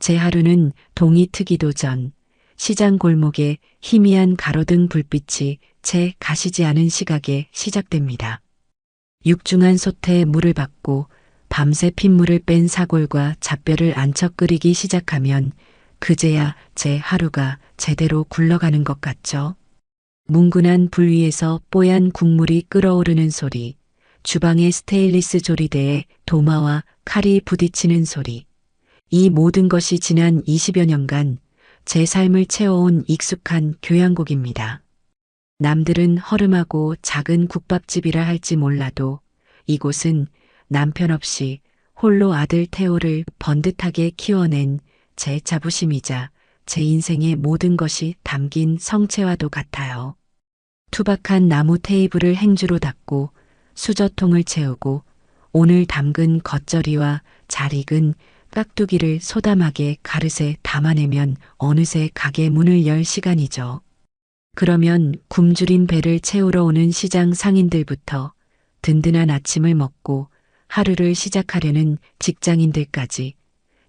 제 하루는 동이 트기도 전 시장 골목에 희미한 가로등 불빛이 채 가시지 않은 시각에 시작됩니다. 육중한 솥에 물을 받고 밤새 핏물을 뺀 사골과 잡뼈를 안쳐 끓이기 시작하면 그제야 제 하루가 제대로 굴러가는 것 같죠. 뭉근한 불 위에서 뽀얀 국물이 끓어오르는 소리, 주방의 스테인리스 조리대에 도마와 칼이 부딪히는 소리, 이 모든 것이 지난 20여 년간 제 삶을 채워온 익숙한 교양곡입니다. 남들은 허름하고 작은 국밥집이라 할지 몰라도 이곳은 남편 없이 홀로 아들 태호를 번듯하게 키워낸 제 자부심이자 제 인생의 모든 것이 담긴 성체와도 같아요. 투박한 나무 테이블을 행주로 닦고 수저통을 채우고 오늘 담근 겉절이와 잘 익은 깍두기를 소담하게 가릇에 담아내면 어느새 가게 문을 열 시간이죠. 그러면 굶주린 배를 채우러 오는 시장 상인들부터 든든한 아침을 먹고 하루를 시작하려는 직장인들까지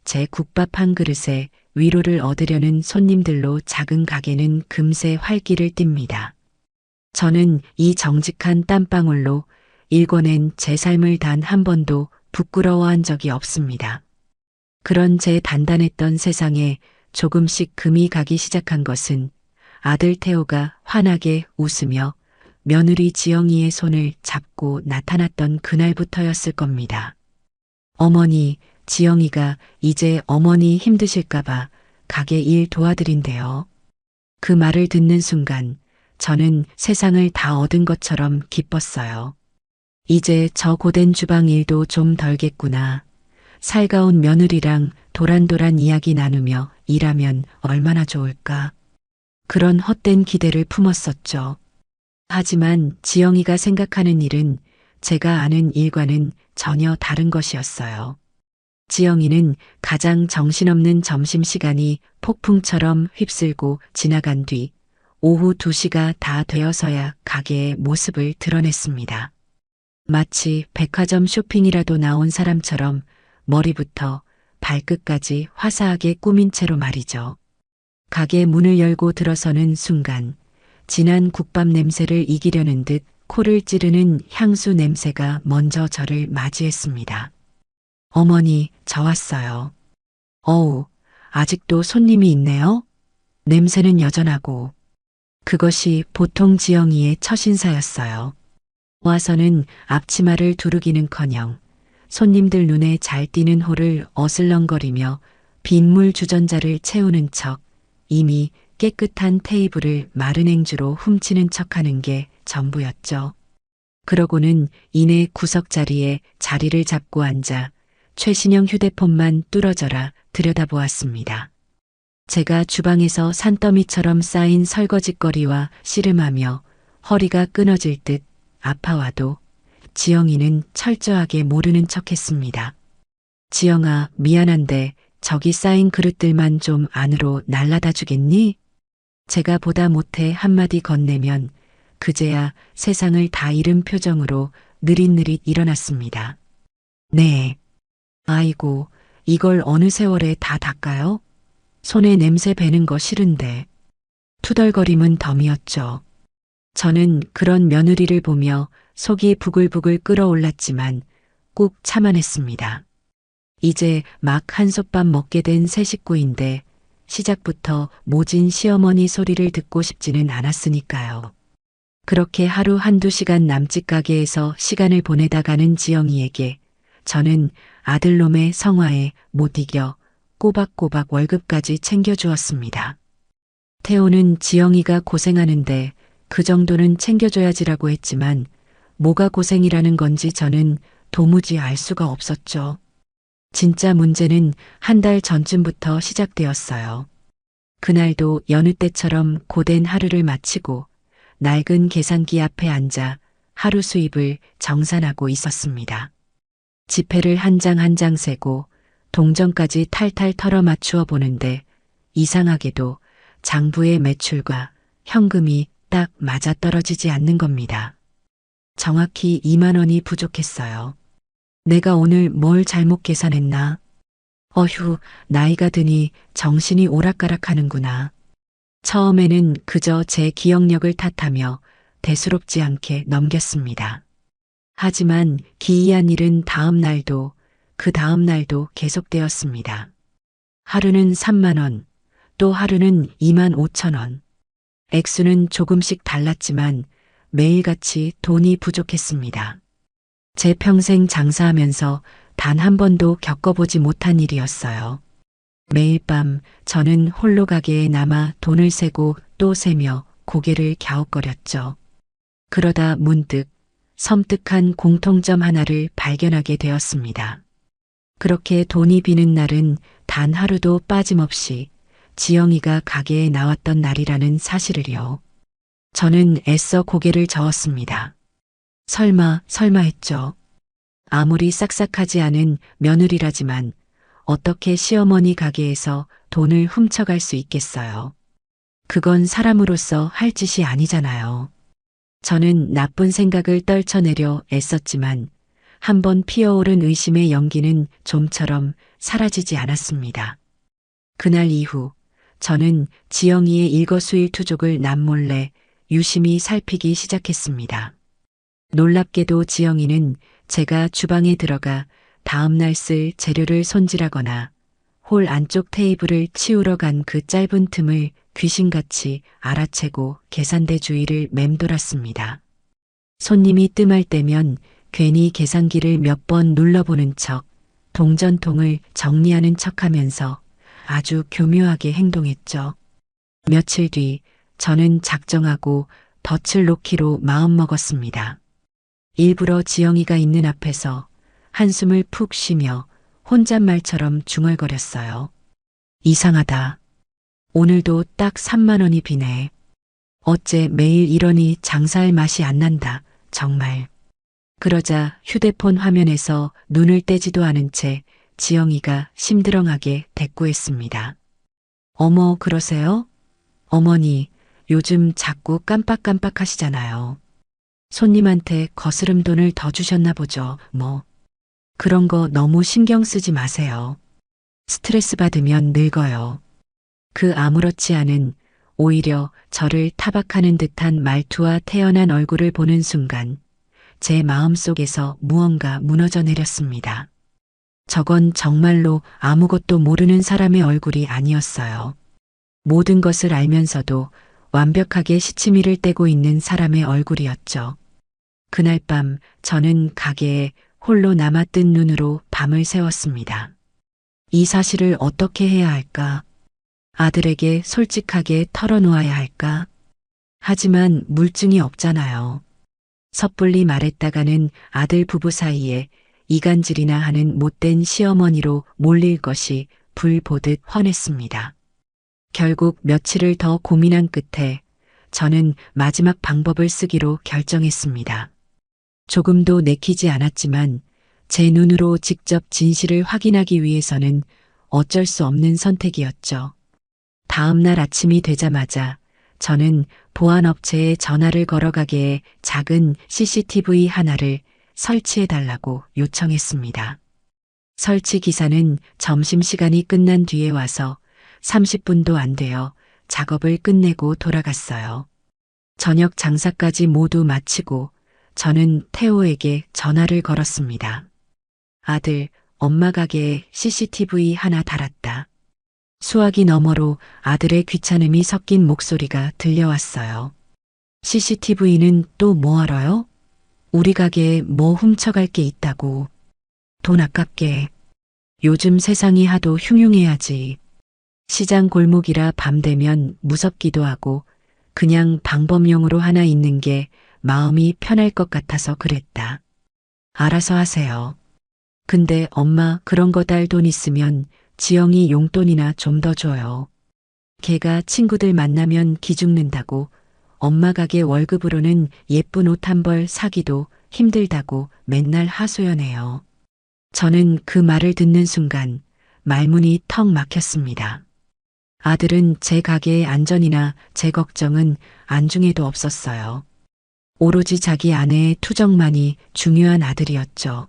제 국밥 한 그릇에 위로를 얻으려는 손님들로 작은 가게는 금세 활기를 띱니다. 저는 이 정직한 땀방울로 일궈낸 제 삶을 단 한 번도 부끄러워한 적이 없습니다. 그런 제 단단했던 세상에 조금씩 금이 가기 시작한 것은 아들 태호가 환하게 웃으며 며느리 지영이의 손을 잡고 나타났던 그날부터였을 겁니다. 어머니, 지영이가 이제 어머니 힘드실까봐 가게 일 도와드린대요. 그 말을 듣는 순간 저는 세상을 다 얻은 것처럼 기뻤어요. 이제 저 고된 주방 일도 좀 덜겠구나. 살가운 며느리랑 도란도란 이야기 나누며 일하면 얼마나 좋을까. 그런 헛된 기대를 품었었죠. 하지만 지영이가 생각하는 일은 제가 아는 일과는 전혀 다른 것이었어요. 지영이는 가장 정신없는 점심시간이 폭풍처럼 휩쓸고 지나간 뒤 오후 2시가 다 되어서야 가게의 모습을 드러냈습니다. 마치 백화점 쇼핑이라도 나온 사람처럼 머리부터 발끝까지 화사하게 꾸민 채로 말이죠. 가게 문을 열고 들어서는 순간 진한 국밥 냄새를 이기려는 듯 코를 찌르는 향수 냄새가 먼저 저를 맞이했습니다. 어머니, 저 왔어요. 어우, 아직도 손님이 있네요? 냄새는 여전하고. 그것이 보통 지영이의 첫 인사였어요. 와서는 앞치마를 두르기는커녕 손님들 눈에 잘 띄는 홀을 어슬렁거리며 빗물 주전자를 채우는 척 이미 깨끗한 테이블을 마른 행주로 훔치는 척하는 게 전부였죠. 그러고는 이내 구석자리에 자리를 잡고 앉아 최신형 휴대폰만 뚫어져라 들여다보았습니다. 제가 주방에서 산더미처럼 쌓인 설거지거리와 씨름하며 허리가 끊어질 듯 아파와도 지영이는 철저하게 모르는 척했습니다. 지영아, 미안한데 저기 쌓인 그릇들만 좀 안으로 날라다 주겠니? 제가 보다 못해 한마디 건네면 그제야 세상을 다 잃은 표정으로 느릿느릿 일어났습니다. 네. 아이고, 이걸 어느 세월에 다 닦아요? 손에 냄새 배는 거 싫은데. 투덜거림은 덤이었죠. 저는 그런 며느리를 보며 속이 부글부글 끓어올랐지만 꾹 참아냈습니다. 이제 막 한솥밥 먹게 된 새 식구인데 시작부터 모진 시어머니 소리를 듣고 싶지는 않았으니까요. 그렇게 하루 한두 시간 남짓 가게에서 시간을 보내다 가는 지영이에게 저는 아들놈의 성화에 못 이겨 꼬박꼬박 월급까지 챙겨주었습니다. 태호는 지영이가 고생하는데 그 정도는 챙겨줘야지라고 했지만 뭐가 고생이라는 건지 저는 도무지 알 수가 없었죠. 진짜 문제는 한 달 전쯤부터 시작되었어요. 그날도 여느 때처럼 고된 하루를 마치고 낡은 계산기 앞에 앉아 하루 수입을 정산하고 있었습니다. 지폐를 한 장 한 장 세고 동전까지 탈탈 털어 맞추어 보는데 이상하게도 장부의 매출과 현금이 딱 맞아떨어지지 않는 겁니다. 정확히 2만 원이 부족했어요. 내가 오늘 뭘 잘못 계산했나? 어휴, 나이가 드니 정신이 오락가락하는구나. 처음에는 그저 제 기억력을 탓하며 대수롭지 않게 넘겼습니다. 하지만 기이한 일은 다음 날도 그 다음 날도 계속되었습니다. 하루는 3만 원, 또 하루는 2만 5천 원. 액수는 조금씩 달랐지만 매일같이 돈이 부족했습니다. 제 평생 장사하면서 단 한 번도 겪어보지 못한 일이었어요. 매일 밤 저는 홀로 가게에 남아 돈을 세고 또 세며 고개를 갸웃거렸죠. 그러다 문득 섬뜩한 공통점 하나를 발견하게 되었습니다. 그렇게 돈이 비는 날은 단 하루도 빠짐없이 지영이가 가게에 나왔던 날이라는 사실을요. 저는 애써 고개를 저었습니다. 설마 했죠. 아무리 싹싹하지 않은 며느리라지만 어떻게 시어머니 가게에서 돈을 훔쳐갈 수 있겠어요. 그건 사람으로서 할 짓이 아니잖아요. 저는 나쁜 생각을 떨쳐내려 애썼지만 한번 피어오른 의심의 연기는 좀처럼 사라지지 않았습니다. 그날 이후 저는 지영이의 일거수일투족을 남몰래 유심히 살피기 시작했습니다. 놀랍게도 지영이는 제가 주방에 들어가 다음날 쓸 재료를 손질하거나 홀 안쪽 테이블을 치우러 간 그 짧은 틈을 귀신같이 알아채고 계산대 주위를 맴돌았습니다. 손님이 뜸할 때면 괜히 계산기를 몇 번 눌러보는 척, 동전통을 정리하는 척하면서 아주 교묘하게 행동했죠. 며칠 뒤 저는 작정하고 덫을 놓기로 마음먹었습니다. 일부러 지영이가 있는 앞에서 한숨을 푹 쉬며 혼잣말처럼 중얼거렸어요. 이상하다. 오늘도 딱 3만 원이 비네. 어째 매일 이러니 장사할 맛이 안 난다. 정말. 그러자 휴대폰 화면에서 눈을 떼지도 않은 채 지영이가 심드렁하게 대꾸했습니다. 어머, 그러세요? 어머니, 요즘 자꾸 깜빡깜빡 하시잖아요. 손님한테 거스름 돈을 더 주셨나 보죠, 뭐. 그런 거 너무 신경 쓰지 마세요. 스트레스 받으면 늙어요. 그 아무렇지 않은, 오히려 저를 타박하는 듯한 말투와 태연한 얼굴을 보는 순간 제 마음속에서 무언가 무너져 내렸습니다. 저건 정말로 아무것도 모르는 사람의 얼굴이 아니었어요. 모든 것을 알면서도 완벽하게 시치미를 떼고 있는 사람의 얼굴이었죠. 그날 밤 저는 가게에 홀로 남아뜬 눈으로 밤을 새웠습니다. 이 사실을 어떻게 해야 할까? 아들에게 솔직하게 털어놓아야 할까? 하지만 물증이 없잖아요. 섣불리 말했다가는 아들 부부 사이에 이간질이나 하는 못된 시어머니로 몰릴 것이 불 보듯 훤했습니다. 결국 며칠을 더 고민한 끝에 저는 마지막 방법을 쓰기로 결정했습니다. 조금도 내키지 않았지만 제 눈으로 직접 진실을 확인하기 위해서는 어쩔 수 없는 선택이었죠. 다음 날 아침이 되자마자 저는 보안업체에 전화를 걸어 가게에 작은 CCTV 하나를 설치해달라고 요청했습니다. 설치 기사는 점심시간이 끝난 뒤에 와서 30분도 안 되어 작업을 끝내고 돌아갔어요. 저녁 장사까지 모두 마치고 저는 태호에게 전화를 걸었습니다. 아들, 엄마 가게에 CCTV 하나 달았다. 수화기 너머로 아들의 귀찮음이 섞인 목소리가 들려왔어요. CCTV는 또 뭐하러요? 우리 가게에 뭐 훔쳐갈 게 있다고. 돈 아깝게. 요즘 세상이 하도 흉흉해야지. 시장 골목이라 밤 되면 무섭기도 하고 그냥 방범용으로 하나 있는 게 마음이 편할 것 같아서 그랬다. 알아서 하세요. 근데 엄마 그런 거 달 돈 있으면 지영이 용돈이나 좀 더 줘요. 걔가 친구들 만나면 기죽는다고 엄마 가게 월급으로는 예쁜 옷 한 벌 사기도 힘들다고 맨날 하소연해요. 저는 그 말을 듣는 순간 말문이 턱 막혔습니다. 아들은 제 가게의 안전이나 제 걱정은 안중에도 없었어요. 오로지 자기 아내의 투정만이 중요한 아들이었죠.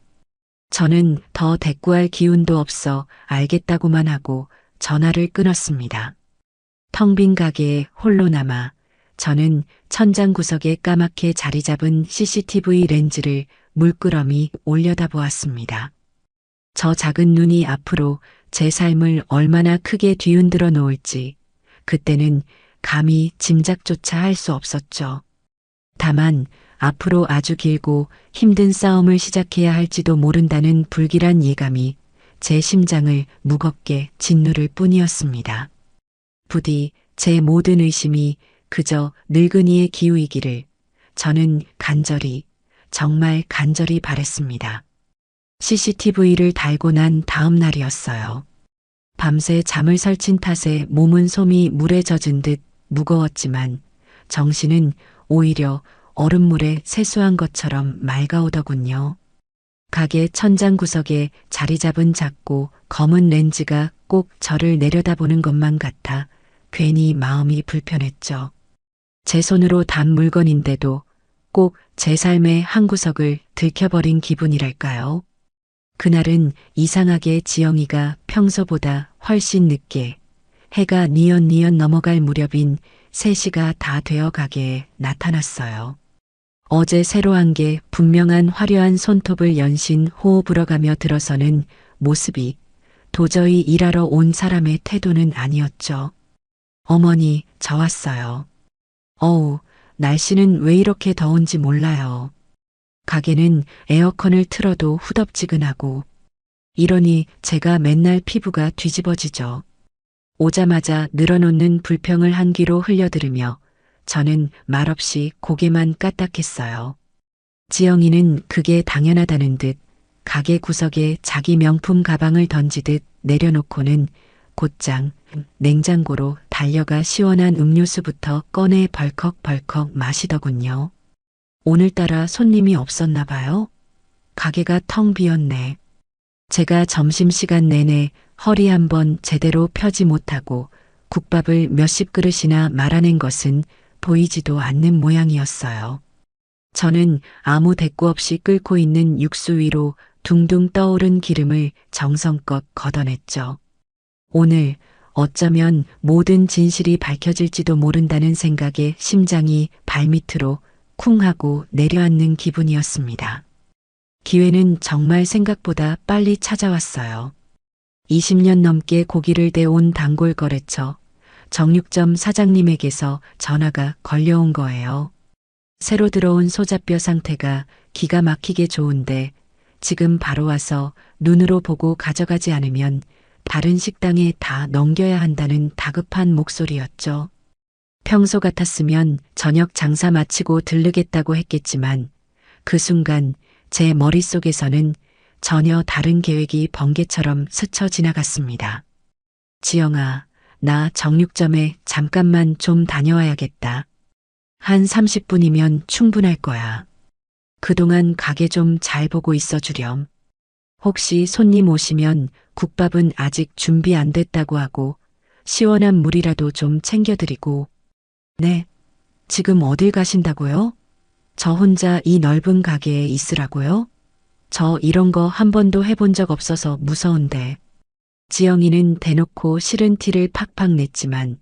저는 더 대꾸할 기운도 없어 알겠다고만 하고 전화를 끊었습니다. 텅 빈 가게에 홀로 남아 저는 천장 구석에 까맣게 자리 잡은 CCTV 렌즈를 물끄러미 올려다보았습니다. 저 작은 눈이 앞으로 제 삶을 얼마나 크게 뒤흔들어 놓을지 그때는 감히 짐작조차 할 수 없었죠. 다만 앞으로 아주 길고 힘든 싸움을 시작해야 할지도 모른다는 불길한 예감이 제 심장을 무겁게 짓누를 뿐이었습니다. 부디 제 모든 의심이 그저 늙은이의 기우이기를 저는 간절히, 정말 간절히 바랬습니다. CCTV를 달고 난 다음 날이었어요. 밤새 잠을 설친 탓에 몸은 솜이 물에 젖은 듯 무거웠지만 정신은 오히려 얼음물에 세수한 것처럼 맑아오더군요. 가게 천장 구석에 자리 잡은 작고 검은 렌즈가 꼭 저를 내려다보는 것만 같아 괜히 마음이 불편했죠. 제 손으로 단 물건인데도 꼭 제 삶의 한 구석을 들켜버린 기분이랄까요. 그날은 이상하게 지영이가 평소보다 훨씬 늦게 해가 뉘엿뉘엿 넘어갈 무렵인 3시가 다 되어 가게에 나타났어요. 어제 새로 한 게 분명한 화려한 손톱을 연신 호호 불어가며 들어서는 모습이 도저히 일하러 온 사람의 태도는 아니었죠. 어머니, 저 왔어요. 어우, 날씨는 왜 이렇게 더운지 몰라요. 가게는 에어컨을 틀어도 후덥지근하고 이러니 제가 맨날 피부가 뒤집어지죠. 오자마자 늘어놓는 불평을 한 귀로 흘려들으며 저는 말없이 고개만 까딱했어요. 지영이는 그게 당연하다는 듯 가게 구석에 자기 명품 가방을 던지듯 내려놓고는 곧장 냉장고로 달려가 시원한 음료수부터 꺼내 벌컥벌컥 마시더군요. 오늘따라 손님이 없었나 봐요. 가게가 텅 비었네. 제가 점심시간 내내 허리 한번 제대로 펴지 못하고 국밥을 몇십 그릇이나 말아낸 것은 보이지도 않는 모양이었어요. 저는 아무 대꾸 없이 끓고 있는 육수 위로 둥둥 떠오른 기름을 정성껏 걷어냈죠. 오늘 어쩌면 모든 진실이 밝혀질지도 모른다는 생각에 심장이 발밑으로 쿵 하고 내려앉는 기분이었습니다. 기회는 정말 생각보다 빨리 찾아왔어요. 20년 넘게 고기를 대온 단골 거래처 정육점 사장님에게서 전화가 걸려온 거예요. 새로 들어온 소자뼈 상태가 기가 막히게 좋은데 지금 바로 와서 눈으로 보고 가져가지 않으면 다른 식당에 다 넘겨야 한다는 다급한 목소리였죠. 평소 같았으면 저녁 장사 마치고 들르겠다고 했겠지만 그 순간 제 머릿속에서는 전혀 다른 계획이 번개처럼 스쳐 지나갔습니다. 지영아, 나 정육점에 잠깐만 좀 다녀와야겠다. 한 30분이면 충분할 거야. 그동안 가게 좀 잘 보고 있어 주렴. 혹시 손님 오시면 국밥은 아직 준비 안 됐다고 하고 시원한 물이라도 좀 챙겨드리고. 네, 지금 어딜 가신다고요? 저 혼자 이 넓은 가게에 있으라고요? 저 이런 거 한 번도 해본 적 없어서 무서운데. 지영이는 대놓고 싫은 티를 팍팍 냈지만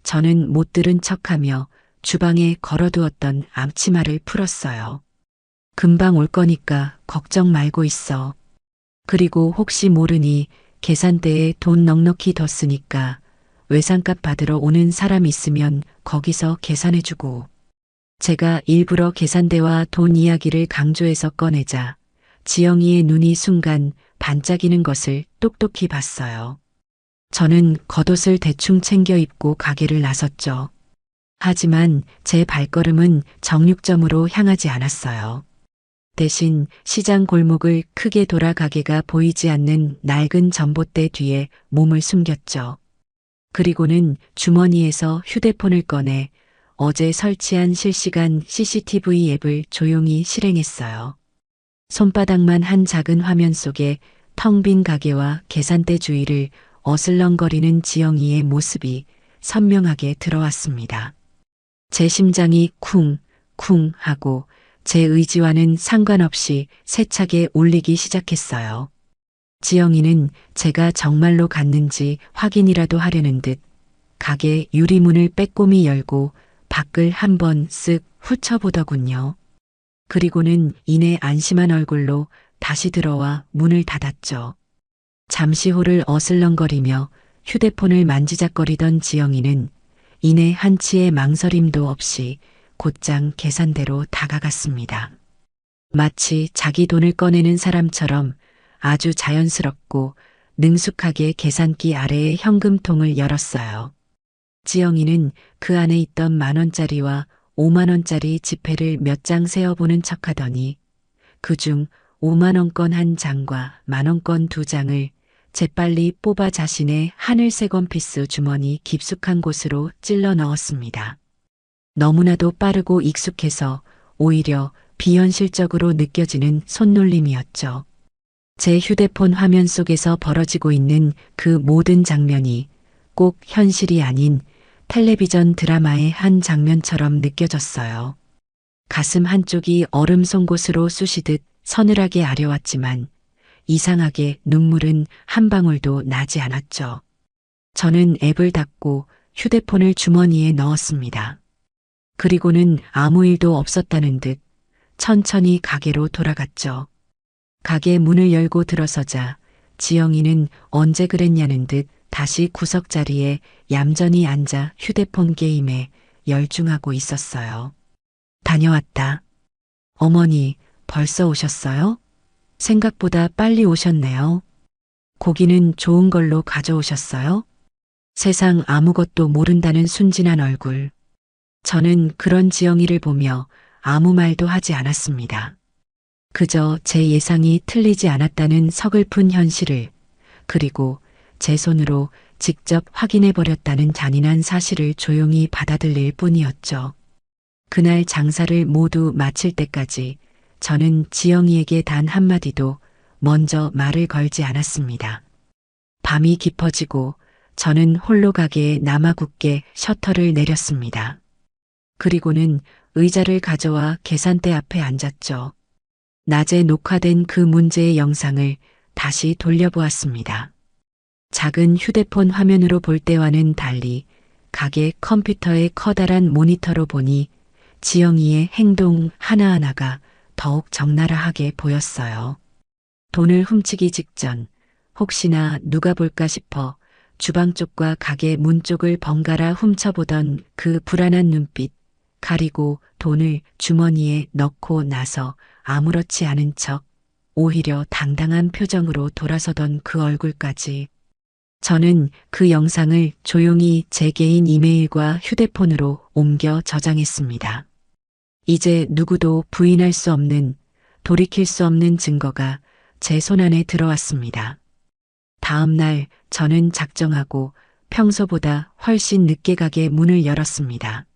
저는 못 들은 척하며 주방에 걸어두었던 앞치마를 풀었어요. 금방 올 거니까 걱정 말고 있어. 그리고 혹시 모르니 계산대에 돈 넉넉히 뒀으니까 외상값 받으러 오는 사람 있으면 거기서 계산해주고. 제가 일부러 계산대와 돈 이야기를 강조해서 꺼내자 지영이의 눈이 순간 반짝이는 것을 똑똑히 봤어요. 저는 겉옷을 대충 챙겨 입고 가게를 나섰죠. 하지만 제 발걸음은 정육점으로 향하지 않았어요. 대신 시장 골목을 크게 돌아 가게가 보이지 않는 낡은 전봇대 뒤에 몸을 숨겼죠. 그리고는 주머니에서 휴대폰을 꺼내 어제 설치한 실시간 CCTV 앱을 조용히 실행했어요. 손바닥만 한 작은 화면 속에 텅 빈 가게와 계산대 주위를 어슬렁거리는 지영이의 모습이 선명하게 들어왔습니다. 제 심장이 쿵쿵 하고 제 의지와는 상관없이 세차게 울리기 시작했어요. 지영이는 제가 정말로 갔는지 확인이라도 하려는 듯 가게 유리문을 빼꼼히 열고 밖을 한번 쓱 훑어보더군요. 그리고는 이내 안심한 얼굴로 다시 들어와 문을 닫았죠. 잠시 후를 어슬렁거리며 휴대폰을 만지작거리던 지영이는 이내 한치의 망설임도 없이 곧장 계산대로 다가갔습니다. 마치 자기 돈을 꺼내는 사람처럼 아주 자연스럽고 능숙하게 계산기 아래의 현금통을 열었어요. 지영이는 그 안에 있던 10,000원짜리와 50,000원짜리 지폐를 몇 장 세어보는 척하더니 그중 50,000원권 한 장과 10,000원권 2장을 재빨리 뽑아 자신의 하늘색 원피스 주머니 깊숙한 곳으로 찔러 넣었습니다. 너무나도 빠르고 익숙해서 오히려 비현실적으로 느껴지는 손놀림이었죠. 제 휴대폰 화면 속에서 벌어지고 있는 그 모든 장면이 꼭 현실이 아닌 텔레비전 드라마의 한 장면처럼 느껴졌어요. 가슴 한쪽이 얼음 송곳으로 쑤시듯 서늘하게 아려왔지만 이상하게 눈물은 한 방울도 나지 않았죠. 저는 앱을 닫고 휴대폰을 주머니에 넣었습니다. 그리고는 아무 일도 없었다는 듯 천천히 가게로 돌아갔죠. 가게 문을 열고 들어서자 지영이는 언제 그랬냐는 듯 다시 구석자리에 얌전히 앉아 휴대폰 게임에 열중하고 있었어요. 다녀왔다. 어머니, 벌써 오셨어요? 생각보다 빨리 오셨네요. 고기는 좋은 걸로 가져오셨어요? 세상 아무것도 모른다는 순진한 얼굴. 저는 그런 지영이를 보며 아무 말도 하지 않았습니다. 그저 제 예상이 틀리지 않았다는 서글픈 현실을, 그리고 제 손으로 직접 확인해 버렸다는 잔인한 사실을 조용히 받아들일 뿐이었죠. 그날 장사를 모두 마칠 때까지 저는 지영이에게 단 한마디도 먼저 말을 걸지 않았습니다. 밤이 깊어지고 저는 홀로 가게에 남아 굳게 셔터를 내렸습니다. 그리고는 의자를 가져와 계산대 앞에 앉았죠. 낮에 녹화된 그 문제의 영상을 다시 돌려보았습니다. 작은 휴대폰 화면으로 볼 때와는 달리 가게 컴퓨터의 커다란 모니터로 보니 지영이의 행동 하나하나가 더욱 적나라하게 보였어요. 돈을 훔치기 직전 혹시나 누가 볼까 싶어 주방 쪽과 가게 문 쪽을 번갈아 훔쳐보던 그 불안한 눈빛, 가리고 돈을 주머니에 넣고 나서 아무렇지 않은 척 오히려 당당한 표정으로 돌아서던 그 얼굴까지. 저는 그 영상을 조용히 제 개인 이메일과 휴대폰으로 옮겨 저장했습니다. 이제 누구도 부인할 수 없는, 돌이킬 수 없는 증거가 제 손안에 들어왔습니다. 다음 날 저는 작정하고 평소보다 훨씬 늦게 가게 문을 열었습니다.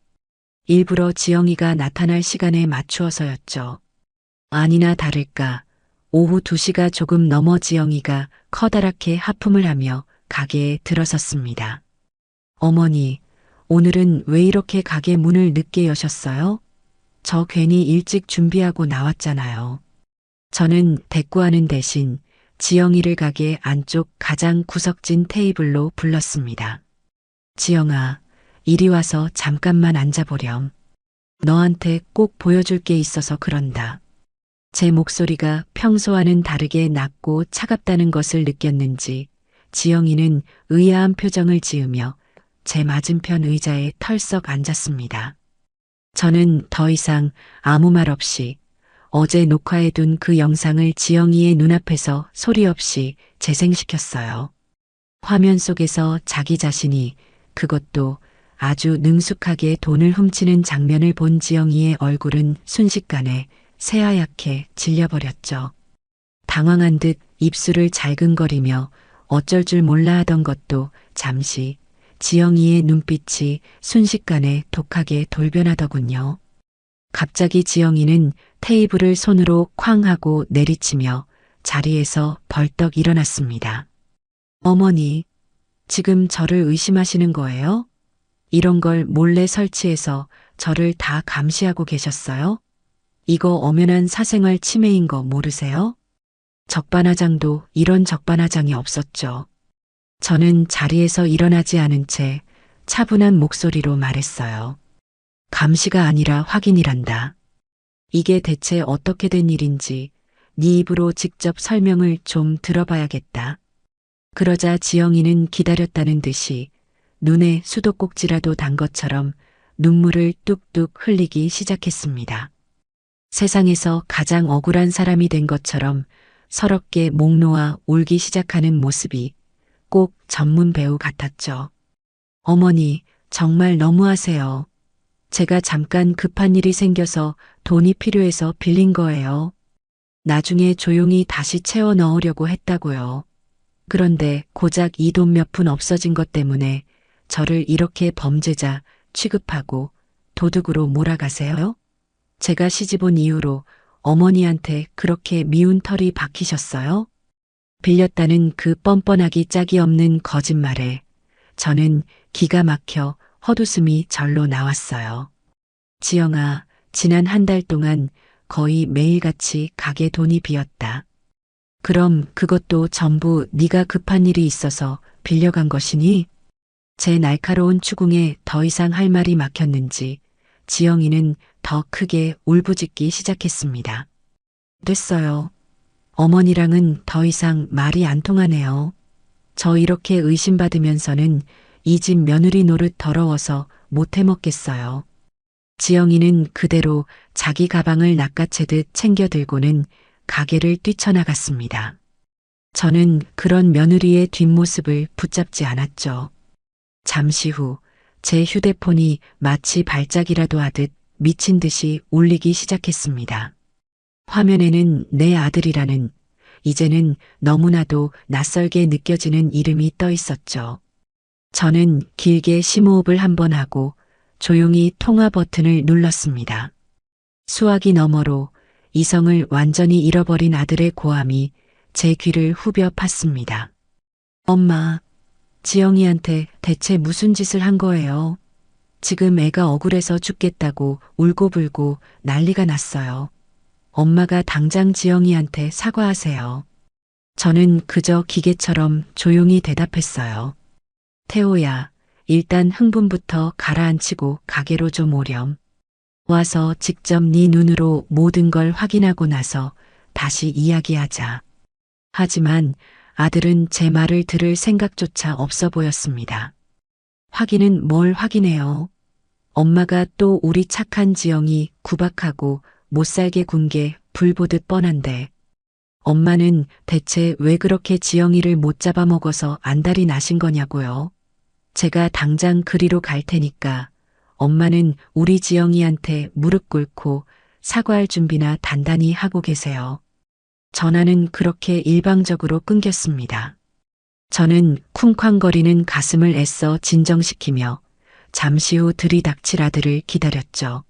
일부러 지영이가 나타날 시간에 맞추어서였죠. 아니나 다를까 오후 2시가 조금 넘어 지영이가 커다랗게 하품을 하며 가게에 들어섰습니다. 어머니, 오늘은 왜 이렇게 가게 문을 늦게 여셨어요? 저 괜히 일찍 준비하고 나왔잖아요. 저는 대꾸하는 대신 지영이를 가게 안쪽 가장 구석진 테이블로 불렀습니다. 지영아, 이리 와서 잠깐만 앉아보렴. 너한테 꼭 보여줄 게 있어서 그런다. 제 목소리가 평소와는 다르게 낮고 차갑다는 것을 느꼈는지 지영이는 의아한 표정을 지으며 제 맞은편 의자에 털썩 앉았습니다. 저는 더 이상 아무 말 없이 어제 녹화해둔 그 영상을 지영이의 눈앞에서 소리 없이 재생시켰어요. 화면 속에서 자기 자신이, 그것도 아주 능숙하게 돈을 훔치는 장면을 본 지영이의 얼굴은 순식간에 새하얗게 질려버렸죠. 당황한 듯 입술을 잘근거리며 어쩔 줄 몰라 하던 것도 잠시 지영이의 눈빛이 순식간에 독하게 돌변하더군요. 갑자기 지영이는 테이블을 손으로 쾅 하고 내리치며 자리에서 벌떡 일어났습니다. 어머니, 지금 저를 의심하시는 거예요? 이런 걸 몰래 설치해서 저를 다 감시하고 계셨어요? 이거 엄연한 사생활 침해인 거 모르세요? 적반하장도 이런 적반하장이 없었죠. 저는 자리에서 일어나지 않은 채 차분한 목소리로 말했어요. 감시가 아니라 확인이란다. 이게 대체 어떻게 된 일인지 네 입으로 직접 설명을 좀 들어봐야겠다. 그러자 지영이는 기다렸다는 듯이 눈에 수도꼭지라도 단 것처럼 눈물을 뚝뚝 흘리기 시작했습니다. 세상에서 가장 억울한 사람이 된 것처럼 서럽게 목 놓아 울기 시작하는 모습이 꼭 전문 배우 같았죠. 어머니, 정말 너무하세요. 제가 잠깐 급한 일이 생겨서 돈이 필요해서 빌린 거예요. 나중에 조용히 다시 채워 넣으려고 했다고요. 그런데 고작 이 돈 몇 푼 없어진 것 때문에 저를 이렇게 범죄자 취급하고 도둑으로 몰아가세요? 제가 시집 온 이후로 어머니한테 그렇게 미운 털이 박히셨어요? 빌렸다는 그 뻔뻔하기 짝이 없는 거짓말에 저는 기가 막혀 헛웃음이 절로 나왔어요. 지영아, 지난 한 달 동안 거의 매일같이 가게 돈이 비었다. 그럼 그것도 전부 네가 급한 일이 있어서 빌려간 것이니? 제 날카로운 추궁에 더 이상 할 말이 막혔는지 지영이는 더 크게 울부짖기 시작했습니다. 됐어요. 어머니랑은 더 이상 말이 안 통하네요. 저 이렇게 의심받으면서는 이 집 며느리 노릇 더러워서 못 해먹겠어요. 지영이는 그대로 자기 가방을 낚아채듯 챙겨 들고는 가게를 뛰쳐나갔습니다. 저는 그런 며느리의 뒷모습을 붙잡지 않았죠. 잠시 후 제 휴대폰이 마치 발작이라도 하듯 미친 듯이 울리기 시작했습니다. 화면에는 내 아들이라는 이제는 너무나도 낯설게 느껴지는 이름이 떠 있었죠. 저는 길게 심호흡을 한번 하고 조용히 통화 버튼을 눌렀습니다. 수화기 너머로 이성을 완전히 잃어버린 아들의 고함이 제 귀를 후벼 팠습니다. 엄마, 지영이한테 대체 무슨 짓을 한 거예요? 지금 애가 억울해서 죽겠다고 울고불고 난리가 났어요. 엄마가 당장 지영이한테 사과하세요. 저는 그저 기계처럼 조용히 대답했어요. 태호야, 일단 흥분부터 가라앉히고 가게로 좀 오렴. 와서 직접 네 눈으로 모든 걸 확인하고 나서 다시 이야기하자. 하지만 아들은 제 말을 들을 생각조차 없어 보였습니다. 확인은 뭘 확인해요? 엄마가 또 우리 착한 지영이 구박하고 못살게 군 게 불보듯 뻔한데 엄마는 대체 왜 그렇게 지영이를 못 잡아먹어서 안달이 나신 거냐고요? 제가 당장 그리로 갈 테니까 엄마는 우리 지영이한테 무릎 꿇고 사과할 준비나 단단히 하고 계세요. 전화는 그렇게 일방적으로 끊겼습니다. 저는 쿵쾅거리는 가슴을 애써 진정시키며 잠시 후 들이닥칠 아들을 기다렸죠.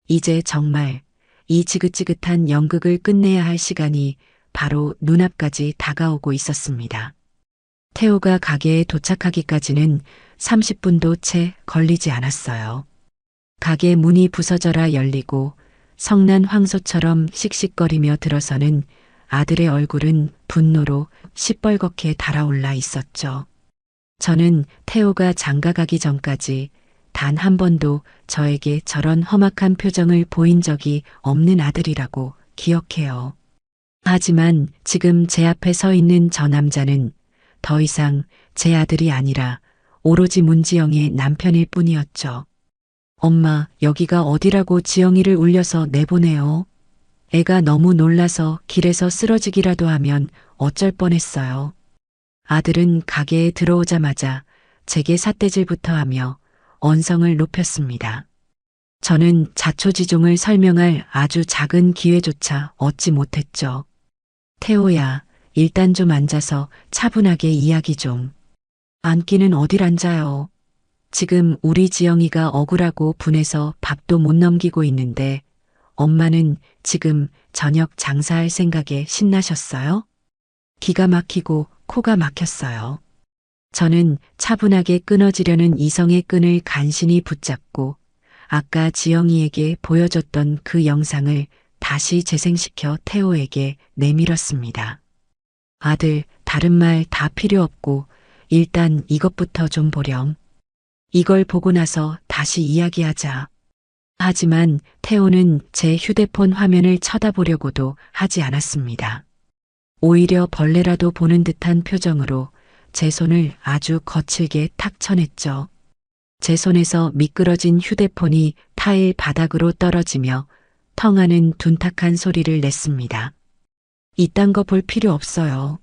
이제 정말 이 지긋지긋한 연극을 끝내야 할 시간이 바로 눈앞까지 다가오고 있었습니다. 태호가 가게에 도착하기까지는 30분도 채 걸리지 않았어요. 가게 문이 부서져라 열리고 성난 황소처럼 씩씩거리며 들어서는 아들의 얼굴은 분노로 시뻘겋게 달아올라 있었죠. 저는 태호가 장가가기 전까지 단 한 번도 저에게 저런 험악한 표정을 보인 적이 없는 아들이라고 기억해요. 하지만 지금 제 앞에 서 있는 저 남자는 더 이상 제 아들이 아니라 오로지 문지영의 남편일 뿐이었죠. 엄마, 여기가 어디라고 지영이를 울려서 내보내요. 애가 너무 놀라서 길에서 쓰러지기라도 하면 어쩔 뻔했어요. 아들은 가게에 들어오자마자 제게 삿대질부터 하며 언성을 높였습니다. 저는 자초지종을 설명할 아주 작은 기회조차 얻지 못했죠. 태호야, 일단 좀 앉아서 차분하게 이야기 좀. 앉기는 어딜 앉아요. 지금 우리 지영이가 억울하고 분해서 밥도 못 넘기고 있는데 엄마는 지금 저녁 장사할 생각에 신나셨어요? 기가 막히고 코가 막혔어요. 저는 차분하게 끊어지려는 이성의 끈을 간신히 붙잡고 아까 지영이에게 보여줬던 그 영상을 다시 재생시켜 태호에게 내밀었습니다. 아들, 다른 말 다 필요 없고 일단 이것부터 좀 보렴. 이걸 보고 나서 다시 이야기하자. 하지만 태호는 제 휴대폰 화면을 쳐다보려고도 하지 않았습니다. 오히려 벌레라도 보는 듯한 표정으로 제 손을 아주 거칠게 탁 쳐냈죠. 제 손에서 미끄러진 휴대폰이 타일 바닥으로 떨어지며 텅하는 둔탁한 소리를 냈습니다. 이딴 거 볼 필요 없어요.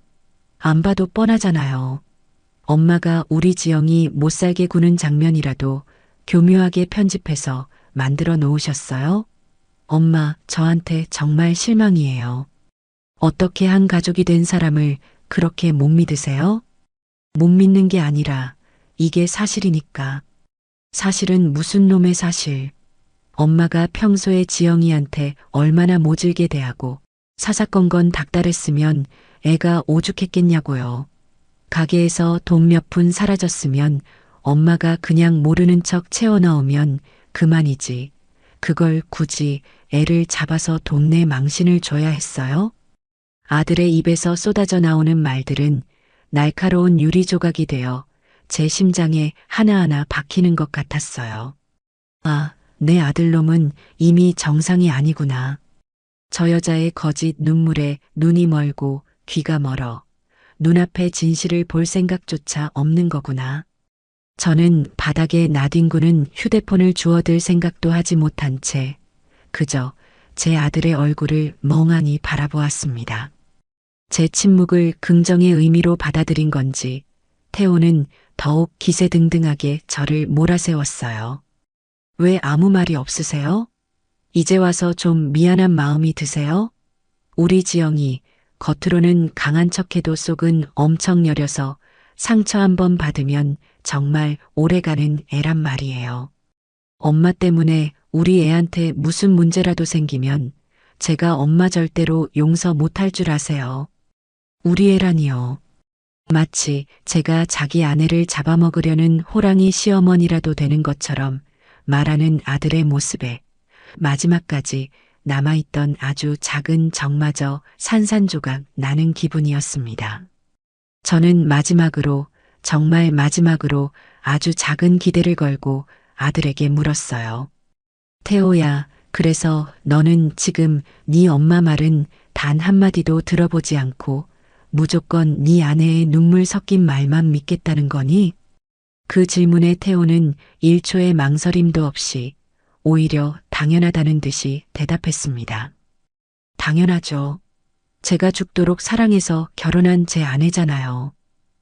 안 봐도 뻔하잖아요. 엄마가 우리 지영이 못살게 구는 장면이라도 교묘하게 편집해서 만들어 놓으셨어요? 엄마, 저한테 정말 실망이에요. 어떻게 한 가족이 된 사람을 그렇게 못 믿으세요? 못 믿는 게 아니라 이게 사실이니까. 사실은 무슨 놈의 사실. 엄마가 평소에 지영이한테 얼마나 모질게 대하고 사사건건 닥달했으면 애가 오죽했겠냐고요. 가게에서 돈 몇 푼 사라졌으면 엄마가 그냥 모르는 척 채워넣으면 그만이지. 그걸 굳이 애를 잡아서 돈내 망신을 줘야 했어요? 아들의 입에서 쏟아져 나오는 말들은 날카로운 유리 조각이 되어 제 심장에 하나하나 박히는 것 같았어요. 아, 내 아들놈은 이미 정상이 아니구나. 저 여자의 거짓 눈물에 눈이 멀고 귀가 멀어 눈앞의 진실을 볼 생각조차 없는 거구나. 저는 바닥에 나뒹구는 휴대폰을 주워들 생각도 하지 못한 채 그저 제 아들의 얼굴을 멍하니 바라보았습니다. 제 침묵을 긍정의 의미로 받아들인 건지 태호는 더욱 기세등등하게 저를 몰아세웠어요. 왜 아무 말이 없으세요? 이제 와서 좀 미안한 마음이 드세요? 우리 지영이 겉으로는 강한 척해도 속은 엄청 여려서 상처 한번 받으면 정말 오래가는 애란 말이에요. 엄마 때문에 우리 애한테 무슨 문제라도 생기면 제가 엄마 절대로 용서 못할 줄 아세요. 우리 애라니요. 마치 제가 자기 아내를 잡아먹으려는 호랑이 시어머니라도 되는 것처럼 말하는 아들의 모습에 마지막까지 남아있던 아주 작은 정마저 산산조각 나는 기분이었습니다. 저는 마지막으로, 정말 마지막으로 아주 작은 기대를 걸고 아들에게 물었어요. 태호야, 그래서 너는 지금 네 엄마 말은 단 한마디도 들어보지 않고 무조건 네 아내의 눈물 섞인 말만 믿겠다는 거니? 그 질문에 태호는 1초의 망설임도 없이 오히려 당연하다는 듯이 대답했습니다. 당연하죠. 제가 죽도록 사랑해서 결혼한 제 아내잖아요.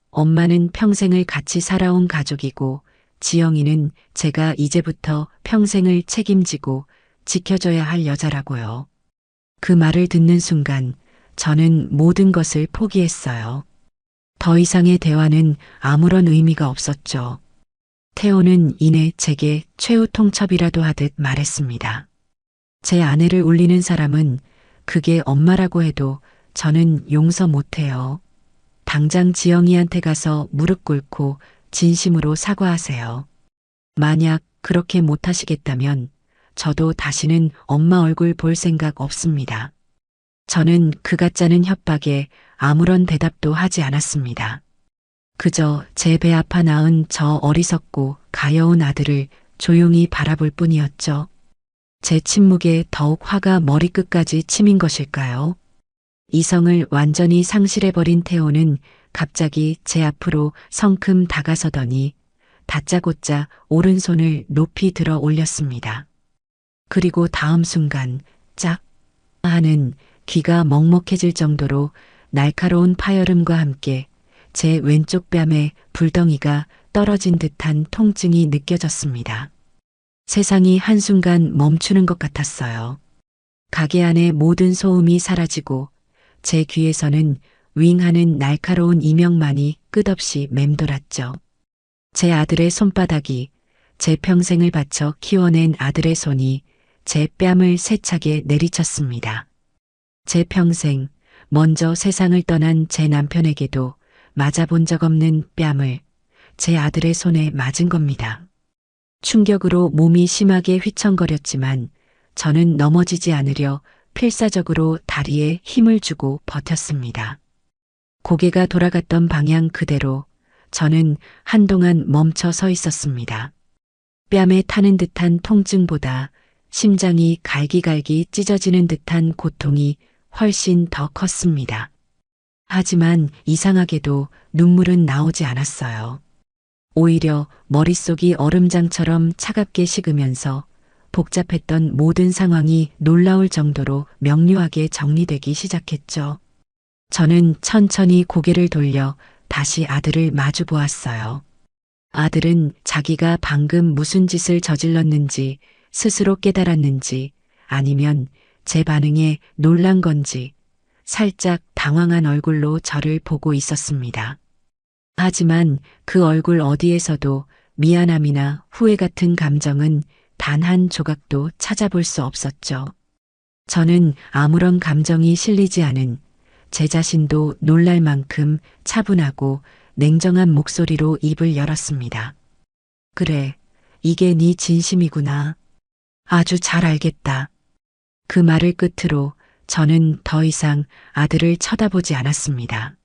엄마는 평생을 같이 살아온 가족이고 지영이는 제가 이제부터 평생을 책임지고 지켜줘야 할 여자라고요. 그 말을 듣는 순간 저는 모든 것을 포기했어요. 더 이상의 대화는 아무런 의미가 없었죠. 태호는 이내 제게 최후 통첩이라도 하듯 말했습니다. 제 아내를 울리는 사람은 그게 엄마라고 해도 저는 용서 못해요. 당장 지영이한테 가서 무릎 꿇고 진심으로 사과하세요. 만약 그렇게 못하시겠다면 저도 다시는 엄마 얼굴 볼 생각 없습니다. 저는 그 가짜는 협박에 아무런 대답도 하지 않았습니다. 그저 제 배 아파 낳은 저 어리석고 가여운 아들을 조용히 바라볼 뿐이었죠. 제 침묵에 더욱 화가 머리끝까지 치민 것일까요? 이성을 완전히 상실해버린 태호는 갑자기 제 앞으로 성큼 다가서더니 다짜고짜 오른손을 높이 들어 올렸습니다. 그리고 다음 순간 짝 하는 귀가 먹먹해질 정도로 날카로운 파열음과 함께 제 왼쪽 뺨에 불덩이가 떨어진 듯한 통증이 느껴졌습니다. 세상이 한순간 멈추는 것 같았어요. 가게 안의 모든 소음이 사라지고 제 귀에서는 윙하는 날카로운 이명만이 끝없이 맴돌았죠. 제 아들의 손바닥이, 제 평생을 바쳐 키워낸 아들의 손이 제 뺨을 세차게 내리쳤습니다. 제 평생 먼저 세상을 떠난 제 남편에게도 맞아본 적 없는 뺨을 제 아들의 손에 맞은 겁니다. 충격으로 몸이 심하게 휘청거렸지만 저는 넘어지지 않으려 필사적으로 다리에 힘을 주고 버텼습니다. 고개가 돌아갔던 방향 그대로 저는 한동안 멈춰 서 있었습니다. 뺨에 타는 듯한 통증보다 심장이 갈기갈기 찢어지는 듯한 고통이 훨씬 더 컸습니다. 하지만 이상하게도 눈물은 나오지 않았어요. 오히려 머릿속이 얼음장처럼 차갑게 식으면서 복잡했던 모든 상황이 놀라울 정도로 명료하게 정리되기 시작했죠. 저는 천천히 고개를 돌려 다시 아들을 마주 보았어요. 아들은 자기가 방금 무슨 짓을 저질렀는지 스스로 깨달았는지 아니면 제 반응에 놀란 건지 살짝 당황한 얼굴로 저를 보고 있었습니다. 하지만 그 얼굴 어디에서도 미안함이나 후회 같은 감정은 단 한 조각도 찾아볼 수 없었죠. 저는 아무런 감정이 실리지 않은 제 자신도 놀랄 만큼 차분하고 냉정한 목소리로 입을 열었습니다. 그래, 이게 네 진심이구나. 아주 잘 알겠다. 그 말을 끝으로 저는 더 이상 아들을 쳐다보지 않았습니다.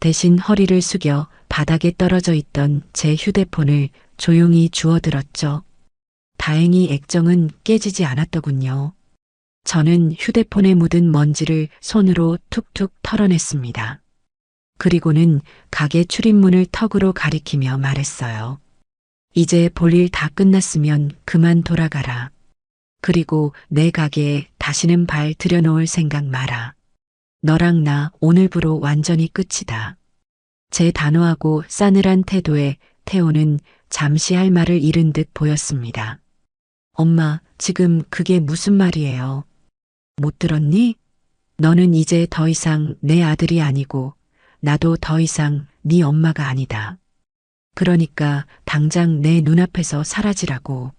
대신 허리를 숙여 바닥에 떨어져 있던 제 휴대폰을 조용히 주워들었죠. 다행히 액정은 깨지지 않았더군요. 저는 휴대폰에 묻은 먼지를 손으로 툭툭 털어냈습니다. 그리고는 가게 출입문을 턱으로 가리키며 말했어요. 이제 볼일 다 끝났으면 그만 돌아가라. 그리고 내 가게에 다시는 발 들여놓을 생각 마라. 너랑 나 오늘부로 완전히 끝이다. 제 단호하고 싸늘한 태도에 태호는 잠시 할 말을 잃은 듯 보였습니다. 엄마, 지금 그게 무슨 말이에요? 못 들었니? 너는 이제 더 이상 내 아들이 아니고 나도 더 이상 네 엄마가 아니다. 그러니까 당장 내 눈앞에서 사라지라고.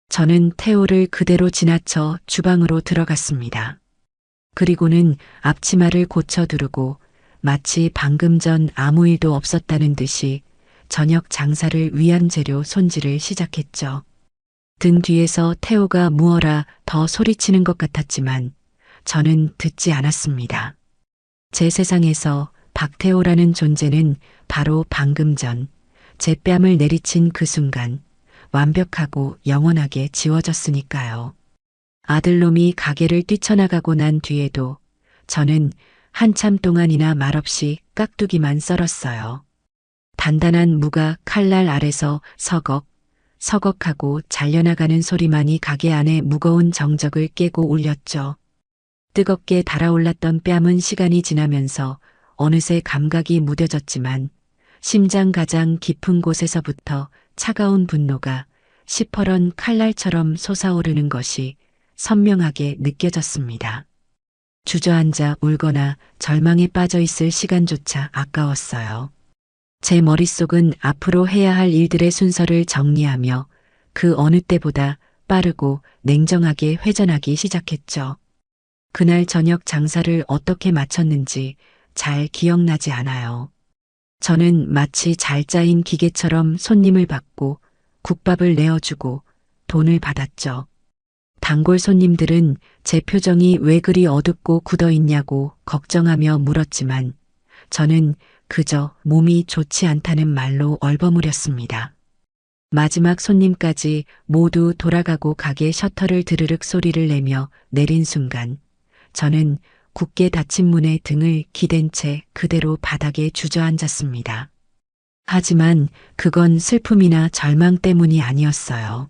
저는 태호를 그대로 지나쳐 주방으로 들어갔습니다. 그리고는 앞치마를 고쳐 두르고 마치 방금 전 아무 일도 없었다는 듯이 저녁 장사를 위한 재료 손질을 시작했죠. 등 뒤에서 태호가 무어라 더 소리치는 것 같았지만 저는 듣지 않았습니다. 제 세상에서 박태호라는 존재는 바로 방금 전 제 뺨을 내리친 그 순간 완벽하고 영원하게 지워졌으니까요. 아들놈이 가게를 뛰쳐나가고 난 뒤에도 저는 한참 동안이나 말없이 깍두기만 썰었어요. 단단한 무가 칼날 아래서 서걱하고 잘려나가는 소리만이 가게 안에 무거운 정적을 깨고 울렸죠. 뜨겁게 달아올랐던 뺨은 시간이 지나면서 어느새 감각이 무뎌졌지만 심장 가장 깊은 곳에서부터 차가운 분노가 시퍼런 칼날처럼 솟아오르는 것이 선명하게 느껴졌습니다. 주저앉아 울거나 절망에 빠져 있을 시간조차 아까웠어요. 제 머릿속은 앞으로 해야 할 일들의 순서를 정리하며 그 어느 때보다 빠르고 냉정하게 회전하기 시작했죠. 그날 저녁 장사를 어떻게 마쳤는지 잘 기억나지 않아요. 저는 마치 잘 짜인 기계처럼 손님을 받고 국밥을 내어주고 돈을 받았죠. 단골 손님들은 제 표정이 왜 그리 어둡고 굳어 있냐고 걱정하며 물었지만 저는 그저 몸이 좋지 않다는 말로 얼버무렸습니다. 마지막 손님까지 모두 돌아가고 가게 셔터를 드르륵 소리를 내며 내린 순간 저는 굳게 닫힌 문에 등을 기댄 채 그대로 바닥에 주저앉았습니다. 하지만 그건 슬픔이나 절망 때문이 아니었어요.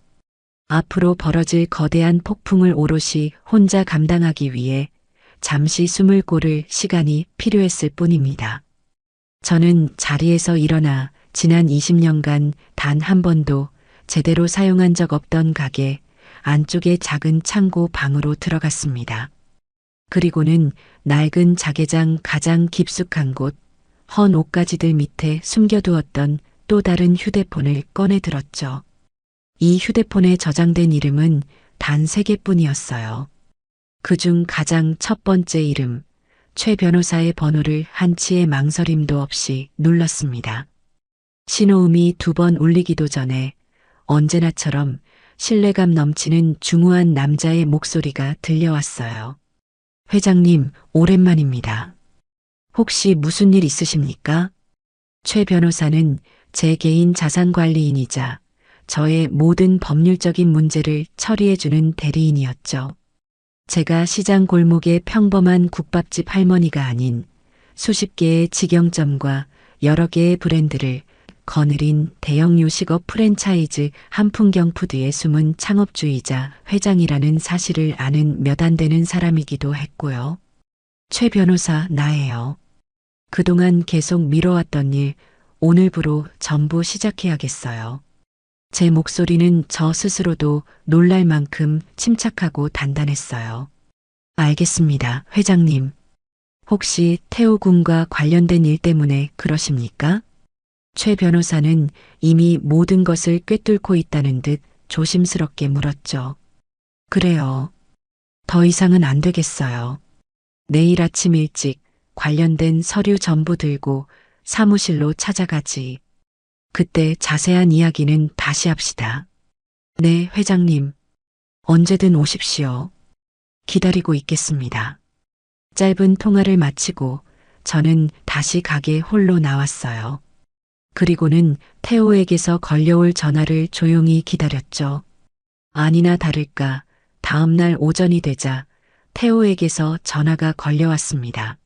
앞으로 벌어질 거대한 폭풍을 오롯이 혼자 감당하기 위해 잠시 숨을 고를 시간이 필요했을 뿐입니다. 저는 자리에서 일어나 지난 20년간 단 한 번도 제대로 사용한 적 없던 가게 안쪽의 작은 창고 방으로 들어갔습니다. 그리고는 낡은 자개장 가장 깊숙한 곳, 헌 옷가지들 밑에 숨겨두었던 또 다른 휴대폰을 꺼내 들었죠. 이 휴대폰에 저장된 이름은 단 3개뿐이었어요. 그중 가장 첫 번째 이름, 최 변호사의 번호를 한치의 망설임도 없이 눌렀습니다. 신호음이 2번 울리기도 전에 언제나처럼 신뢰감 넘치는 중후한 남자의 목소리가 들려왔어요. 회장님, 오랜만입니다. 혹시 무슨 일 있으십니까? 최 변호사는 제 개인 자산관리인이자 저의 모든 법률적인 문제를 처리해주는 대리인이었죠. 제가 시장 골목의 평범한 국밥집 할머니가 아닌 수십 개의 직영점과 여러 개의 브랜드를 거느린 대형 요식업 프랜차이즈 한풍경푸드의 숨은 창업주이자 회장이라는 사실을 아는 몇 안 되는 사람이기도 했고요. 최 변호사, 나예요. 그동안 계속 미뤄왔던 일, 오늘부로 전부 시작해야겠어요. 제 목소리는 저 스스로도 놀랄 만큼 침착하고 단단했어요. 알겠습니다, 회장님. 혹시 태호 군과 관련된 일 때문에 그러십니까? 최 변호사는 이미 모든 것을 꿰뚫고 있다는 듯 조심스럽게 물었죠. 그래요. 더 이상은 안 되겠어요. 내일 아침 일찍 관련된 서류 전부 들고 사무실로 찾아가지. 그때 자세한 이야기는 다시 합시다. 네, 회장님. 언제든 오십시오. 기다리고 있겠습니다. 짧은 통화를 마치고 저는 다시 가게 홀로 나왔어요. 그리고는 태호에게서 걸려올 전화를 조용히 기다렸죠. 아니나 다를까 다음날 오전이 되자 태호에게서 전화가 걸려왔습니다.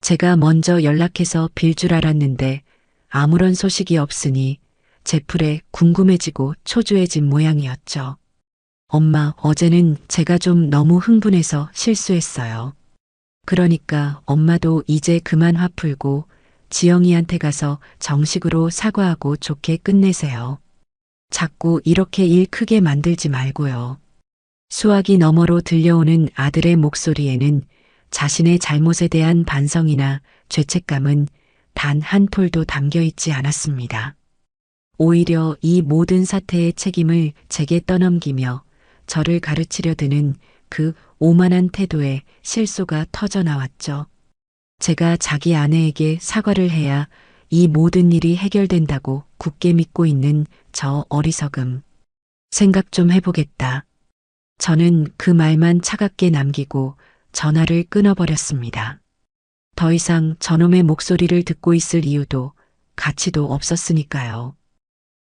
제가 먼저 연락해서 빌 줄 알았는데 아무런 소식이 없으니 제 풀에 궁금해지고 초조해진 모양이었죠. 엄마, 어제는 제가 좀 너무 흥분해서 실수했어요. 그러니까 엄마도 이제 그만 화 풀고 지영이한테 가서 정식으로 사과하고 좋게 끝내세요. 자꾸 이렇게 일 크게 만들지 말고요. 수화기 너머로 들려오는 아들의 목소리에는 자신의 잘못에 대한 반성이나 죄책감은 단 한 톨도 담겨 있지 않았습니다. 오히려 이 모든 사태의 책임을 제게 떠넘기며 저를 가르치려 드는 그 오만한 태도에 실소가 터져 나왔죠. 제가 자기 아내에게 사과를 해야 이 모든 일이 해결된다고 굳게 믿고 있는 저 어리석음. 생각 좀 해보겠다. 저는 그 말만 차갑게 남기고 전화를 끊어버렸습니다. 더 이상 저놈의 목소리를 듣고 있을 이유도 가치도 없었으니까요.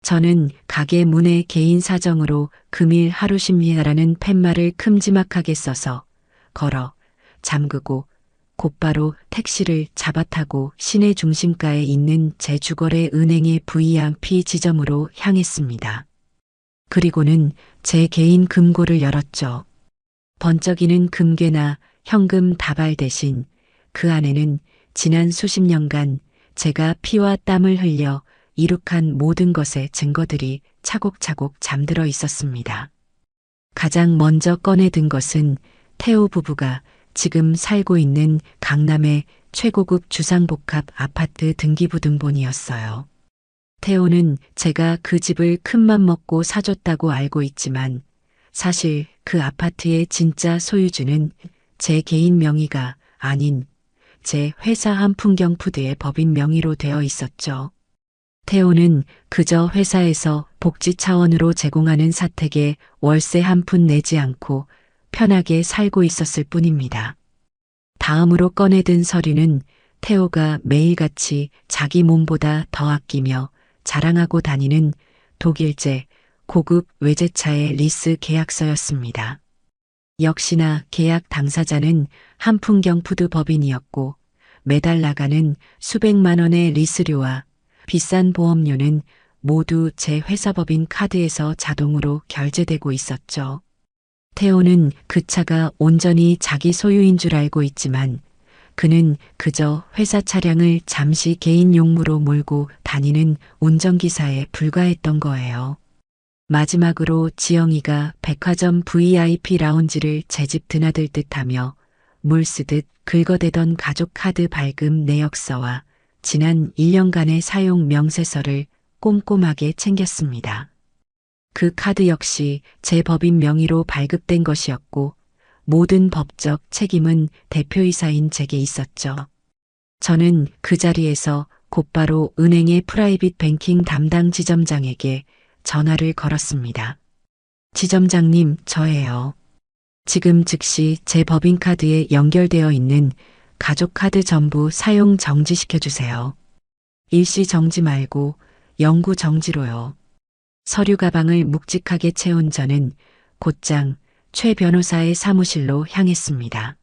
저는 가게 문에 개인 사정으로 금일 하루 쉽니다라는 팻말을 큼지막하게 써서 걸어 잠그고 곧바로 택시를 잡아타고 시내 중심가에 있는 제 주거래 은행의 VIP 지점으로 향했습니다. 그리고는 제 개인 금고를 열었죠. 번쩍이는 금괴나 현금 다발 대신 그 안에는 지난 수십 년간 제가 피와 땀을 흘려 이룩한 모든 것의 증거들이 차곡차곡 잠들어 있었습니다. 가장 먼저 꺼내든 것은 태호 부부가 지금 살고 있는 강남의 최고급 주상복합 아파트 등기부등본이었어요. 태호는 제가 그 집을 큰맘 먹고 사줬다고 알고 있지만 사실 그 아파트의 진짜 소유주는 제 개인 명의가 아닌 제 회사 한풍경푸드의 법인 명의로 되어 있었죠. 태호는 그저 회사에서 복지 차원으로 제공하는 사택에 월세 한 푼 내지 않고 편하게 살고 있었을 뿐입니다. 다음으로 꺼내든 서류는 태호가 매일같이 자기 몸보다 더 아끼며 자랑하고 다니는 독일제 고급 외제차의 리스 계약서였습니다. 역시나 계약 당사자는 한풍경푸드 법인이었고 매달 나가는 수백만 원의 리스료와 비싼 보험료는 모두 제 회사 법인 카드에서 자동으로 결제되고 있었죠. 태호는 그 차가 온전히 자기 소유인 줄 알고 있지만 그는 그저 회사 차량을 잠시 개인 용무로 몰고 다니는 운전기사에 불과했던 거예요. 마지막으로 지영이가 백화점 VIP 라운지를 제 집 드나들 듯하며 물 쓰듯 긁어대던 가족 카드 발급 내역서와 지난 1년간의 사용 명세서를 꼼꼼하게 챙겼습니다. 그 카드 역시 제 법인 명의로 발급된 것이었고 모든 법적 책임은 대표이사인 제게 있었죠. 저는 그 자리에서 곧바로 은행의 프라이빗 뱅킹 담당 지점장에게 전화를 걸었습니다. 지점장님, 저예요. 지금 즉시 제 법인카드에 연결되어 있는 가족카드 전부 사용 정지시켜 주세요. 일시 정지 말고 영구 정지로요. 서류 가방을 묵직하게 채운 저는 곧장 최 변호사의 사무실로 향했습니다.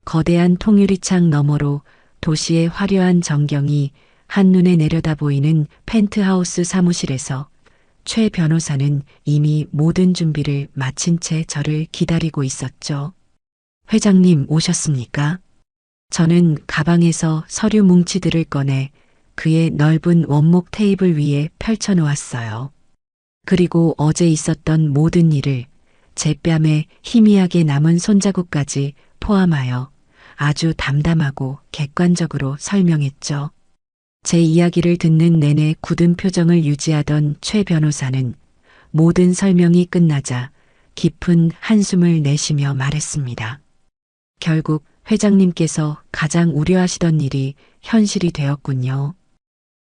거대한 통유리창 너머로 도시의 화려한 전경이 한눈에 내려다 보이는 펜트하우스 사무실에서 최 변호사는 이미 모든 준비를 마친 채 저를 기다리고 있었죠. 회장님 오셨습니까? 저는 가방에서 서류 뭉치들을 꺼내 그의 넓은 원목 테이블 위에 펼쳐 놓았어요. 그리고 어제 있었던 모든 일을 제 뺨에 희미하게 남은 손자국까지 포함하여 아주 담담하고 객관적으로 설명했죠. 제 이야기를 듣는 내내 굳은 표정을 유지하던 최 변호사는 모든 설명이 끝나자 깊은 한숨을 내쉬며 말했습니다. 결국 회장님께서 가장 우려하시던 일이 현실이 되었군요.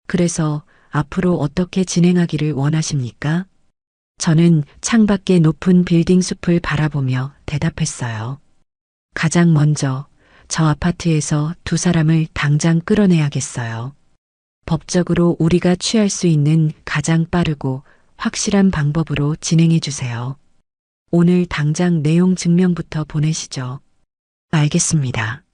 그래서 앞으로 어떻게 진행하기를 원하십니까? 저는 창밖의 높은 빌딩 숲을 바라보며 대답했어요. 가장 먼저 저 아파트에서 두 사람을 당장 끌어내야겠어요. 법적으로 우리가 취할 수 있는 가장 빠르고 확실한 방법으로 진행해 주세요. 오늘 당장 내용 증명부터 보내시죠. 알겠습니다.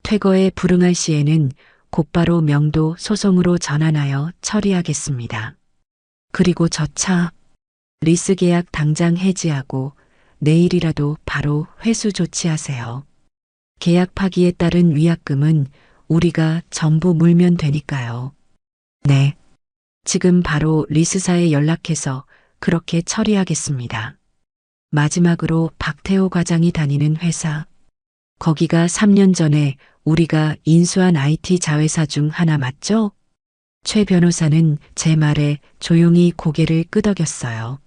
퇴거에 불응할 시에는 곧바로 명도 소송으로 전환하여 처리하겠습니다. 그리고 저 차, 리스 계약 당장 해지하고 내일이라도 바로 회수 조치하세요. 계약 파기에 따른 위약금은 우리가 전부 물면 되니까요. 네. 지금 바로 리스사에 연락해서 그렇게 처리하겠습니다. 마지막으로 박태호 과장이 다니는 회사. 거기가 3년 전에 우리가 인수한 IT 자회사 중 하나 맞죠? 최 변호사는 제 말에 조용히 고개를 끄덕였어요.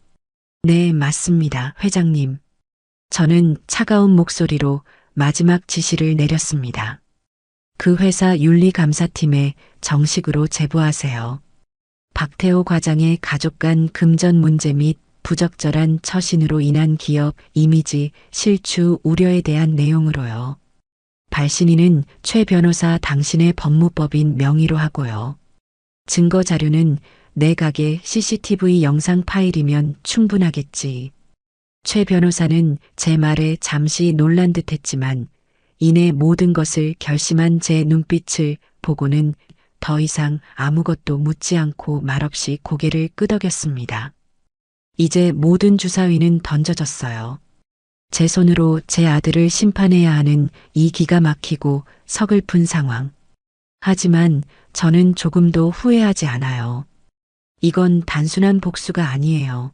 네, 맞습니다, 회장님. 저는 차가운 목소리로 마지막 지시를 내렸습니다. 그 회사 윤리감사팀에 정식으로 제보하세요. 박태호 과장의 가족 간 금전 문제 및 부적절한 처신으로 인한 기업 이미지 실추 우려에 대한 내용으로요. 발신인은 최 변호사 당신의 법무법인 명의로 하고요. 증거 자료는 내각의 CCTV 영상 파일이면 충분하겠지. 최 변호사는 제 말에 잠시 놀란 듯 했지만 이내 모든 것을 결심한 제 눈빛을 보고는 더 이상 아무것도 묻지 않고 말없이 고개를 끄덕였습니다. 이제 모든 주사위는 던져졌어요. 제 손으로 제 아들을 심판해야 하는 이 기가 막히고 서글픈 상황. 하지만 저는 조금도 후회하지 않아요. 이건 단순한 복수가 아니에요.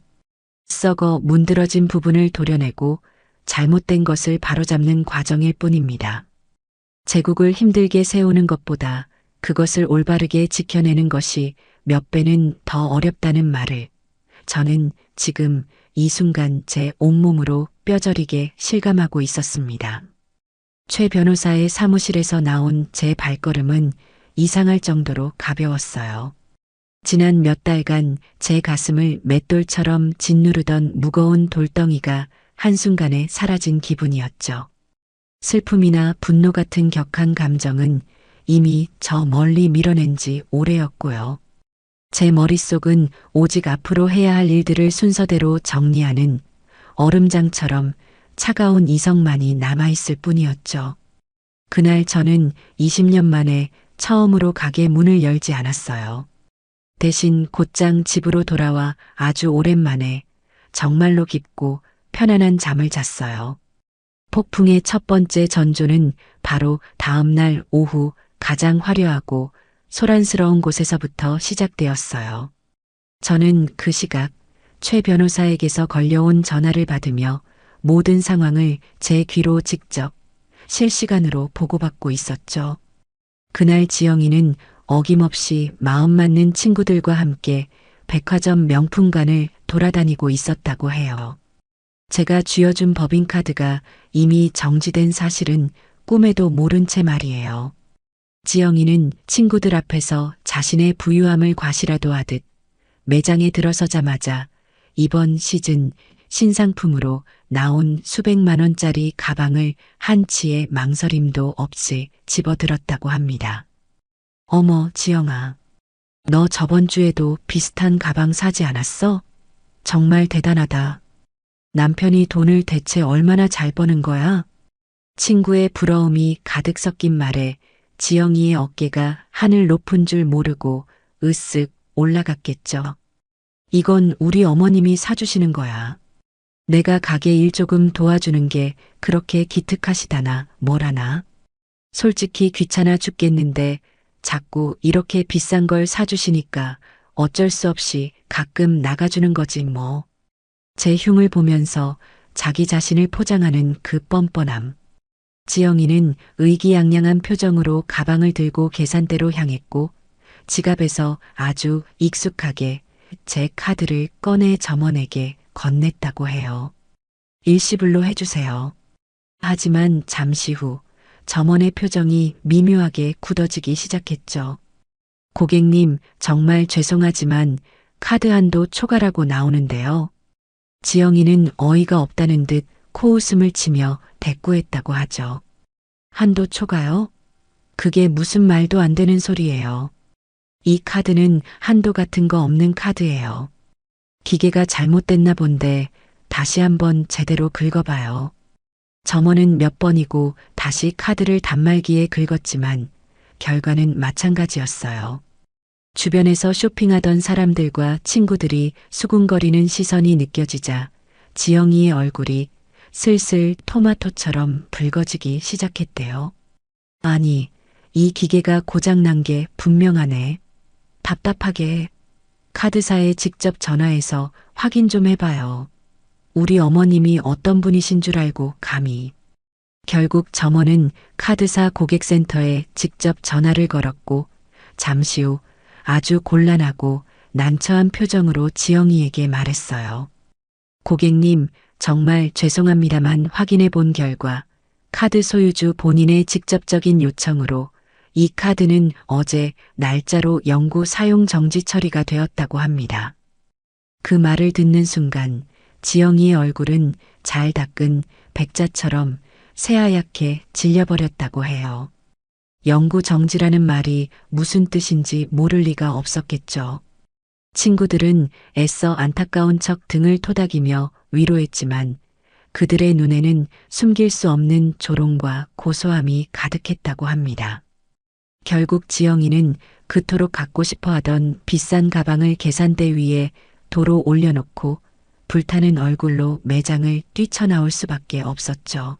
썩어 문드러진 부분을 도려내고 잘못된 것을 바로잡는 과정일 뿐입니다. 제국을 힘들게 세우는 것보다 그것을 올바르게 지켜내는 것이 몇 배는 더 어렵다는 말을 저는 지금 이 순간 제 온몸으로 뼈저리게 실감하고 있었습니다. 최 변호사의 사무실에서 나온 제 발걸음은 이상할 정도로 가벼웠어요. 지난 몇 달간 제 가슴을 맷돌처럼 짓누르던 무거운 돌덩이가 한순간에 사라진 기분이었죠. 슬픔이나 분노 같은 격한 감정은 이미 저 멀리 밀어낸 지 오래였고요. 제 머릿속은 오직 앞으로 해야 할 일들을 순서대로 정리하는 얼음장처럼 차가운 이성만이 남아있을 뿐이었죠. 그날 저는 20년 만에 처음으로 가게 문을 열지 않았어요. 대신 곧장 집으로 돌아와 아주 오랜만에 정말로 깊고 편안한 잠을 잤어요. 폭풍의 첫 번째 전조는 바로 다음 날 오후 가장 화려하고 소란스러운 곳에서부터 시작되었어요. 저는 그 시각 최 변호사에게서 걸려온 전화를 받으며 모든 상황을 제 귀로 직접 실시간으로 보고받고 있었죠. 그날 지영이는 어김없이 마음 맞는 친구들과 함께 백화점 명품관을 돌아다니고 있었다고 해요. 제가 쥐어준 법인카드가 이미 정지된 사실은 꿈에도 모른 채 말이에요. 지영이는 친구들 앞에서 자신의 부유함을 과시라도 하듯 매장에 들어서자마자 이번 시즌 신상품으로 나온 수백만 원짜리 가방을 한치의 망설임도 없이 집어들었다고 합니다. 어머, 지영아. 너 저번 주에도 비슷한 가방 사지 않았어? 정말 대단하다. 남편이 돈을 대체 얼마나 잘 버는 거야? 친구의 부러움이 가득 섞인 말에 지영이의 어깨가 하늘 높은 줄 모르고 으쓱 올라갔겠죠. 이건 우리 어머님이 사주시는 거야. 내가 가게 일 조금 도와주는 게 그렇게 기특하시다나 뭐라나. 솔직히 귀찮아 죽겠는데 자꾸 이렇게 비싼 걸 사주시니까 어쩔 수 없이 가끔 나가주는 거지 뭐. 제 흉을 보면서 자기 자신을 포장하는 그 뻔뻔함. 지영이는 의기양양한 표정으로 가방을 들고 계산대로 향했고 지갑에서 아주 익숙하게 제 카드를 꺼내 점원에게 건넸다고 해요. 일시불로 해주세요. 하지만 잠시 후 점원의 표정이 미묘하게 굳어지기 시작했죠. 고객님, 정말 죄송하지만 카드 한도 초과라고 나오는데요. 지영이는 어이가 없다는 듯 코웃음을 치며 대꾸했다고 하죠. 한도 초과요? 그게 무슨 말도 안 되는 소리예요. 이 카드는 한도 같은 거 없는 카드예요. 기계가 잘못됐나 본데 다시 한번 제대로 긁어봐요. 점원은 몇 번이고 다시 카드를 단말기에 긁었지만 결과는 마찬가지였어요. 주변에서 쇼핑하던 사람들과 친구들이 수군거리는 시선이 느껴지자 지영이의 얼굴이 슬슬 토마토처럼 붉어지기 시작했대요. 아니, 이 기계가 고장난 게 분명하네. 답답하게 카드사에 직접 전화해서 확인 좀 해봐요. 우리 어머님이 어떤 분이신 줄 알고 감히. 결국 점원은 카드사 고객센터에 직접 전화를 걸었고 잠시 후 아주 곤란하고 난처한 표정으로 지영이에게 말했어요. 고객님, 정말 죄송합니다만 확인해 본 결과 카드 소유주 본인의 직접적인 요청으로 이 카드는 어제 날짜로 영구 사용 정지 처리가 되었다고 합니다. 그 말을 듣는 순간 지영이의 얼굴은 잘 닦은 백자처럼 새하얗게 질려버렸다고 해요. 영구 정지라는 말이 무슨 뜻인지 모를 리가 없었겠죠. 친구들은 애써 안타까운 척 등을 토닥이며 위로했지만 그들의 눈에는 숨길 수 없는 조롱과 고소함이 가득했다고 합니다. 결국 지영이는 그토록 갖고 싶어 하던 비싼 가방을 계산대 위에 도로 올려놓고 불타는 얼굴로 매장을 뛰쳐나올 수밖에 없었죠.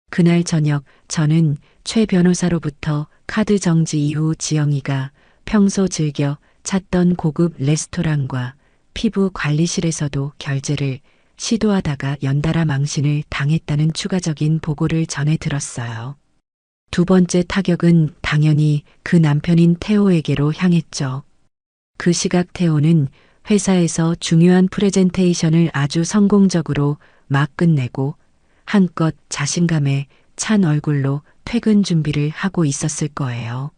그날 저녁 저는 최 변호사로부터 카드 정지 이후 지영이가 평소 즐겨 찾던 고급 레스토랑과 피부 관리실에서도 결제를 시도하다가 연달아 망신을 당했다는 추가적인 보고를 전해 들었어요. 두 번째 타격은 당연히 그 남편인 태호에게로 향했죠. 그 시각 태호는 회사에서 중요한 프레젠테이션을 아주 성공적으로 막 끝내고 한껏 자신감에 찬 얼굴로 퇴근 준비를 하고 있었을 거예요.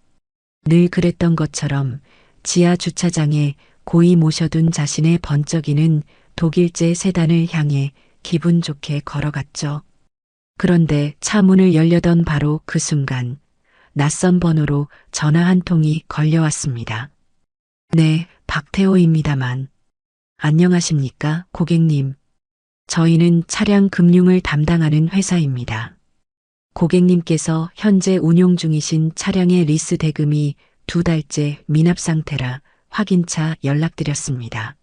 늘 그랬던 것처럼 지하 주차장에 고이 모셔둔 자신의 번쩍이는 독일제 세단을 향해 기분 좋게 걸어갔죠. 그런데 차 문을 열려던 바로 그 순간 낯선 번호로 전화 한 통이 걸려왔습니다. 네, 박태호입니다만. 안녕하십니까, 고객님. 저희는 차량 금융을 담당하는 회사입니다. 고객님께서 현재 운용 중이신 차량의 리스 대금이 2달째 미납 상태라 확인차 연락드렸습니다.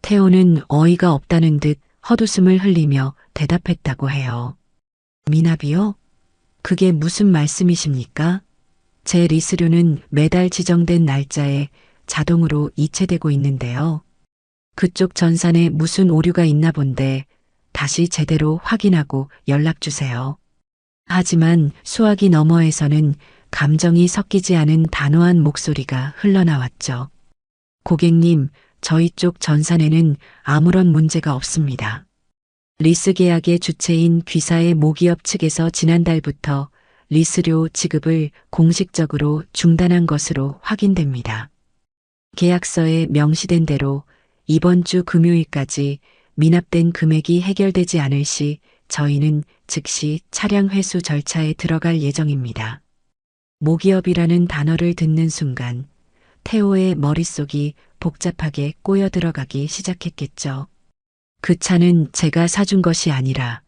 태호는 어이가 없다는 듯 헛웃음을 흘리며 대답했다고 해요. 미납이요? 그게 무슨 말씀이십니까? 제 리스료는 매달 지정된 날짜에 자동으로 이체되고 있는데요. 그쪽 전산에 무슨 오류가 있나 본데 다시 제대로 확인하고 연락주세요. 하지만 수화기 너머에서는 감정이 섞이지 않은 단호한 목소리가 흘러나왔죠. 고객님, 저희 쪽 전산에는 아무런 문제가 없습니다. 리스 계약의 주체인 귀사의 모기업 측에서 지난달부터 리스료 지급을 공식적으로 중단한 것으로 확인됩니다. 계약서에 명시된 대로 이번 주 금요일까지 미납된 금액이 해결되지 않을 시 저희는 즉시 차량 회수 절차에 들어갈 예정입니다. 모기업이라는 단어를 듣는 순간 태호의 머릿속이 복잡하게 꼬여 들어가기 시작했겠죠. 그 차는 제가 사준 것이 아니라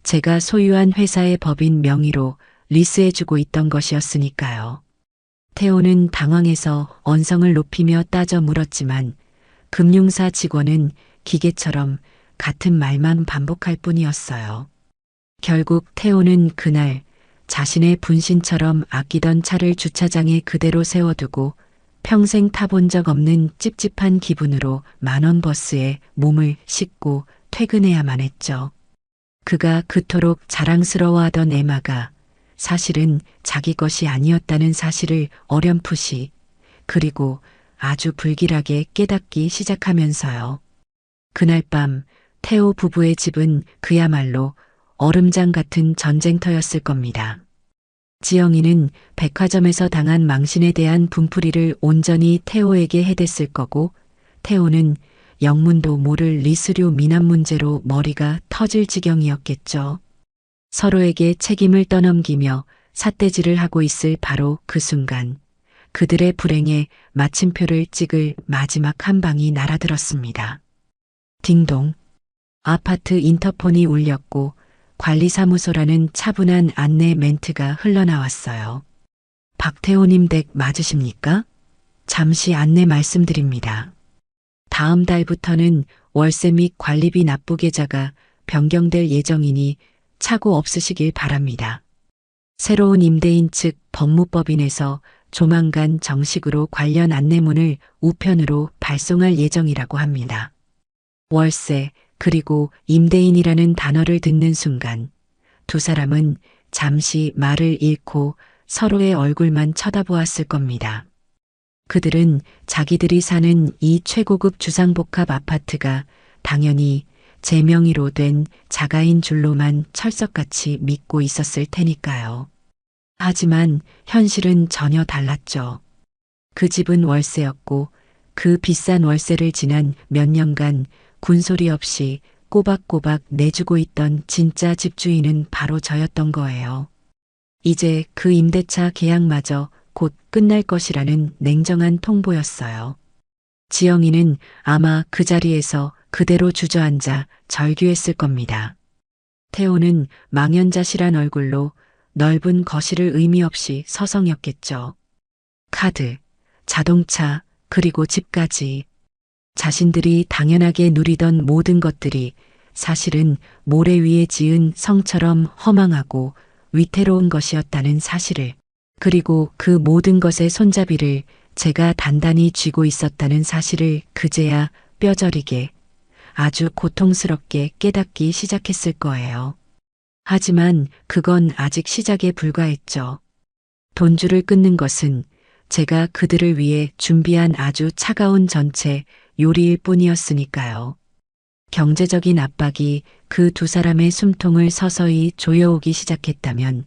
제가 소유한 회사의 법인 명의로 리스해주고 있던 것이었으니까요. 태호는 당황해서 언성을 높이며 따져 물었지만 금융사 직원은 기계처럼 같은 말만 반복할 뿐이었어요. 결국 태호는 그날 자신의 분신처럼 아끼던 차를 주차장에 그대로 세워두고 평생 타본 적 없는 찝찝한 기분으로 만원 버스에 몸을 싣고 퇴근해야만 했죠. 그가 그토록 자랑스러워하던 에마가 사실은 자기 것이 아니었다는 사실을 어렴풋이 그리고 아주 불길하게 깨닫기 시작하면서요. 그날 밤 태호 부부의 집은 그야말로 얼음장 같은 전쟁터였을 겁니다. 지영이는 백화점에서 당한 망신에 대한 분풀이를 온전히 태호에게 해댔을 거고 태호는 영문도 모를 리스료 미납 문제로 머리가 터질 지경이었겠죠. 서로에게 책임을 떠넘기며 삿대질을 하고 있을 바로 그 순간 그들의 불행에 마침표를 찍을 마지막 한 방이 날아들었습니다. 딩동. 아파트 인터폰이 울렸고 관리사무소라는 차분한 안내 멘트가 흘러나왔어요. 박태호님 댁 맞으십니까? 잠시 안내 말씀드립니다. 다음 달부터는 월세 및 관리비 납부 계좌가 변경될 예정이니 착오 없으시길 바랍니다. 새로운 임대인 측 법무법인에서 조만간 정식으로 관련 안내문을 우편으로 발송할 예정이라고 합니다. 월세 그리고 임대인이라는 단어를 듣는 순간 두 사람은 잠시 말을 잃고 서로의 얼굴만 쳐다보았을 겁니다. 그들은 자기들이 사는 이 최고급 주상복합 아파트가 당연히 제 명의로 된 자가인 줄로만 철석같이 믿고 있었을 테니까요. 하지만 현실은 전혀 달랐죠. 그 집은 월세였고 그 비싼 월세를 지난 몇 년간 군소리 없이 꼬박꼬박 내주고 있던 진짜 집주인은 바로 저였던 거예요. 이제 그 임대차 계약마저 곧 끝날 것이라는 냉정한 통보였어요. 지영이는 아마 그 자리에서 그대로 주저앉아 절규했을 겁니다. 태호는 망연자실한 얼굴로 넓은 거실을 의미 없이 서성였겠죠. 카드, 자동차, 그리고 집까지. 자신들이 당연하게 누리던 모든 것들이 사실은 모래 위에 지은 성처럼 허망하고 위태로운 것이었다는 사실을, 그리고 그 모든 것의 손잡이를 제가 단단히 쥐고 있었다는 사실을 그제야 뼈저리게 아주 고통스럽게 깨닫기 시작했을 거예요. 하지만 그건 아직 시작에 불과했죠. 돈줄을 끊는 것은 제가 그들을 위해 준비한 아주 차가운 전체 요리일 뿐이었으니까요. 경제적인 압박이 그 두 사람의 숨통을 서서히 조여오기 시작했다면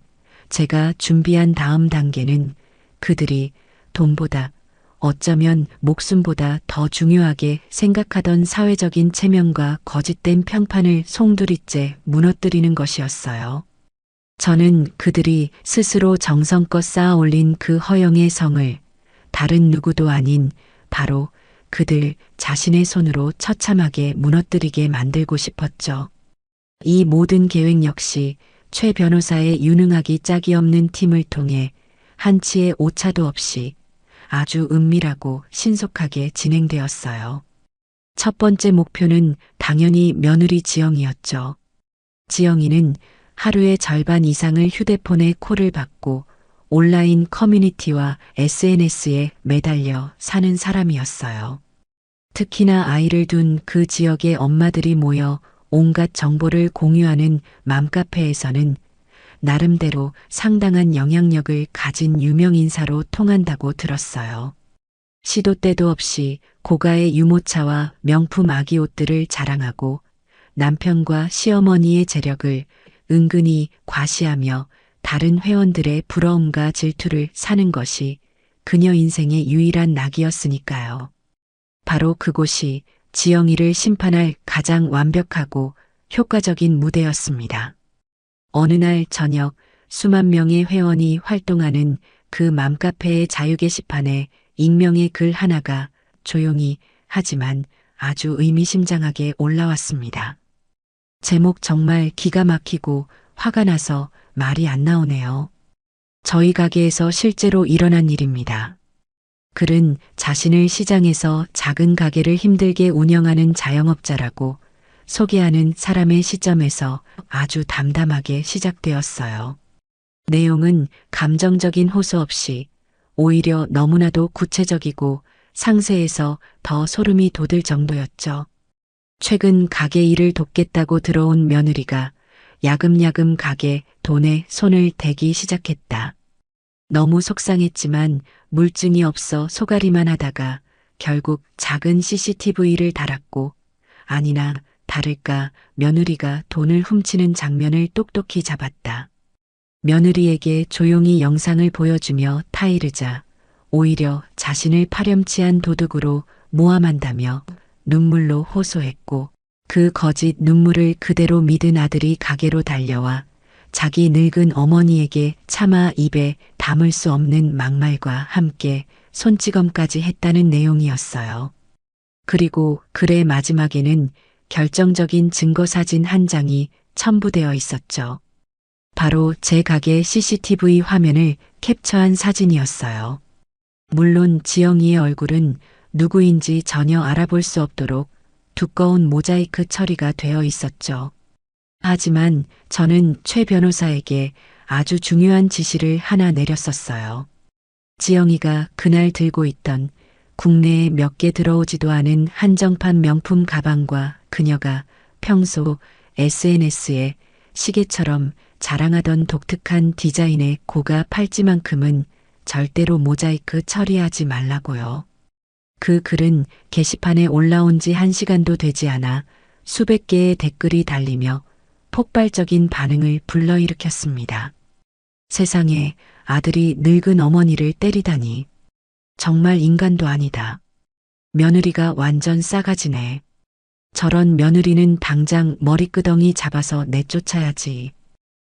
제가 준비한 다음 단계는 그들이 돈보다 어쩌면 목숨보다 더 중요하게 생각하던 사회적인 체면과 거짓된 평판을 송두리째 무너뜨리는 것이었어요. 저는 그들이 스스로 정성껏 쌓아 올린 그 허영의 성을 다른 누구도 아닌 바로 그들 자신의 손으로 처참하게 무너뜨리게 만들고 싶었죠. 이 모든 계획 역시 최 변호사의 유능하기 짝이 없는 팀을 통해 한치의 오차도 없이 아주 은밀하고 신속하게 진행되었어요. 첫 번째 목표는 당연히 며느리 지영이었죠. 지영이는 하루의 절반 이상을 휴대폰에 콜을 받고 온라인 커뮤니티와 SNS에 매달려 사는 사람이었어요. 특히나 아이를 둔 그 지역의 엄마들이 모여 온갖 정보를 공유하는 맘카페에서는 나름대로 상당한 영향력을 가진 유명 인사로 통한다고 들었어요. 시도 때도 없이 고가의 유모차와 명품 아기 옷들을 자랑하고 남편과 시어머니의 재력을 은근히 과시하며 다른 회원들의 부러움과 질투를 사는 것이 그녀 인생의 유일한 낙이었으니까요. 바로 그곳이 지영이를 심판할 가장 완벽하고 효과적인 무대였습니다. 어느 날 저녁 수만 명의 회원이 활동하는 그 맘카페의 자유 게시판에 익명의 글 하나가 조용히 하지만 아주 의미심장하게 올라왔습니다. 제목 정말 기가 막히고 화가 나서 말이 안 나오네요. 저희 가게에서 실제로 일어난 일입니다. 글은 자신을 시장에서 작은 가게를 힘들게 운영하는 자영업자라고 소개하는 사람의 시점에서 아주 담담하게 시작되었어요. 내용은 감정적인 호소 없이 오히려 너무나도 구체적이고 상세해서 더 소름이 돋을 정도였죠. 최근 가게 일을 돕겠다고 들어온 며느리가 야금야금 가게 돈에 손을 대기 시작했다. 너무 속상했지만 물증이 없어 소가리만 하다가 결국 작은 CCTV를 달았고 아니나 다를까 며느리가 돈을 훔치는 장면을 똑똑히 잡았다. 며느리에게 조용히 영상을 보여주며 타이르자 오히려 자신을 파렴치한 도둑으로 모함한다며 눈물로 호소했고 그 거짓 눈물을 그대로 믿은 아들이 가게로 달려와 자기 늙은 어머니에게 차마 입에 담을 수 없는 막말과 함께 손찌검까지 했다는 내용이었어요. 그리고 글의 마지막에는 결정적인 증거 사진 한 장이 첨부되어 있었죠. 바로 제 가게 CCTV 화면을 캡처한 사진이었어요. 물론 지영이의 얼굴은 누구인지 전혀 알아볼 수 없도록 두꺼운 모자이크 처리가 되어 있었죠. 하지만 저는 최 변호사에게 아주 중요한 지시를 하나 내렸었어요. 지영이가 그날 들고 있던 국내에 몇 개 들어오지도 않은 한정판 명품 가방과 그녀가 평소 SNS에 시계처럼 자랑하던 독특한 디자인의 고가 팔찌만큼은 절대로 모자이크 처리하지 말라고요. 그 글은 게시판에 올라온 지 1시간도 되지 않아 수백 개의 댓글이 달리며 폭발적인 반응을 불러일으켰습니다. 세상에 아들이 늙은 어머니를 때리다니. 정말 인간도 아니다. 며느리가 완전 싸가지네. 저런 며느리는 당장 머리끄덩이 잡아서 내쫓아야지.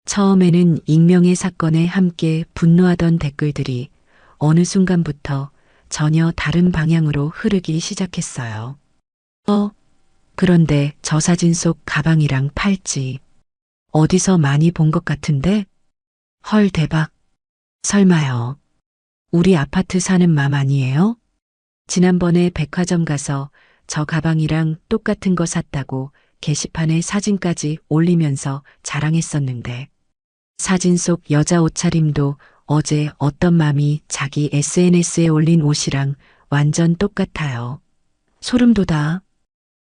처음에는 익명의 사건에 함께 분노하던 댓글들이 어느 순간부터 전혀 다른 방향으로 흐르기 시작했어요. 그런데 저 사진 속 가방이랑 팔찌 어디서 많이 본 것 같은데? 헐 대박. 설마요. 우리 아파트 사는 맘 아니에요? 지난번에 백화점 가서 저 가방이랑 똑같은 거 샀다고 게시판에 사진까지 올리면서 자랑했었는데 사진 속 여자 옷차림도 어제 어떤 맘이 자기 SNS에 올린 옷이랑 완전 똑같아요. 소름 돋아.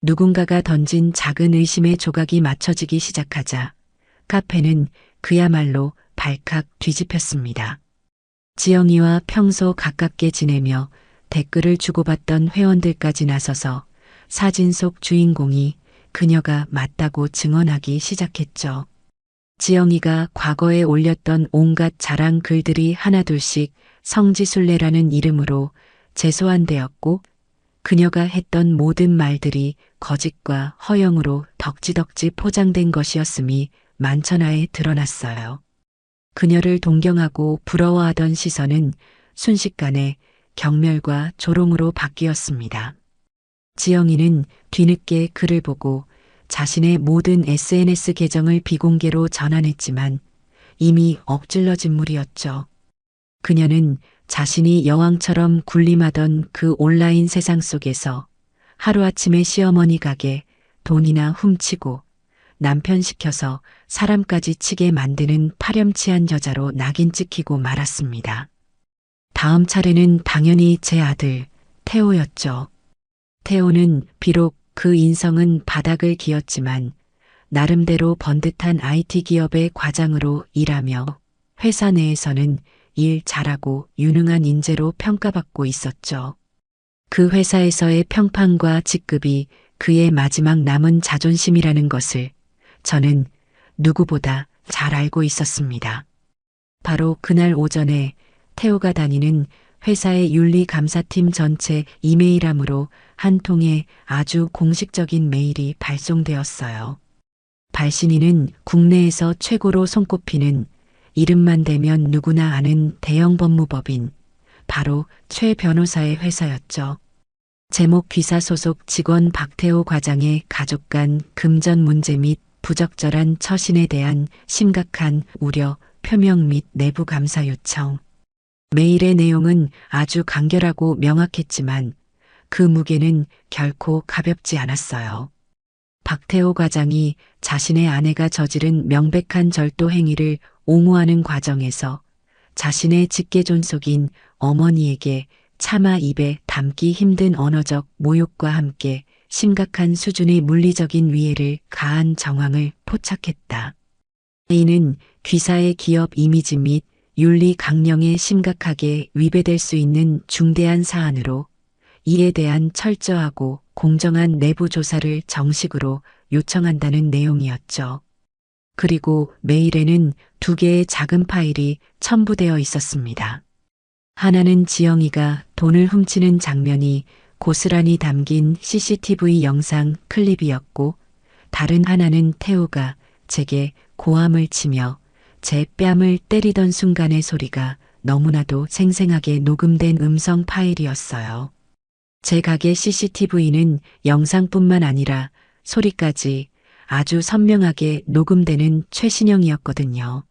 누군가가 던진 작은 의심의 조각이 맞춰지기 시작하자 카페는 그야말로 발칵 뒤집혔습니다. 지영이와 평소 가깝게 지내며 댓글을 주고받던 회원들까지 나서서 사진 속 주인공이 그녀가 맞다고 증언하기 시작했죠. 지영이가 과거에 올렸던 온갖 자랑 글들이 하나둘씩 성지순례라는 이름으로 재소환되었고 그녀가 했던 모든 말들이 거짓과 허영으로 덕지덕지 포장된 것이었음이 만천하에 드러났어요. 그녀를 동경하고 부러워하던 시선은 순식간에 경멸과 조롱으로 바뀌었습니다. 지영이는 뒤늦게 글을 보고 자신의 모든 SNS 계정을 비공개로 전환했지만 이미 엎질러진 물이었죠. 그녀는 자신이 여왕처럼 군림하던 그 온라인 세상 속에서 하루아침에 시어머니 가게 돈이나 훔치고 남편 시켜서 사람까지 치게 만드는 파렴치한 여자로 낙인 찍히고 말았습니다. 다음 차례는 당연히 제 아들 태호였죠. 태호는 비록 그 인성은 바닥을 기었지만 나름대로 번듯한 IT 기업의 과장으로 일하며 회사 내에서는 일 잘하고 유능한 인재로 평가받고 있었죠. 그 회사에서의 평판과 직급이 그의 마지막 남은 자존심이라는 것을 저는 누구보다 잘 알고 있었습니다. 바로 그날 오전에 태호가 다니는 회사의 윤리감사팀 전체 이메일함으로 한 통의 아주 공식적인 메일이 발송되었어요. 발신인은 국내에서 최고로 손꼽히는 이름만 대면 누구나 아는 대형 법무법인 바로 최 변호사의 회사였죠. 제목 귀사 소속 직원 박태호 과장의 가족 간 금전 문제 및 부적절한 처신에 대한 심각한 우려 표명 및 내부 감사 요청. 메일의 내용은 아주 간결하고 명확했지만 그 무게는 결코 가볍지 않았어요. 박태호 과장이 자신의 아내가 저지른 명백한 절도 행위를 옹호하는 과정에서 자신의 직계존속인 어머니에게 차마 입에 담기 힘든 언어적 모욕과 함께 심각한 수준의 물리적인 위해를 가한 정황을 포착했다. 이는 귀사의 기업 이미지 및 윤리 강령에 심각하게 위배될 수 있는 중대한 사안으로 이에 대한 철저하고 공정한 내부 조사를 정식으로 요청한다는 내용이었죠. 그리고 메일에는 2개의 작은 파일이 첨부되어 있었습니다. 하나는 지영이가 돈을 훔치는 장면이 고스란히 담긴 CCTV 영상 클립이었고, 다른 하나는 태호가 제게 고함을 치며 제 뺨을 때리던 순간의 소리가 너무나도 생생하게 녹음된 음성 파일이었어요. 제 가게 CCTV는 영상뿐만 아니라 소리까지 아주 선명하게 녹음되는 최신형이었거든요.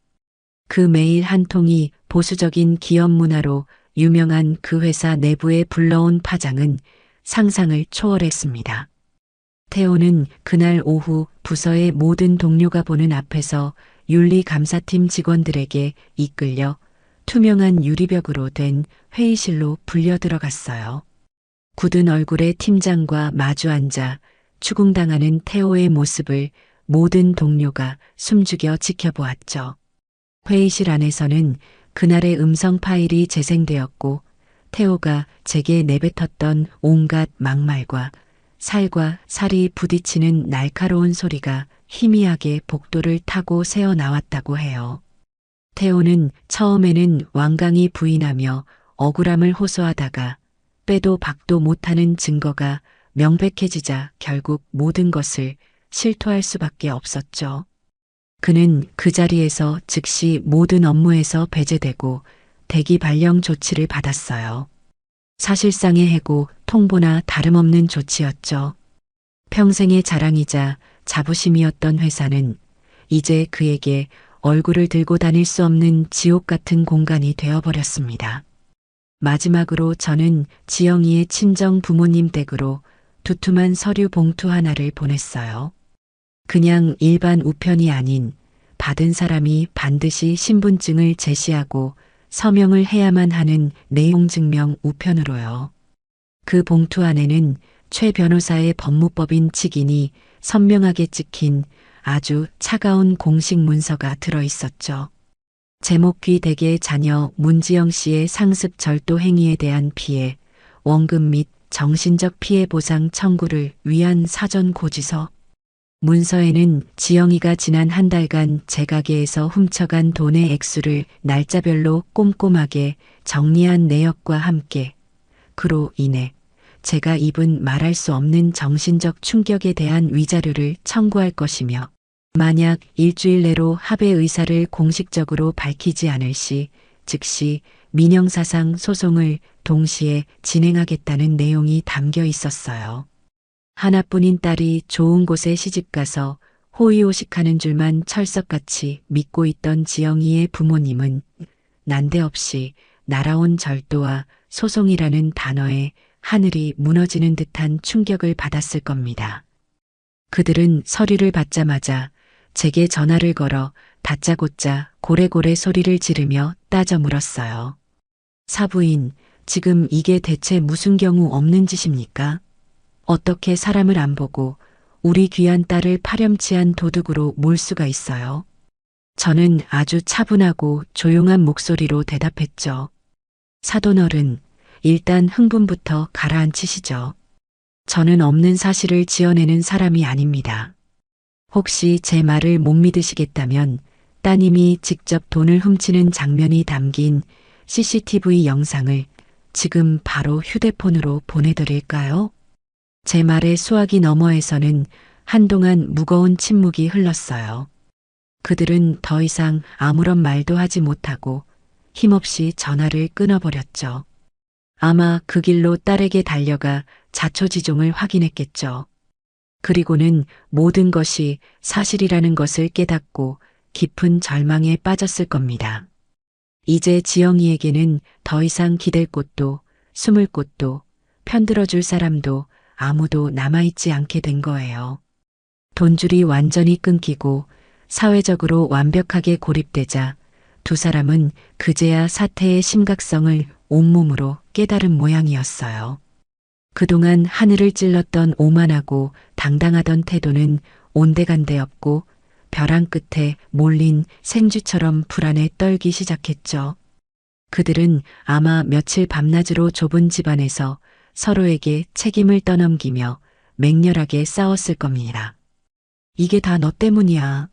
그 메일 한 통이 보수적인 기업 문화로 유명한 그 회사 내부에 불러온 파장은 상상을 초월했습니다. 태호는 그날 오후 부서의 모든 동료가 보는 앞에서 윤리감사팀 직원들에게 이끌려 투명한 유리벽으로 된 회의실로 불려 들어갔어요. 굳은 얼굴의 팀장과 마주 앉아 추궁당하는 태호의 모습을 모든 동료가 숨죽여 지켜보았죠. 회의실 안에서는 그날의 음성 파일이 재생되었고, 태호가 제게 내뱉었던 온갖 막말과 살과 살이 부딪히는 날카로운 소리가 희미하게 복도를 타고 새어 나왔다고 해요. 태호는 처음에는 완강히 부인하며 억울함을 호소하다가 빼도 박도 못하는 증거가 명백해지자 결국 모든 것을 실토할 수밖에 없었죠. 그는 그 자리에서 즉시 모든 업무에서 배제되고 대기 발령 조치를 받았어요. 사실상의 해고, 통보나 다름없는 조치였죠. 평생의 자랑이자 자부심이었던 회사는 이제 그에게 얼굴을 들고 다닐 수 없는 지옥 같은 공간이 되어버렸습니다. 마지막으로 저는 지영이의 친정 부모님 댁으로 두툼한 서류 봉투 하나를 보냈어요. 그냥 일반 우편이 아닌 받은 사람이 반드시 신분증을 제시하고 서명을 해야만 하는 내용 증명 우편으로요. 그 봉투 안에는 최 변호사의 법무법인 직인이 선명하게 찍힌 아주 차가운 공식 문서가 들어 있었죠. 제목귀 댁의 자녀 문지영 씨의 상습 절도 행위에 대한 피해, 원금 및 정신적 피해 보상 청구를 위한 사전 고지서. 문서에는 지영이가 지난 한 달간 제 가게에서 훔쳐간 돈의 액수를 날짜별로 꼼꼼하게 정리한 내역과 함께 그로 인해 제가 입은 말할 수 없는 정신적 충격에 대한 위자료를 청구할 것이며, 만약 일주일 내로 합의 의사를 공식적으로 밝히지 않을 시 즉시 민형사상 소송을 동시에 진행하겠다는 내용이 담겨 있었어요. 하나뿐인 딸이 좋은 곳에 시집가서 호의호식하는 줄만 철석같이 믿고 있던 지영이의 부모님은 난데없이 날아온 절도와 소송이라는 단어에 하늘이 무너지는 듯한 충격을 받았을 겁니다. 그들은 서류를 받자마자 제게 전화를 걸어 다짜고짜 고래고래 소리를 지르며 따져 물었어요. 사부인, 지금 이게 대체 무슨 경우 없는 짓입니까? 어떻게 사람을 안 보고 우리 귀한 딸을 파렴치한 도둑으로 몰 수가 있어요? 저는 아주 차분하고 조용한 목소리로 대답했죠. 사돈어른, 일단 흥분부터 가라앉히시죠. 저는 없는 사실을 지어내는 사람이 아닙니다. 혹시 제 말을 못 믿으시겠다면 따님이 직접 돈을 훔치는 장면이 담긴 CCTV 영상을 지금 바로 휴대폰으로 보내드릴까요? 제 말의 수화기 너머에서는 한동안 무거운 침묵이 흘렀어요. 그들은 더 이상 아무런 말도 하지 못하고 힘없이 전화를 끊어버렸죠. 아마 그 길로 딸에게 달려가 자초지종을 확인했겠죠. 그리고는 모든 것이 사실이라는 것을 깨닫고 깊은 절망에 빠졌을 겁니다. 이제 지영이에게는 더 이상 기댈 곳도 숨을 곳도 편들어줄 사람도 아무도 남아있지 않게 된 거예요. 돈줄이 완전히 끊기고 사회적으로 완벽하게 고립되자 두 사람은 그제야 사태의 심각성을 온몸으로 깨달은 모양이었어요. 그동안 하늘을 찔렀던 오만하고 당당하던 태도는 온데간데 없고 벼랑 끝에 몰린 생쥐처럼 불안에 떨기 시작했죠. 그들은 아마 며칠 밤낮으로 좁은 집안에서 서로에게 책임을 떠넘기며 맹렬하게 싸웠을 겁니다. 이게 다 너 때문이야.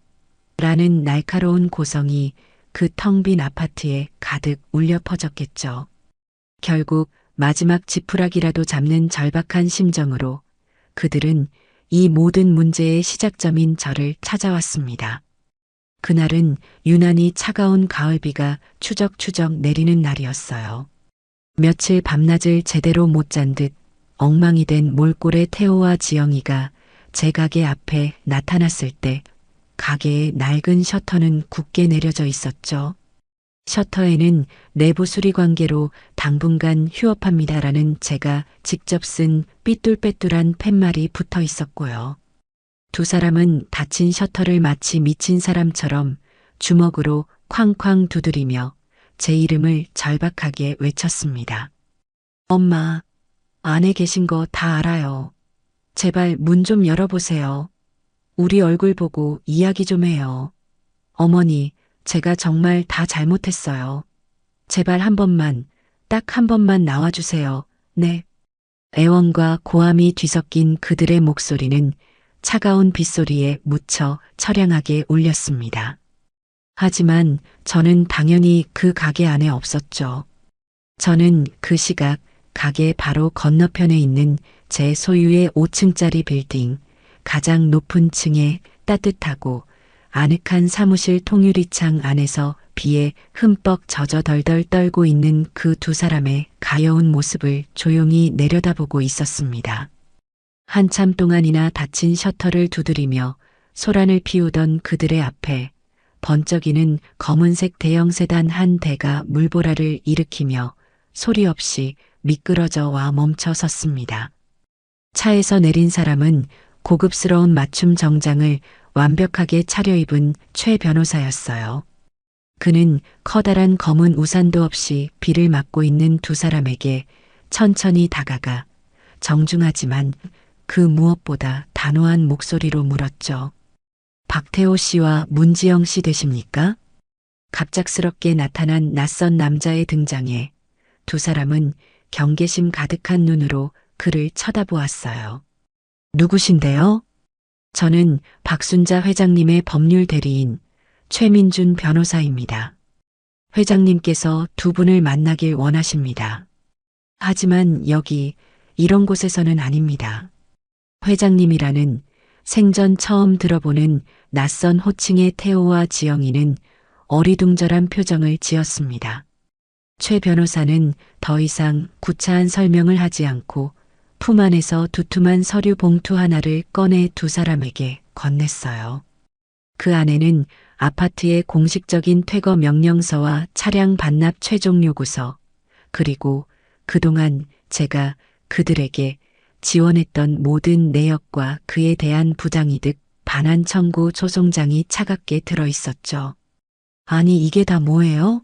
라는 날카로운 고성이 그 텅 빈 아파트에 가득 울려 퍼졌겠죠. 결국 마지막 지푸라기라도 잡는 절박한 심정으로 그들은 이 모든 문제의 시작점인 저를 찾아왔습니다. 그날은 유난히 차가운 가을비가 추적추적 내리는 날이었어요. 며칠 밤낮을 제대로 못 잔 듯 엉망이 된 몰골의 태호와 지영이가 제 가게 앞에 나타났을 때 가게의 낡은 셔터는 굳게 내려져 있었죠. 셔터에는 내부 수리 관계로 당분간 휴업합니다라는 제가 직접 쓴 삐뚤빼뚤한 팻말이 붙어 있었고요. 두 사람은 닫힌 셔터를 마치 미친 사람처럼 주먹으로 쾅쾅 두드리며 제 이름을 절박하게 외쳤습니다. 엄마, 안에 계신 거 다 알아요. 제발 문 좀 열어보세요. 우리 얼굴 보고 이야기 좀 해요. 어머니, 제가 정말 다 잘못했어요. 제발 한 번만, 딱 한 번만 나와주세요. 네. 애원과 고함이 뒤섞인 그들의 목소리는 차가운 빗소리에 묻혀 처량하게 울렸습니다. 하지만 저는 당연히 그 가게 안에 없었죠. 저는 그 시각 가게 바로 건너편에 있는 제 소유의 5층짜리 빌딩, 가장 높은 층에 따뜻하고 아늑한 사무실 통유리창 안에서 비에 흠뻑 젖어 덜덜 떨고 있는 그 두 사람의 가여운 모습을 조용히 내려다보고 있었습니다. 한참 동안이나 닫힌 셔터를 두드리며 소란을 피우던 그들의 앞에 번쩍이는 검은색 대형 세단 한 대가 물보라를 일으키며 소리 없이 미끄러져 와 멈춰 섰습니다. 차에서 내린 사람은 고급스러운 맞춤 정장을 완벽하게 차려입은 최 변호사였어요. 그는 커다란 검은 우산도 없이 비를 맞고 있는 두 사람에게 천천히 다가가 정중하지만 그 무엇보다 단호한 목소리로 물었죠. 박태호 씨와 문지영 씨 되십니까? 갑작스럽게 나타난 낯선 남자의 등장에 두 사람은 경계심 가득한 눈으로 그를 쳐다보았어요. 누구신데요? 저는 박순자 회장님의 법률 대리인 최민준 변호사입니다. 회장님께서 두 분을 만나길 원하십니다. 하지만 여기 이런 곳에서는 아닙니다. 회장님이라는 생전 처음 들어보는 낯선 호칭의 태호와 지영이는 어리둥절한 표정을 지었습니다. 최 변호사는 더 이상 구차한 설명을 하지 않고 품 안에서 두툼한 서류 봉투 하나를 꺼내 두 사람에게 건넸어요. 그 안에는 아파트의 공식적인 퇴거 명령서와 차량 반납 최종 요구서, 그리고 그동안 제가 그들에게 지원했던 모든 내역과 그에 대한 부당이득 반환 청구 소송장이 차갑게 들어 있었죠. 아니 이게 다 뭐예요?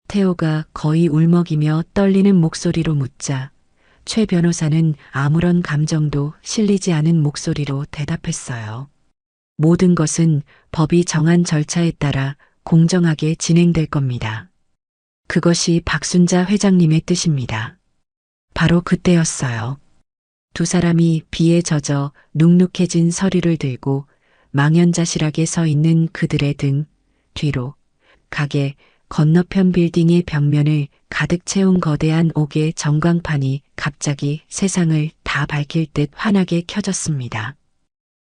태호가 거의 울먹이며 떨리는 목소리로 묻자 최 변호사는 아무런 감정도 실리지 않은 목소리로 대답했어요. 모든 것은 법이 정한 절차에 따라 공정하게 진행될 겁니다. 그것이 박순자 회장님의 뜻입니다. 바로 그때였어요. 두 사람이 비에 젖어 눅눅해진 서류를 들고 망연자실하게 서 있는 그들의 등 뒤로 가게 건너편 빌딩의 벽면을 가득 채운 거대한 옥의 전광판이 갑자기 세상을 다 밝힐 듯 환하게 켜졌습니다.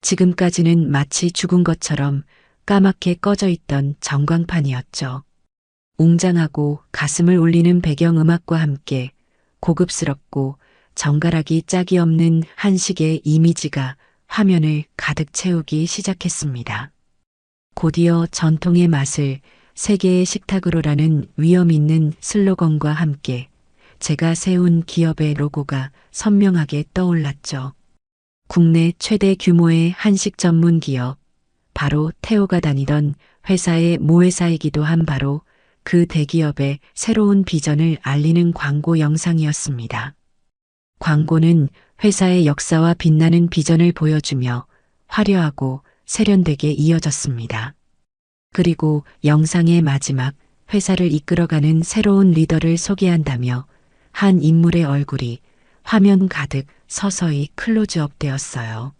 지금까지는 마치 죽은 것처럼 까맣게 꺼져 있던 전광판이었죠. 웅장하고 가슴을 울리는 배경음악과 함께 고급스럽고 정갈하기 짝이 없는 한식의 이미지가 화면을 가득 채우기 시작했습니다. 곧이어 전통의 맛을 세계의 식탁으로라는 위험 있는 슬로건과 함께 제가 세운 기업의 로고가 선명하게 떠올랐죠. 국내 최대 규모의 한식 전문 기업, 바로 태호가 다니던 회사의 모회사이기도 한 바로 그 대기업의 새로운 비전을 알리는 광고 영상이었습니다. 광고는 회사의 역사와 빛나는 비전을 보여주며 화려하고 세련되게 이어졌습니다. 그리고 영상의 마지막 회사를 이끌어가는 새로운 리더를 소개한다며 한 인물의 얼굴이 화면 가득 서서히 클로즈업 되었어요.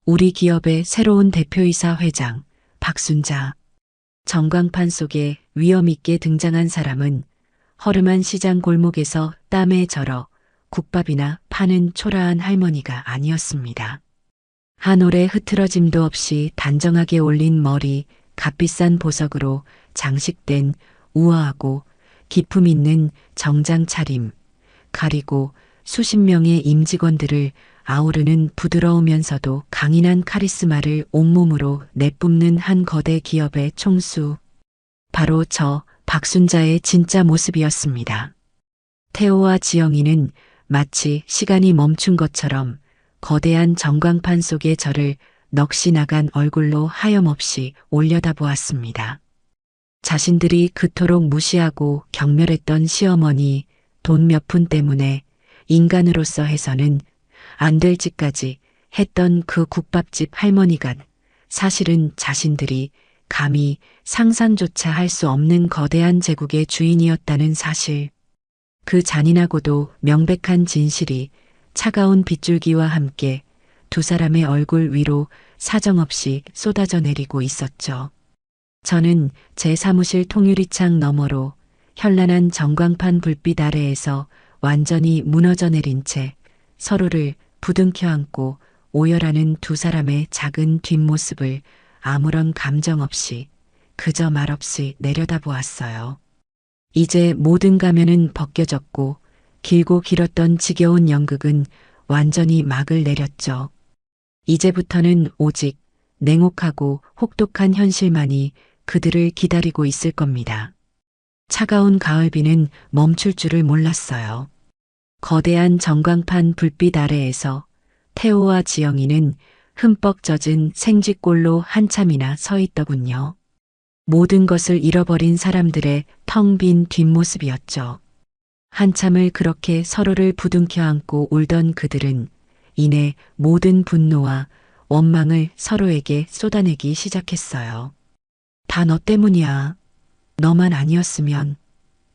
우리 기업의 새로운 대표이사 회장 박순자. 전광판 속에 위험 있게 등장한 사람은 허름한 시장 골목에서 땀에 절어 국밥이나 파는 초라한 할머니가 아니었습니다. 한 올의 흐트러짐도 없이 단정하게 올린 머리, 값비싼 보석으로 장식된 우아하고 기품 있는 정장 차림, 가리고 수십 명의 임직원들을 아우르는 부드러우면서도 강인한 카리스마를 온몸으로 내뿜는 한 거대 기업의 총수. 바로 저 박순자의 진짜 모습이었습니다. 태호와 지영이는 마치 시간이 멈춘 것처럼 거대한 전광판 속의 저를 넋이 나간 얼굴로 하염없이 올려다보았습니다. 자신들이 그토록 무시하고 경멸했던 시어머니, 돈 몇 푼 때문에 인간으로서 해서는 안 될 짓까지 했던 그 국밥집 할머니가 사실은 자신들이 감히 상상조차 할 수 없는 거대한 제국의 주인이었다는 사실. 그 잔인하고도 명백한 진실이 차가운 빗줄기와 함께 두 사람의 얼굴 위로 사정없이 쏟아져 내리고 있었죠. 저는 제 사무실 통유리창 너머로 현란한 전광판 불빛 아래에서 완전히 무너져 내린 채 서로를 부둥켜 안고 오열하는 두 사람의 작은 뒷모습을 아무런 감정 없이 그저 말없이 내려다보았어요. 이제 모든 가면은 벗겨졌고 길고 길었던 지겨운 연극은 완전히 막을 내렸죠. 이제부터는 오직 냉혹하고 혹독한 현실만이 그들을 기다리고 있을 겁니다. 차가운 가을비는 멈출 줄을 몰랐어요. 거대한 전광판 불빛 아래에서 태호와 지영이는 흠뻑 젖은 생쥐꼴로 한참이나 서 있더군요. 모든 것을 잃어버린 사람들의 텅 빈 뒷모습이었죠. 한참을 그렇게 서로를 부둥켜 안고 울던 그들은 이내 모든 분노와 원망을 서로에게 쏟아내기 시작했어요. 다 너 때문이야. 너만 아니었으면,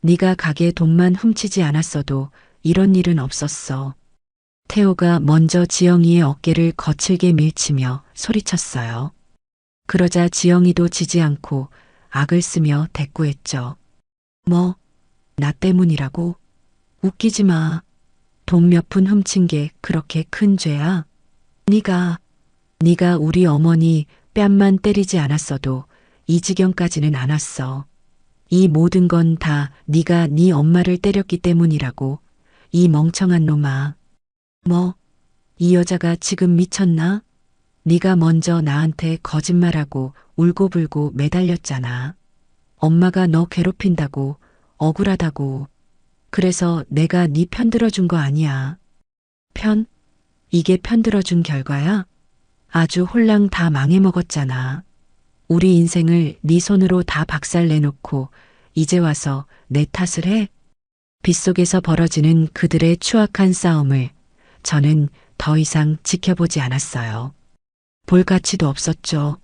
네가 가게 돈만 훔치지 않았어도 이런 일은 없었어. 태호가 먼저 지영이의 어깨를 거칠게 밀치며 소리쳤어요. 그러자 지영이도 지지 않고 악을 쓰며 대꾸했죠. 뭐, 나 때문이라고? 웃기지 마. 돈 몇 푼 훔친 게 그렇게 큰 죄야? 네가 우리 어머니 뺨만 때리지 않았어도 이 지경까지는 안 왔어. 이 모든 건 다 네가 네 엄마를 때렸기 때문이라고. 이 멍청한 놈아. 뭐, 이 여자가 지금 미쳤나? 네가 먼저 나한테 거짓말하고 울고불고 매달렸잖아. 엄마가 너 괴롭힌다고, 억울하다고. 그래서 내가 네 편 들어준 거 아니야. 편? 이게 편 들어준 결과야? 아주 홀랑 다 망해먹었잖아. 우리 인생을 네 손으로 다 박살내놓고 이제 와서 내 탓을 해? 빗속에서 벌어지는 그들의 추악한 싸움을 저는 더 이상 지켜보지 않았어요. 볼 가치도 없었죠.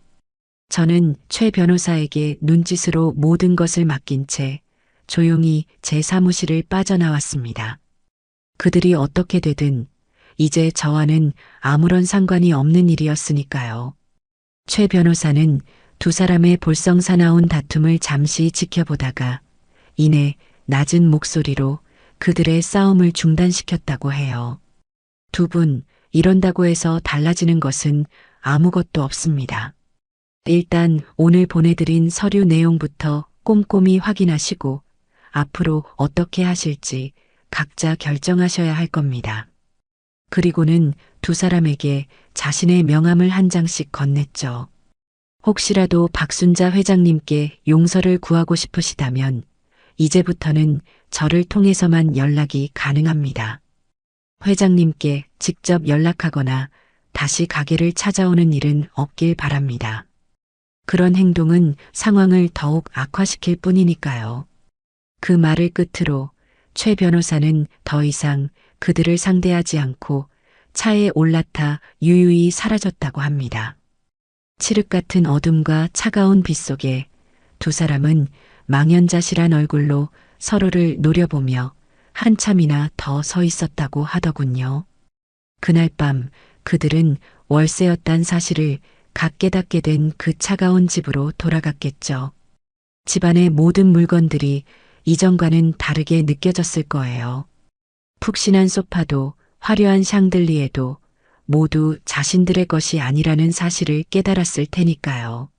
저는 최 변호사에게 눈짓으로 모든 것을 맡긴 채 조용히 제 사무실을 빠져나왔습니다. 그들이 어떻게 되든 이제 저와는 아무런 상관이 없는 일이었으니까요. 최 변호사는 두 사람의 볼썽사나운 다툼을 잠시 지켜보다가 이내 낮은 목소리로 그들의 싸움을 중단시켰다고 해요. 두 분, 이런다고 해서 달라지는 것은 아무것도 없습니다. 일단 오늘 보내드린 서류 내용부터 꼼꼼히 확인하시고 앞으로 어떻게 하실지 각자 결정하셔야 할 겁니다. 그리고는 두 사람에게 자신의 명함을 한 장씩 건넸죠. 혹시라도 박순자 회장님께 용서를 구하고 싶으시다면 이제부터는 저를 통해서만 연락이 가능합니다. 회장님께 직접 연락하거나 다시 가게를 찾아오는 일은 없길 바랍니다. 그런 행동은 상황을 더욱 악화시킬 뿐이니까요. 그 말을 끝으로 최 변호사는 더 이상 그들을 상대하지 않고 차에 올라타 유유히 사라졌다고 합니다. 칠흑 같은 어둠과 차가운 빛 속에 두 사람은 망연자실한 얼굴로 서로를 노려보며 한참이나 더 서 있었다고 하더군요. 그날 밤 그들은 월세였단 사실을 갓 깨닫게 된 그 차가운 집으로 돌아갔겠죠. 집안의 모든 물건들이 이전과는 다르게 느껴졌을 거예요. 푹신한 소파도 화려한 샹들리에도 모두 자신들의 것이 아니라는 사실을 깨달았을 테니까요.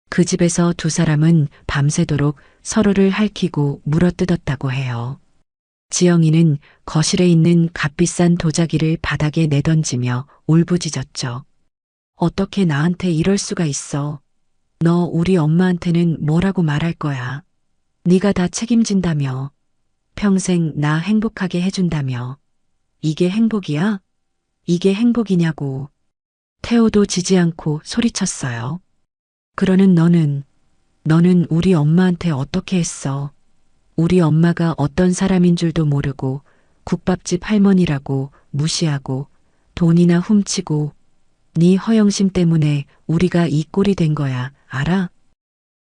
그 집에서 두 사람은 밤새도록 서로를 핥히고 물어뜯었다고 해요. 지영이는 거실에 있는 값비싼 도자기를 바닥에 내던지며 울부짖었죠. 어떻게 나한테 이럴 수가 있어. 너 우리 엄마한테는 뭐라고 말할 거야. 네가 다 책임진다며. 평생 나 행복하게 해준다며. 이게 행복이야? 이게 행복이냐고. 태호도 지지 않고 소리쳤어요. 그러는 너는 우리 엄마한테 어떻게 했어? 우리 엄마가 어떤 사람인 줄도 모르고 국밥집 할머니라고 무시하고 돈이나 훔치고 네 허영심 때문에 우리가 이 꼴이 된 거야. 알아?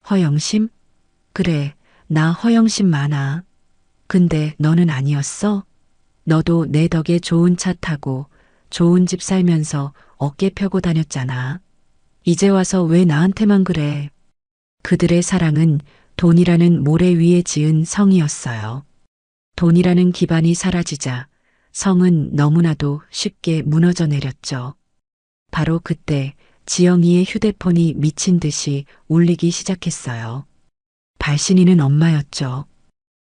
허영심? 그래, 나 허영심 많아. 근데 너는 아니었어? 너도 내 덕에 좋은 차 타고 좋은 집 살면서 어깨 펴고 다녔잖아. 이제 와서 왜 나한테만 그래? 그들의 사랑은 돈이라는 모래 위에 지은 성이었어요. 돈이라는 기반이 사라지자 성은 너무나도 쉽게 무너져 내렸죠. 바로 그때 지영이의 휴대폰이 미친 듯이 울리기 시작했어요. 발신인은 엄마였죠.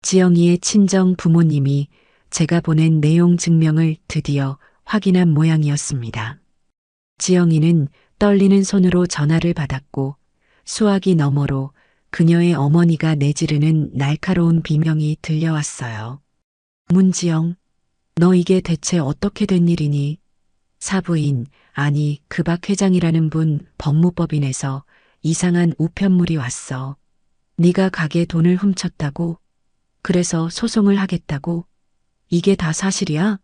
지영이의 친정 부모님이 제가 보낸 내용 증명을 드디어 확인한 모양이었습니다. 지영이는 떨리는 손으로 전화를 받았고 수화기 너머로 그녀의 어머니가 내지르는 날카로운 비명이 들려왔어요. 문지영, 너 이게 대체 어떻게 된 일이니? 사부인, 아니 그 박 회장이라는 분 법무법인에서 이상한 우편물이 왔어. 네가 가게 돈을 훔쳤다고? 그래서 소송을 하겠다고? 이게 다 사실이야?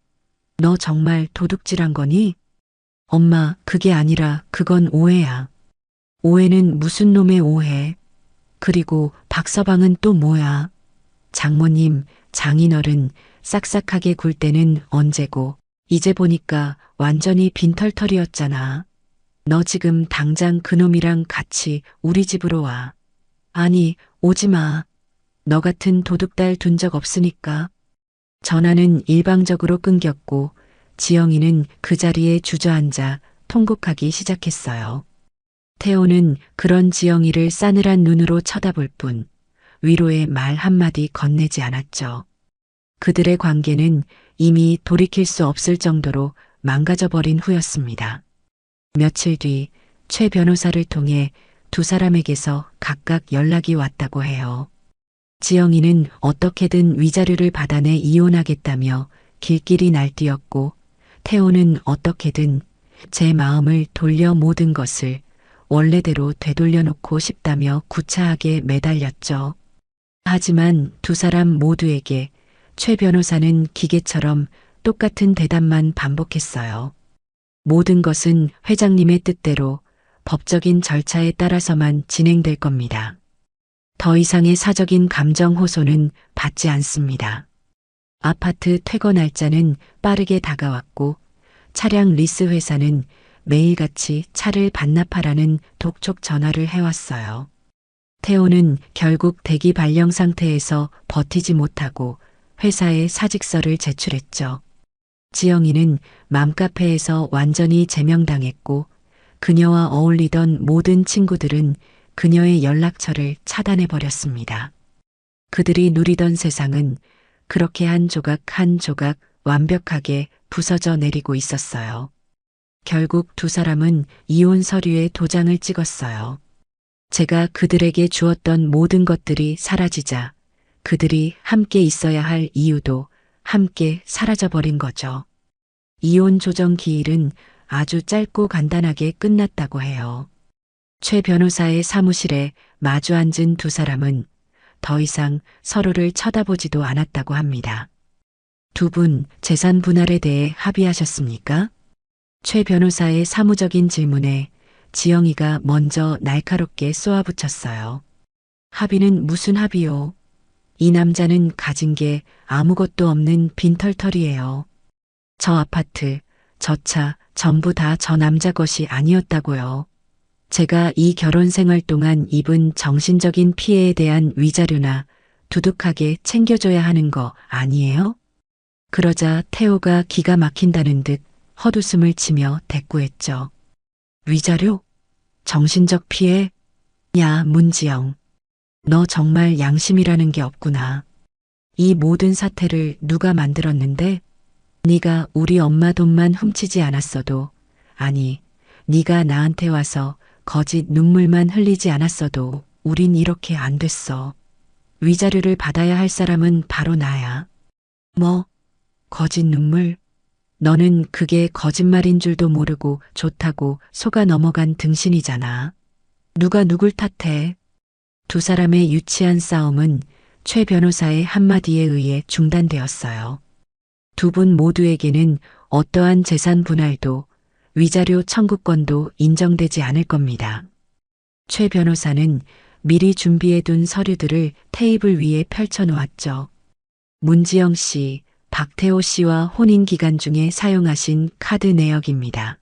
너 정말 도둑질한 거니? 엄마, 그게 아니라 그건 오해야. 오해는 무슨 놈의 오해? 그리고 박서방은 또 뭐야? 장모님, 장인어른 싹싹하게 굴 때는 언제고 이제 보니까 완전히 빈털털이었잖아. 너 지금 당장 그놈이랑 같이 우리 집으로 와. 아니, 오지 마. 너 같은 도둑딸 둔 적 없으니까. 전화는 일방적으로 끊겼고 지영이는 그 자리에 주저앉아 통곡하기 시작했어요. 태호는 그런 지영이를 싸늘한 눈으로 쳐다볼 뿐 위로의 말 한마디 건네지 않았죠. 그들의 관계는 이미 돌이킬 수 없을 정도로 망가져버린 후였습니다. 며칠 뒤 최 변호사를 통해 두 사람에게서 각각 연락이 왔다고 해요. 지영이는 어떻게든 위자료를 받아내 이혼하겠다며 길길이 날뛰었고 태호는 어떻게든 제 마음을 돌려 모든 것을 원래대로 되돌려놓고 싶다며 구차하게 매달렸죠. 하지만 두 사람 모두에게 최 변호사는 기계처럼 똑같은 대답만 반복했어요. 모든 것은 회장님의 뜻대로 법적인 절차에 따라서만 진행될 겁니다. 더 이상의 사적인 감정 호소는 받지 않습니다. 아파트 퇴거 날짜는 빠르게 다가왔고 차량 리스 회사는 매일같이 차를 반납하라는 독촉 전화를 해왔어요. 태호는 결국 대기 발령 상태에서 버티지 못하고 회사에 사직서를 제출했죠. 지영이는 맘카페에서 완전히 제명당했고 그녀와 어울리던 모든 친구들은 그녀의 연락처를 차단해버렸습니다. 그들이 누리던 세상은 그렇게 한 조각 한 조각 완벽하게 부서져 내리고 있었어요. 결국 두 사람은 이혼 서류에 도장을 찍었어요. 제가 그들에게 주었던 모든 것들이 사라지자 그들이 함께 있어야 할 이유도 함께 사라져버린 거죠. 이혼 조정 기일은 아주 짧고 간단하게 끝났다고 해요. 최 변호사의 사무실에 마주 앉은 두 사람은 더 이상 서로를 쳐다보지도 않았다고 합니다. 두 분 재산 분할에 대해 합의하셨습니까? 최 변호사의 사무적인 질문에 지영이가 먼저 날카롭게 쏘아붙였어요. 합의는 무슨 합의요? 이 남자는 가진 게 아무것도 없는 빈털털이에요. 저 아파트, 저 차 전부 다 저 남자 것이 아니었다고요. 제가 이 결혼 생활 동안 입은 정신적인 피해에 대한 위자료나 두둑하게 챙겨줘야 하는 거 아니에요? 그러자 태호가 기가 막힌다는 듯 헛웃음을 치며 대꾸했죠. 위자료? 정신적 피해? 야, 문지영. 너 정말 양심이라는 게 없구나. 이 모든 사태를 누가 만들었는데? 네가 우리 엄마 돈만 훔치지 않았어도, 아니, 네가 나한테 와서 거짓 눈물만 흘리지 않았어도 우린 이렇게 안 됐어. 위자료를 받아야 할 사람은 바로 나야. 뭐? 거짓 눈물? 너는 그게 거짓말인 줄도 모르고 좋다고 속아 넘어간 등신이잖아. 누가 누굴 탓해? 두 사람의 유치한 싸움은 최 변호사의 한마디에 의해 중단되었어요. 두 분 모두에게는 어떠한 재산 분할도 위자료 청구권도 인정되지 않을 겁니다. 최 변호사는 미리 준비해둔 서류들을 테이블 위에 펼쳐놓았죠. 문지영 씨, 박태호 씨와 혼인 기간 중에 사용하신 카드 내역입니다.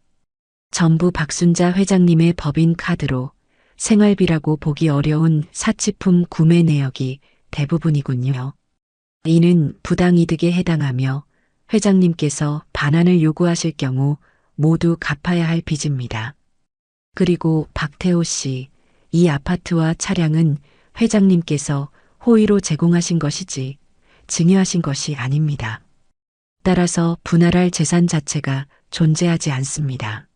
전부 박순자 회장님의 법인 카드로 생활비라고 보기 어려운 사치품 구매 내역이 대부분이군요. 이는 부당이득에 해당하며 회장님께서 반환을 요구하실 경우 모두 갚아야 할 빚입니다. 그리고 박태호 씨, 이 아파트와 차량은 회장님께서 호의로 제공하신 것이지 증여하신 것이 아닙니다. 따라서 분할할 재산 자체가 존재하지 않습니다.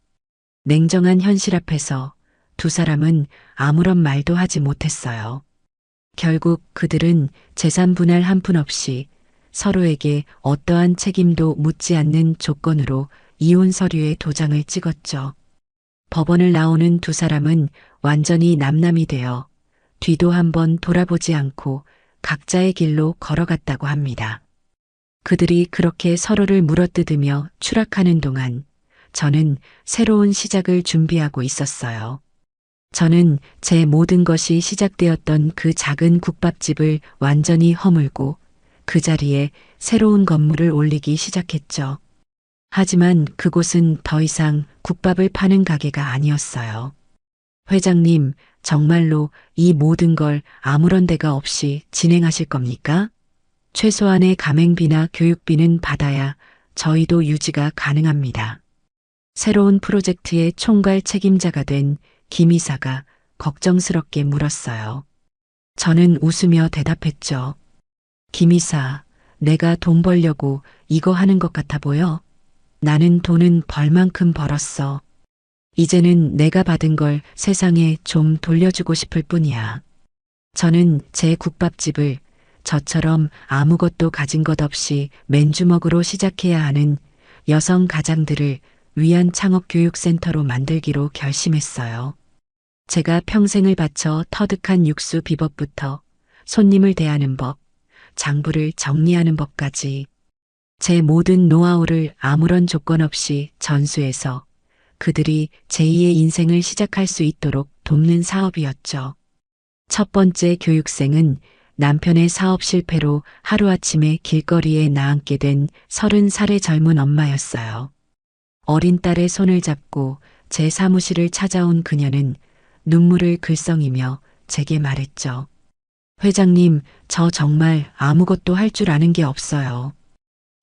냉정한 현실 앞에서 두 사람은 아무런 말도 하지 못했어요. 결국 그들은 재산 분할 한 푼 없이 서로에게 어떠한 책임도 묻지 않는 조건으로 이혼 서류에 도장을 찍었죠. 법원을 나오는 두 사람은 완전히 남남이 되어 뒤도 한번 돌아보지 않고 각자의 길로 걸어갔다고 합니다. 그들이 그렇게 서로를 물어뜯으며 추락하는 동안 저는 새로운 시작을 준비하고 있었어요. 저는 제 모든 것이 시작되었던 그 작은 국밥집을 완전히 허물고 그 자리에 새로운 건물을 올리기 시작했죠. 하지만 그곳은 더 이상 국밥을 파는 가게가 아니었어요. 회장님, 정말로 이 모든 걸 아무런 대가 없이 진행하실 겁니까? 최소한의 가맹비나 교육비는 받아야 저희도 유지가 가능합니다. 새로운 프로젝트의 총괄 책임자가 된 김 이사가 걱정스럽게 물었어요. 저는 웃으며 대답했죠. 김 이사, 내가 돈 벌려고 이거 하는 것 같아 보여? 나는 돈은 벌 만큼 벌었어. 이제는 내가 받은 걸 세상에 좀 돌려주고 싶을 뿐이야. 저는 제 국밥집을 저처럼 아무것도 가진 것 없이 맨주먹으로 시작해야 하는 여성 가장들을 위한 창업교육센터로 만들기로 결심했어요. 제가 평생을 바쳐 터득한 육수 비법부터 손님을 대하는 법, 장부를 정리하는 법까지 제 모든 노하우를 아무런 조건 없이 전수해서 그들이 제2의 인생을 시작할 수 있도록 돕는 사업이었죠. 첫 번째 교육생은 남편의 사업 실패로 하루아침에 길거리에 나앉게 된 30살의 젊은 엄마였어요. 어린 딸의 손을 잡고 제 사무실을 찾아온 그녀는 눈물을 글썽이며 제게 말했죠. 회장님, 저 정말 아무것도 할 줄 아는 게 없어요.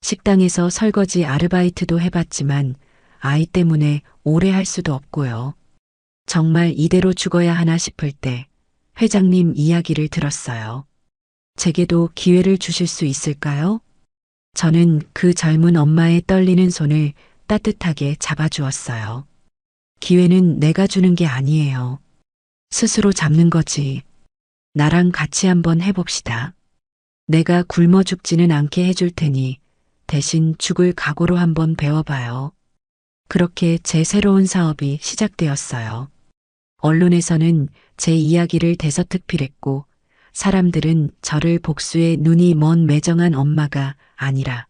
식당에서 설거지 아르바이트도 해봤지만 아이 때문에 오래 할 수도 없고요. 정말 이대로 죽어야 하나 싶을 때 회장님 이야기를 들었어요. 제게도 기회를 주실 수 있을까요? 저는 그 젊은 엄마의 떨리는 손을 따뜻하게 잡아주었어요. 기회는 내가 주는 게 아니에요. 스스로 잡는 거지. 나랑 같이 한번 해봅시다. 내가 굶어 죽지는 않게 해줄 테니 대신 죽을 각오로 한번 배워봐요. 그렇게 제 새로운 사업이 시작되었어요. 언론에서는 제 이야기를 대서특필했고 사람들은 저를 복수의 눈이 먼 매정한 엄마가 아니라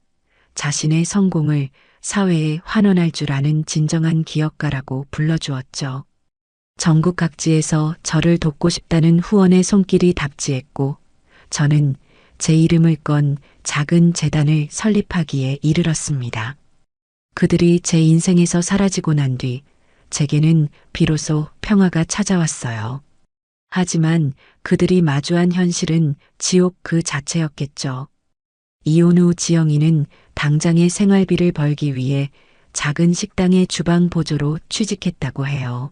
자신의 성공을 사회에 환원할 줄 아는 진정한 기업가라고 불러주었죠. 전국 각지에서 저를 돕고 싶다는 후원의 손길이 답지했고 저는 제 이름을 건 작은 재단을 설립하기에 이르렀습니다. 그들이 제 인생에서 사라지고 난 뒤 제게는 비로소 평화가 찾아왔어요. 하지만 그들이 마주한 현실은 지옥 그 자체였겠죠. 이혼 후 지영이는 당장의 생활비를 벌기 위해 작은 식당의 주방 보조로 취직했다고 해요.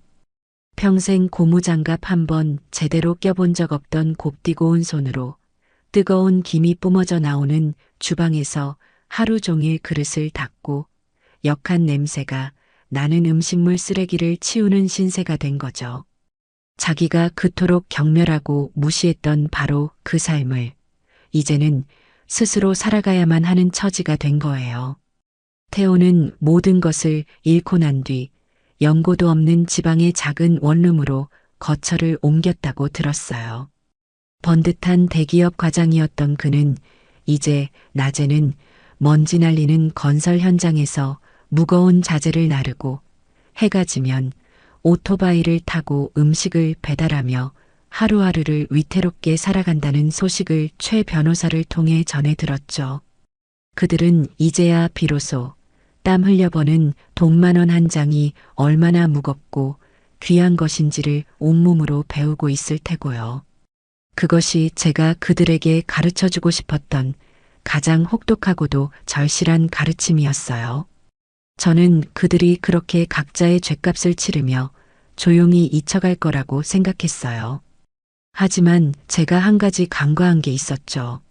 평생 고무장갑 한 번 제대로 껴본 적 없던 곱디고 온 손으로 뜨거운 김이 뿜어져 나오는 주방에서 하루 종일 그릇을 닦고 역한 냄새가 나는 음식물 쓰레기를 치우는 신세가 된 거죠. 자기가 그토록 경멸하고 무시했던 바로 그 삶을 이제는 스스로 살아가야만 하는 처지가 된 거예요. 태호는 모든 것을 잃고 난 뒤 연고도 없는 지방의 작은 원룸으로 거처를 옮겼다고 들었어요. 번듯한 대기업 과장이었던 그는 이제 낮에는 먼지 날리는 건설 현장에서 무거운 자재를 나르고 해가 지면 오토바이를 타고 음식을 배달하며 하루하루를 위태롭게 살아간다는 소식을 최 변호사를 통해 전해 들었죠. 그들은 이제야 비로소 땀 흘려버는 돈만원 한 장이 얼마나 무겁고 귀한 것인지를 온몸으로 배우고 있을 테고요. 그것이 제가 그들에게 가르쳐주고 싶었던 가장 혹독하고도 절실한 가르침이었어요. 저는 그들이 그렇게 각자의 죗값을 치르며 조용히 잊혀갈 거라고 생각했어요. 하지만 제가 한 가지 간과한 게 있었죠.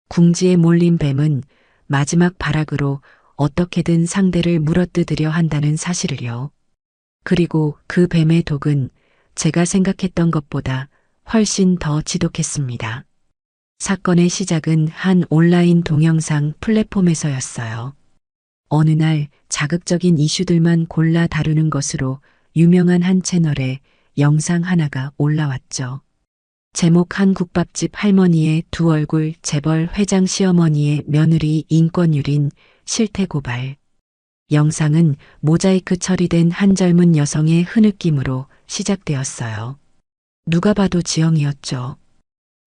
궁지에 몰린 뱀은 마지막 발악으로 어떻게든 상대를 물어뜯으려 한다는 사실을요. 그리고 그 뱀의 독은 제가 생각했던 것보다 훨씬 더 지독했습니다. 사건의 시작은 한 온라인 동영상 플랫폼에서였어요. 어느 날 자극적인 이슈들만 골라 다루는 것으로 유명한 한 채널에 영상 하나가 올라왔죠. 제목 한 국밥집 할머니의 두 얼굴 재벌 회장 시어머니의 며느리 인권 유린 실태 고발. 영상은 모자이크 처리된 한 젊은 여성의 흐느낌으로 시작되었어요. 누가 봐도 지영이었죠.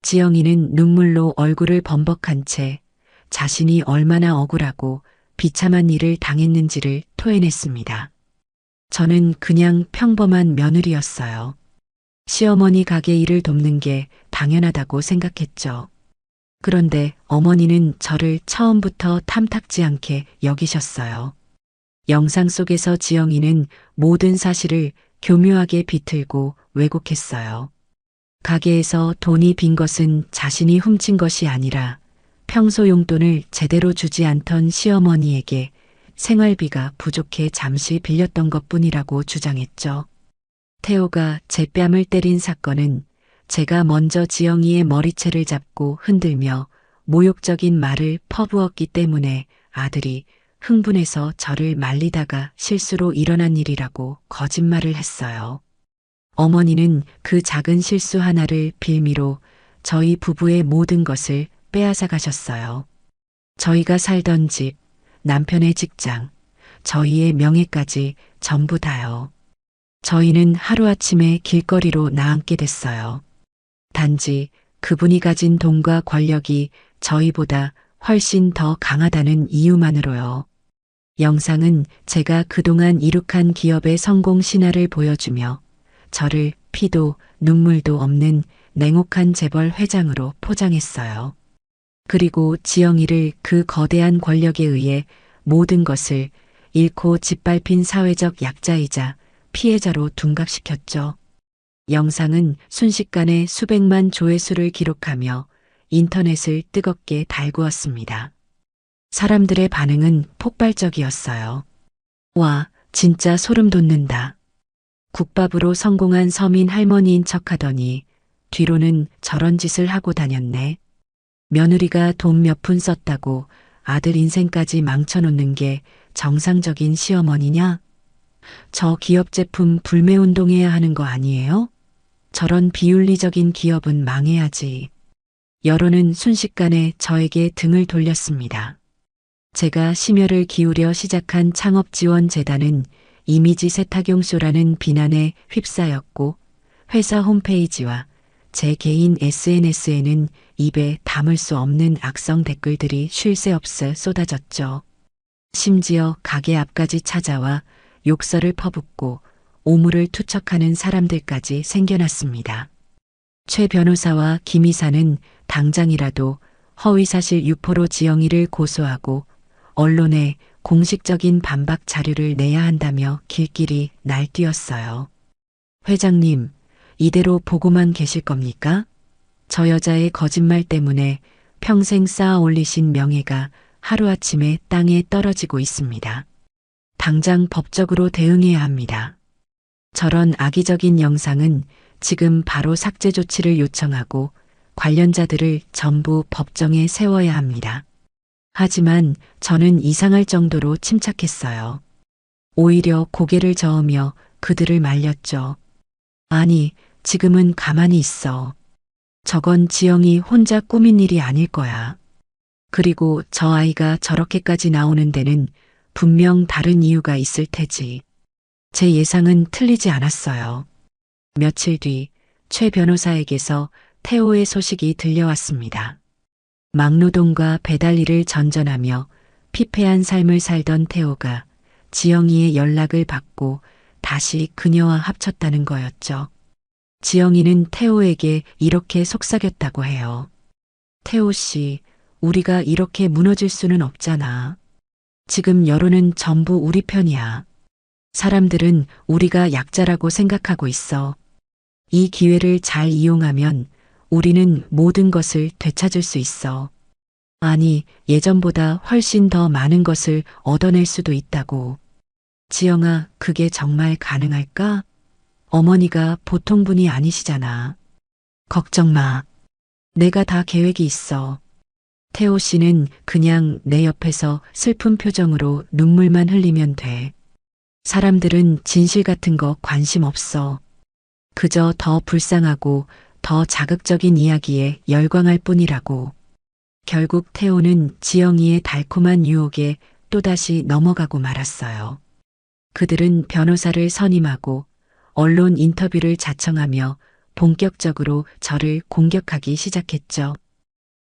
지영이는 눈물로 얼굴을 범벅한 채 자신이 얼마나 억울하고 비참한 일을 당했는지를 토해냈습니다. 저는 그냥 평범한 며느리였어요. 시어머니 가게 일을 돕는 게 당연하다고 생각했죠. 그런데 어머니는 저를 처음부터 탐탁지 않게 여기셨어요. 영상 속에서 지영이는 모든 사실을 교묘하게 비틀고 왜곡했어요. 가게에서 돈이 빈 것은 자신이 훔친 것이 아니라 평소 용돈을 제대로 주지 않던 시어머니에게 생활비가 부족해 잠시 빌렸던 것뿐이라고 주장했죠. 태호가 제 뺨을 때린 사건은 제가 먼저 지영이의 머리채를 잡고 흔들며 모욕적인 말을 퍼부었기 때문에 아들이 흥분해서 저를 말리다가 실수로 일어난 일이라고 거짓말을 했어요. 어머니는 그 작은 실수 하나를 빌미로 저희 부부의 모든 것을 빼앗아 가셨어요. 저희가 살던 집, 남편의 직장, 저희의 명예까지 전부 다요. 저희는 하루아침에 길거리로 나앉게 됐어요. 단지 그분이 가진 돈과 권력이 저희보다 훨씬 더 강하다는 이유만으로요. 영상은 제가 그동안 이룩한 기업의 성공 신화를 보여주며 저를 피도 눈물도 없는 냉혹한 재벌 회장으로 포장했어요. 그리고 지영이를 그 거대한 권력에 의해 모든 것을 잃고 짓밟힌 사회적 약자이자 피해자로 둔갑시켰죠. 영상은 순식간에 수백만 조회수를 기록하며 인터넷을 뜨겁게 달구었습니다. 사람들의 반응은 폭발적이었어요. 와, 진짜 소름 돋는다. 국밥으로 성공한 서민 할머니인 척하더니 뒤로는 저런 짓을 하고 다녔네. 며느리가 돈 몇 푼 썼다고 아들 인생까지 망쳐놓는 게 정상적인 시어머니냐? 저 기업 제품 불매운동해야 하는 거 아니에요? 저런 비윤리적인 기업은 망해야지. 여론은 순식간에 저에게 등을 돌렸습니다. 제가 심혈을 기울여 시작한 창업지원재단은 이미지 세탁용쇼라는 비난에 휩싸였고 회사 홈페이지와 제 개인 SNS에는 입에 담을 수 없는 악성 댓글들이 쉴 새 없이 쏟아졌죠. 심지어 가게 앞까지 찾아와 욕설을 퍼붓고 오물을 투척하는 사람들까지 생겨났습니다. 최 변호사와 김 이사는 당장이라도 허위사실 유포로 지영이를 고소하고 언론에 공식적인 반박 자료를 내야 한다며 길길이 날뛰었어요. 회장님, 이대로 보고만 계실 겁니까? 저 여자의 거짓말 때문에 평생 쌓아 올리신 명예가 하루아침에 땅에 떨어지고 있습니다. 당장 법적으로 대응해야 합니다. 저런 악의적인 영상은 지금 바로 삭제 조치를 요청하고 관련자들을 전부 법정에 세워야 합니다. 하지만 저는 이상할 정도로 침착했어요. 오히려 고개를 저으며 그들을 말렸죠. 아니, 지금은 가만히 있어. 저건 지영이 혼자 꾸민 일이 아닐 거야. 그리고 저 아이가 저렇게까지 나오는 데는 분명 다른 이유가 있을 테지. 제 예상은 틀리지 않았어요. 며칠 뒤 최 변호사에게서 태호의 소식이 들려왔습니다. 막노동과 배달 일을 전전하며 피폐한 삶을 살던 태호가 지영이의 연락을 받고 다시 그녀와 합쳤다는 거였죠. 지영이는 태호에게 이렇게 속삭였다고 해요. 태호 씨, 우리가 이렇게 무너질 수는 없잖아. 지금 여론은 전부 우리 편이야. 사람들은 우리가 약자라고 생각하고 있어. 이 기회를 잘 이용하면 우리는 모든 것을 되찾을 수 있어. 아니, 예전보다 훨씬 더 많은 것을 얻어낼 수도 있다고. 지영아, 그게 정말 가능할까? 어머니가 보통 분이 아니시잖아. 걱정 마. 내가 다 계획이 있어. 태호 씨는 그냥 내 옆에서 슬픈 표정으로 눈물만 흘리면 돼. 사람들은 진실 같은 거 관심 없어. 그저 더 불쌍하고 더 자극적인 이야기에 열광할 뿐이라고. 결국 태호는 지영이의 달콤한 유혹에 또다시 넘어가고 말았어요. 그들은 변호사를 선임하고 언론 인터뷰를 자청하며 본격적으로 저를 공격하기 시작했죠.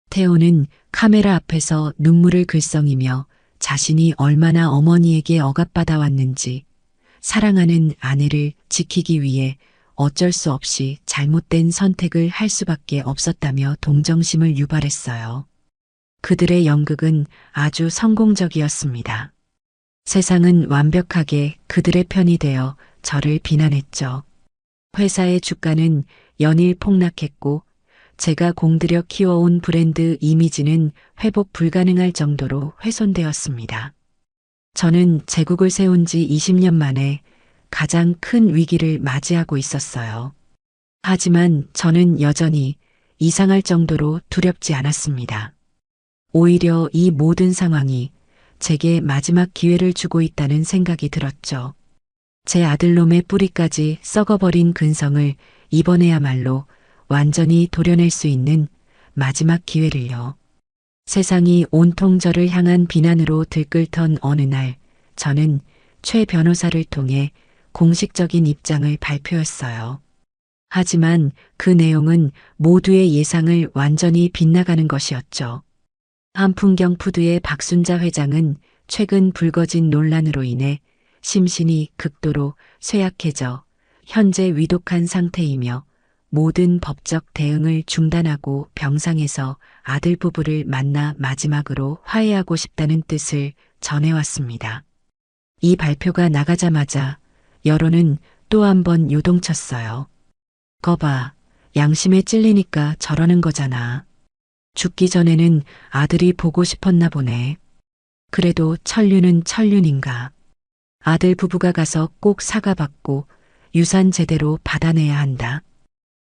태호는 카메라 앞에서 눈물을 글썽이며 자신이 얼마나 어머니에게 억압받아 왔는지, 사랑하는 아내를 지키기 위해 어쩔 수 없이 잘못된 선택을 할 수밖에 없었다며 동정심을 유발했어요. 그들의 연극은 아주 성공적이었습니다. 세상은 완벽하게 그들의 편이 되어 저를 비난했죠. 회사의 주가는 연일 폭락했고 제가 공들여 키워온 브랜드 이미지는 회복 불가능할 정도로 훼손되었습니다. 저는 제국을 세운 지 20년 만에 가장 큰 위기를 맞이하고 있었어요. 하지만 저는 여전히 이상할 정도로 두렵지 않았습니다. 오히려 이 모든 상황이 제게 마지막 기회를 주고 있다는 생각이 들었죠. 제 아들놈의 뿌리까지 썩어버린 근성을 이번에야말로 완전히 도려낼 수 있는 마지막 기회를요. 세상이 온통 저를 향한 비난으로 들끓던 어느 날, 저는 최 변호사를 통해 공식적인 입장을 발표했어요. 하지만 그 내용은 모두의 예상을 완전히 빗나가는 것이었죠. 한풍경 푸드의 박순자 회장은 최근 불거진 논란으로 인해 심신이 극도로 쇠약해져 현재 위독한 상태이며 모든 법적 대응을 중단하고 병상에서 아들 부부를 만나 마지막으로 화해하고 싶다는 뜻을 전해왔습니다. 이 발표가 나가자마자 여론은 또 한 번 요동쳤어요. 거봐, 양심에 찔리니까 저러는 거잖아. 죽기 전에는 아들이 보고 싶었나 보네. 그래도 천륜은 천륜인가. 아들 부부가 가서 꼭 사과받고 유산 제대로 받아내야 한다.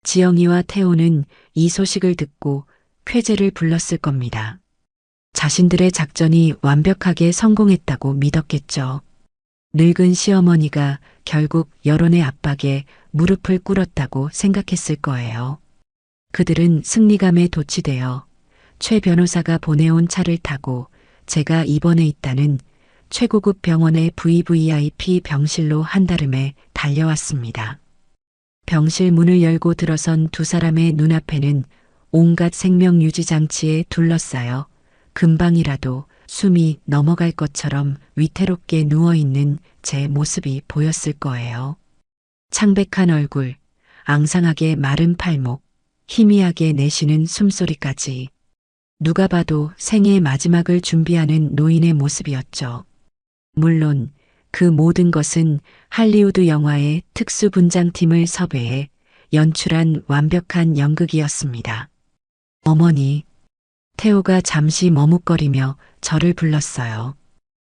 지영이와 태호는 이 소식을 듣고 쾌재를 불렀을 겁니다. 자신들의 작전이 완벽하게 성공했다고 믿었겠죠. 늙은 시어머니가 결국 여론의 압박에 무릎을 꿇었다고 생각했을 거예요. 그들은 승리감에 도취되어 최 변호사가 보내온 차를 타고 제가 입원해 있다는 최고급 병원의 VVIP 병실로 한달음에 달려왔습니다. 병실 문을 열고 들어선 두 사람의 눈앞에는 온갖 생명 유지 장치에 둘러싸여 금방이라도 숨이 넘어갈 것처럼 위태롭게 누워있는 제 모습이 보였을 거예요. 창백한 얼굴, 앙상하게 마른 팔목, 희미하게 내쉬는 숨소리까지. 누가 봐도 생의 마지막을 준비하는 노인의 모습이었죠. 물론 그 모든 것은 할리우드 영화의 특수분장팀을 섭외해 연출한 완벽한 연극이었습니다. 어머니, 태호가 잠시 머뭇거리며 저를 불렀어요.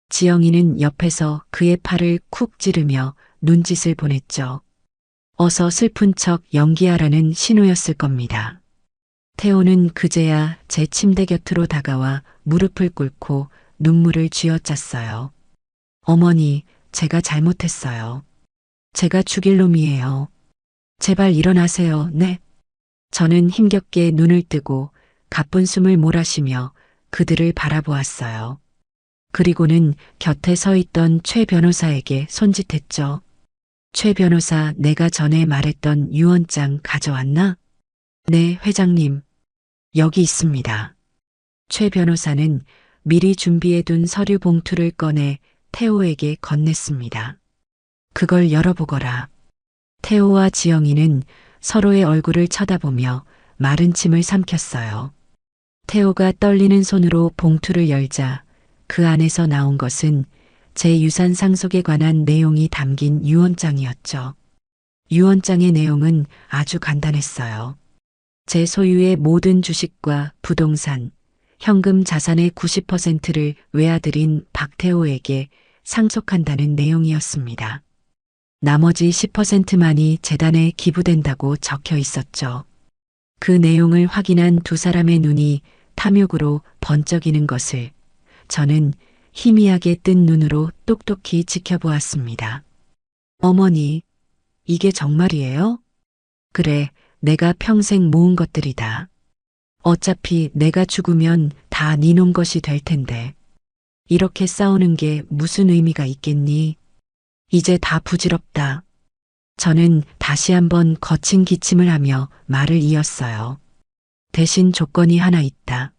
지영이는 옆에서 그의 팔을 쿡 찌르며 눈짓을 보냈죠. 어서 슬픈 척 연기하라는 신호였을 겁니다. 태호는 그제야 제 침대 곁으로 다가와 무릎을 꿇고 눈물을 쥐어짰어요. 어머니, 제가 잘못했어요. 제가 죽일 놈이에요. 제발 일어나세요, 네. 저는 힘겹게 눈을 뜨고 가쁜 숨을 몰아쉬며 그들을 바라보았어요. 그리고는 곁에 서 있던 최 변호사에게 손짓했죠. 최 변호사, 내가 전에 말했던 유언장 가져왔나? 네, 회장님. 여기 있습니다. 최 변호사는 미리 준비해둔 서류 봉투를 꺼내 태호에게 건넸습니다. 그걸 열어보거라. 태호와 지영이는 서로의 얼굴을 쳐다보며 마른 침을 삼켰어요. 태호가 떨리는 손으로 봉투를 열자 그 안에서 나온 것은 제 유산 상속에 관한 내용이 담긴 유언장이었죠. 유언장의 내용은 아주 간단했어요. 제 소유의 모든 주식과 부동산, 현금 자산의 90%를 외아들인 박태호에게 상속한다는 내용이었습니다. 나머지 10%만이 재단에 기부된다고 적혀 있었죠. 그 내용을 확인한 두 사람의 눈이 탐욕으로 번쩍이는 것을 저는 희미하게 뜬 눈으로 똑똑히 지켜보았습니다. 어머니, 이게 정말이에요? 그래, 내가 평생 모은 것들이다. 어차피 내가 죽으면 다 네 놈 것이 될 텐데. 이렇게 싸우는 게 무슨 의미가 있겠니? 이제 다 부질없다. 저는 다시 한번 거친 기침을 하며 말을 이었어요. 대신 조건이 하나 있다.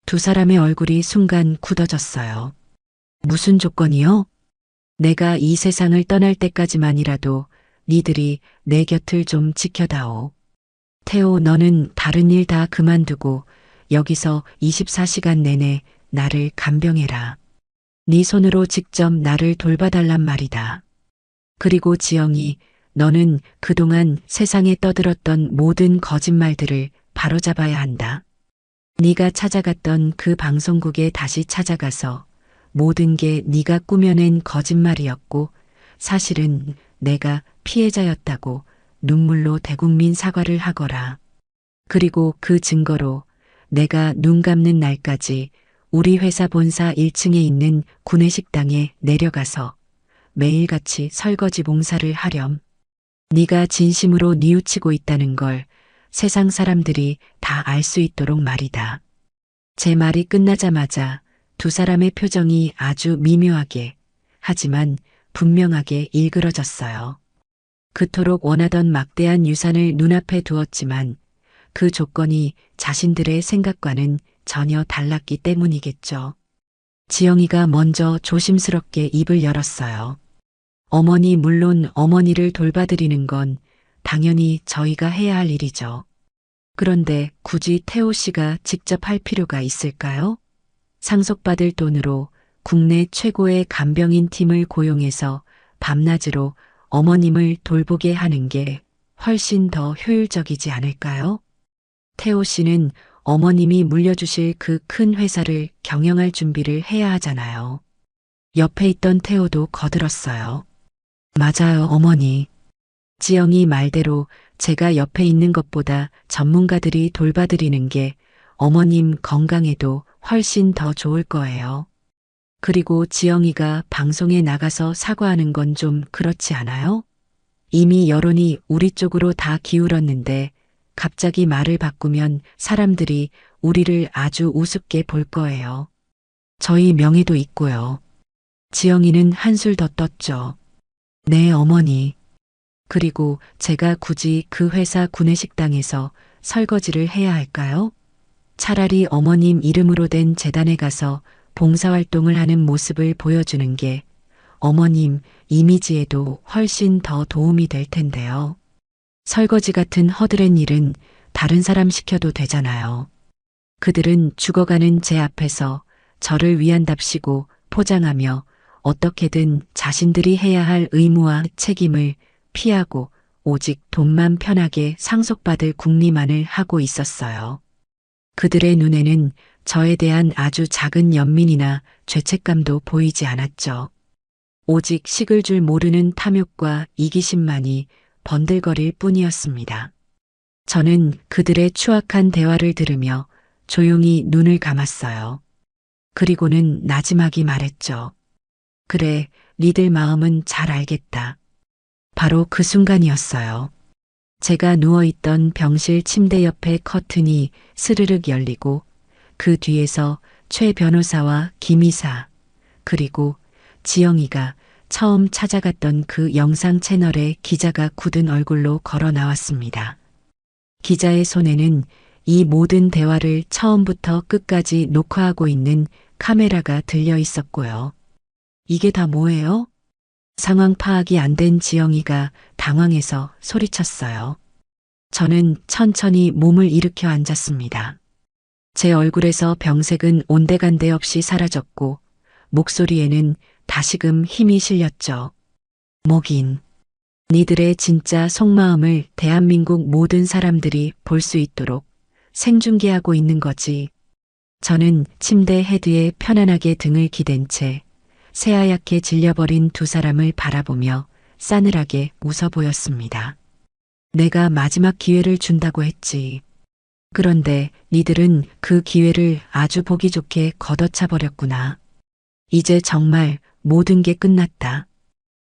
두 사람의 얼굴이 순간 굳어졌어요. 무슨 조건이요? 내가 이 세상을 떠날 때까지만이라도 니들이 내 곁을 좀 지켜다오. 태호, 너는 다른 일 다 그만두고 여기서 24시간 내내 나를 간병해라. 네 손으로 직접 나를 돌봐달란 말이다. 그리고 지영이, 너는 그동안 세상에 떠들었던 모든 거짓말들을 바로잡아야 한다. 네가 찾아갔던 그 방송국에 다시 찾아가서 모든 게 네가 꾸며낸 거짓말이었고 사실은 내가 피해자였다고 눈물로 대국민 사과를 하거라. 그리고 그 증거로 내가 눈 감는 날까지 우리 회사 본사 1층에 있는 구내식당에 내려가서 매일같이 설거지 봉사를 하렴. 네가 진심으로 뉘우치고 있다는 걸 세상 사람들이 다 알 수 있도록 말이다. 제 말이 끝나자마자 두 사람의 표정이 아주 미묘하게 하지만 분명하게 일그러졌어요. 그토록 원하던 막대한 유산을 눈앞에 두었지만 그 조건이 자신들의 생각과는 전혀 달랐기 때문이겠죠. 지영이가 먼저 조심스럽게 입을 열었어요. 어머니, 물론 어머니를 돌봐드리는 건 당연히 저희가 해야 할 일이죠. 그런데 굳이 태호 씨가 직접 할 필요가 있을까요? 상속받을 돈으로 국내 최고의 간병인 팀을 고용해서 밤낮으로 어머님을 돌보게 하는 게 훨씬 더 효율적이지 않을까요? 태호 씨는 어머님이 물려주실 그 큰 회사를 경영할 준비를 해야 하잖아요. 옆에 있던 태호도 거들었어요. 맞아요, 어머니. 지영이 말대로 제가 옆에 있는 것보다 전문가들이 돌봐드리는 게 어머님 건강에도 훨씬 더 좋을 거예요. 그리고 지영이가 방송에 나가서 사과하는 건 좀 그렇지 않아요? 이미 여론이 우리 쪽으로 다 기울었는데 갑자기 말을 바꾸면 사람들이 우리를 아주 우습게 볼 거예요. 저희 명예도 있고요. 지영이는 한술 더 떴죠. 네, 어머니. 그리고 제가 굳이 그 회사 구내식당에서 설거지를 해야 할까요? 차라리 어머님 이름으로 된 재단에 가서 봉사활동을 하는 모습을 보여주는 게 어머님 이미지에도 훨씬 더 도움이 될 텐데요. 설거지 같은 허드렛 일은 다른 사람 시켜도 되잖아요. 그들은 죽어가는 제 앞에서 저를 위한답시고 포장하며 어떻게든 자신들이 해야 할 의무와 책임을 피하고 오직 돈만 편하게 상속받을 궁리만을 하고 있었어요. 그들의 눈에는 저에 대한 아주 작은 연민이나 죄책감도 보이지 않았죠. 오직 식을 줄 모르는 탐욕과 이기심만이 번들거릴 뿐이었습니다. 저는 그들의 추악한 대화를 들으며 조용히 눈을 감았어요. 그리고는 나지막이 말했죠. 그래, 니들 마음은 잘 알겠다. 바로 그 순간이었어요. 제가 누워있던 병실 침대 옆에 커튼이 스르륵 열리고 그 뒤에서 최 변호사와 김 이사 그리고 지영이가 처음 찾아갔던 그 영상 채널에 기자가 굳은 얼굴로 걸어 나왔습니다. 기자의 손에는 이 모든 대화를 처음부터 끝까지 녹화하고 있는 카메라가 들려 있었고요. 이게 다 뭐예요? 상황 파악이 안 된 지영이가 당황해서 소리쳤어요. 저는 천천히 몸을 일으켜 앉았습니다. 제 얼굴에서 병색은 온데간데 없이 사라졌고 목소리에는 다시금 힘이 실렸죠. 뭐긴. 니들의 진짜 속마음을 대한민국 모든 사람들이 볼 수 있도록 생중계하고 있는 거지. 저는 침대 헤드에 편안하게 등을 기댄 채 새하얗게 질려버린 두 사람을 바라보며 싸늘하게 웃어 보였습니다. 내가 마지막 기회를 준다고 했지. 그런데 니들은 그 기회를 아주 보기 좋게 걷어차 버렸구나. 이제 정말 모든 게 끝났다.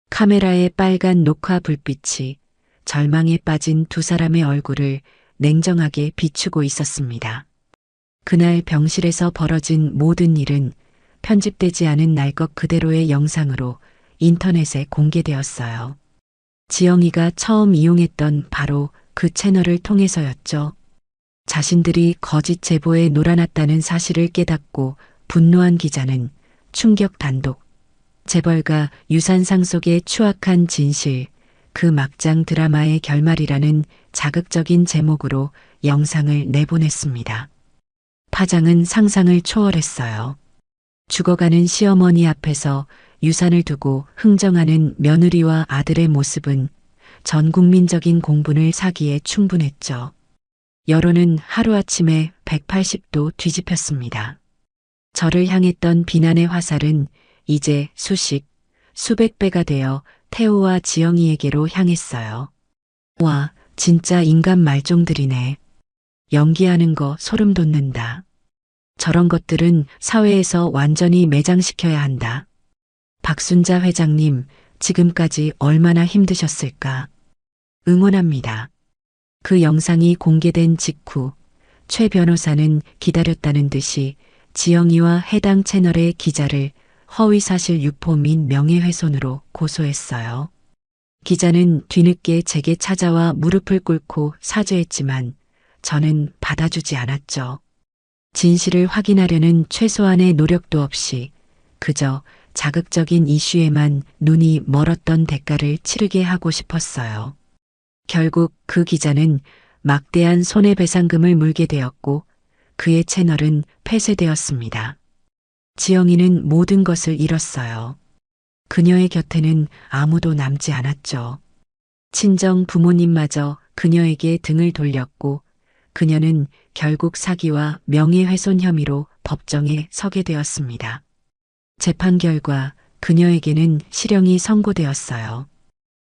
카메라의 빨간 녹화 불빛이 절망에 빠진 두 사람의 얼굴을 냉정하게 비추고 있었습니다. 그날 병실에서 벌어진 모든 일은 편집되지 않은 날 것 그대로의 영상으로 인터넷에 공개되었어요. 지영이가 처음 이용했던 바로 그 채널을 통해서였죠. 자신들이 거짓 제보에 놀아났다는 사실을 깨닫고 분노한 기자는 충격 단독, 재벌가 유산 상속의 추악한 진실, 그 막장 드라마의 결말이라는 자극적인 제목으로 영상을 내보냈습니다. 파장은 상상을 초월했어요. 죽어가는 시어머니 앞에서 유산을 두고 흥정하는 며느리와 아들의 모습은 전 국민적인 공분을 사기에 충분했죠. 여론은 하루아침에 180도 뒤집혔습니다. 저를 향했던 비난의 화살은 이제 수십, 수백 배가 되어 태호와 지영이에게로 향했어요. 와, 진짜 인간 말종들이네. 연기하는 거 소름 돋는다. 저런 것들은 사회에서 완전히 매장시켜야 한다. 박순자 회장님, 지금까지 얼마나 힘드셨을까? 응원합니다. 그 영상이 공개된 직후 최 변호사는 기다렸다는 듯이 지영이와 해당 채널의 기자를 허위사실 유포 및 명예훼손으로 고소했어요. 기자는 뒤늦게 제게 찾아와 무릎을 꿇고 사죄했지만 저는 받아주지 않았죠. 진실을 확인하려는 최소한의 노력도 없이 그저 자극적인 이슈에만 눈이 멀었던 대가를 치르게 하고 싶었어요. 결국 그 기자는 막대한 손해배상금을 물게 되었고 그의 채널은 폐쇄되었습니다. 지영이는 모든 것을 잃었어요. 그녀의 곁에는 아무도 남지 않았죠. 친정 부모님마저 그녀에게 등을 돌렸고 그녀는 결국 사기와 명예훼손 혐의로 법정에 서게 되었습니다. 재판 결과 그녀에게는 실형이 선고되었어요.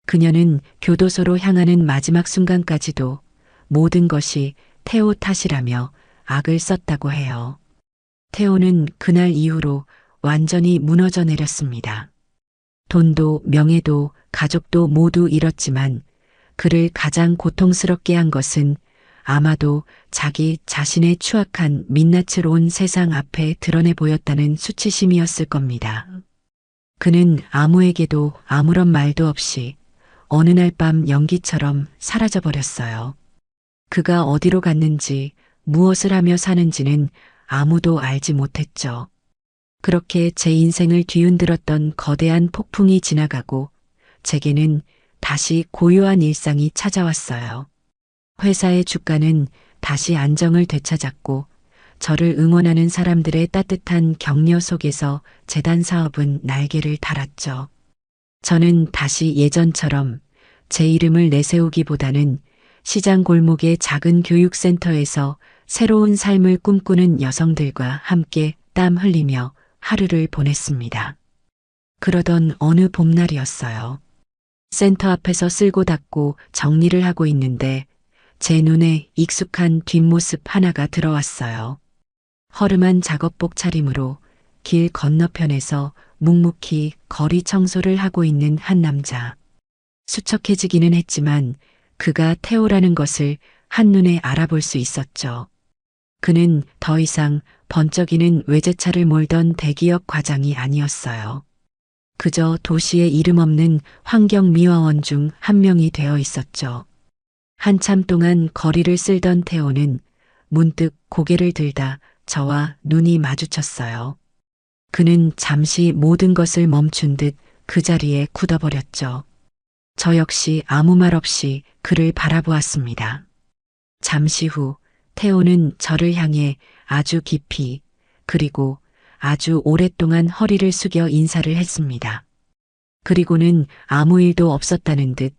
그녀는 교도소로 향하는 마지막 순간까지도 모든 것이 태호 탓이라며 악을 썼다고 해요. 태호는 그날 이후로 완전히 무너져 내렸습니다. 돈도 명예도 가족도 모두 잃었지만 그를 가장 고통스럽게 한 것은 아마도 자기 자신의 추악한 민낯을 온 세상 앞에 드러내 보였다는 수치심이었을 겁니다. 그는 아무에게도 아무런 말도 없이 어느 날 밤 연기처럼 사라져 버렸어요. 그가 어디로 갔는지 무엇을 하며 사는지는 아무도 알지 못했죠. 그렇게 제 인생을 뒤흔들었던 거대한 폭풍이 지나가고 제게는 다시 고요한 일상이 찾아왔어요. 회사의 주가는 다시 안정을 되찾았고 저를 응원하는 사람들의 따뜻한 격려 속에서 재단 사업은 날개를 달았죠. 저는 다시 예전처럼 제 이름을 내세우기보다는 시장 골목의 작은 교육센터에서 새로운 삶을 꿈꾸는 여성들과 함께 땀 흘리며 하루를 보냈습니다. 그러던 어느 봄날이었어요. 센터 앞에서 쓸고 닦고 정리를 하고 있는데 제 눈에 익숙한 뒷모습 하나가 들어왔어요. 허름한 작업복 차림으로 길 건너편에서 묵묵히 거리 청소를 하고 있는 한 남자. 수척해지기는 했지만 그가 태호라는 것을 한눈에 알아볼 수 있었죠. 그는 더 이상 번쩍이는 외제차를 몰던 대기업 과장이 아니었어요. 그저 도시의 이름 없는 환경미화원 중 한 명이 되어 있었죠. 한참 동안 거리를 쓸던 태호는 문득 고개를 들다 저와 눈이 마주쳤어요. 그는 잠시 모든 것을 멈춘 듯 그 자리에 굳어버렸죠. 저 역시 아무 말 없이 그를 바라보았습니다. 잠시 후 태호는 저를 향해 아주 깊이 그리고 아주 오랫동안 허리를 숙여 인사를 했습니다. 그리고는 아무 일도 없었다는 듯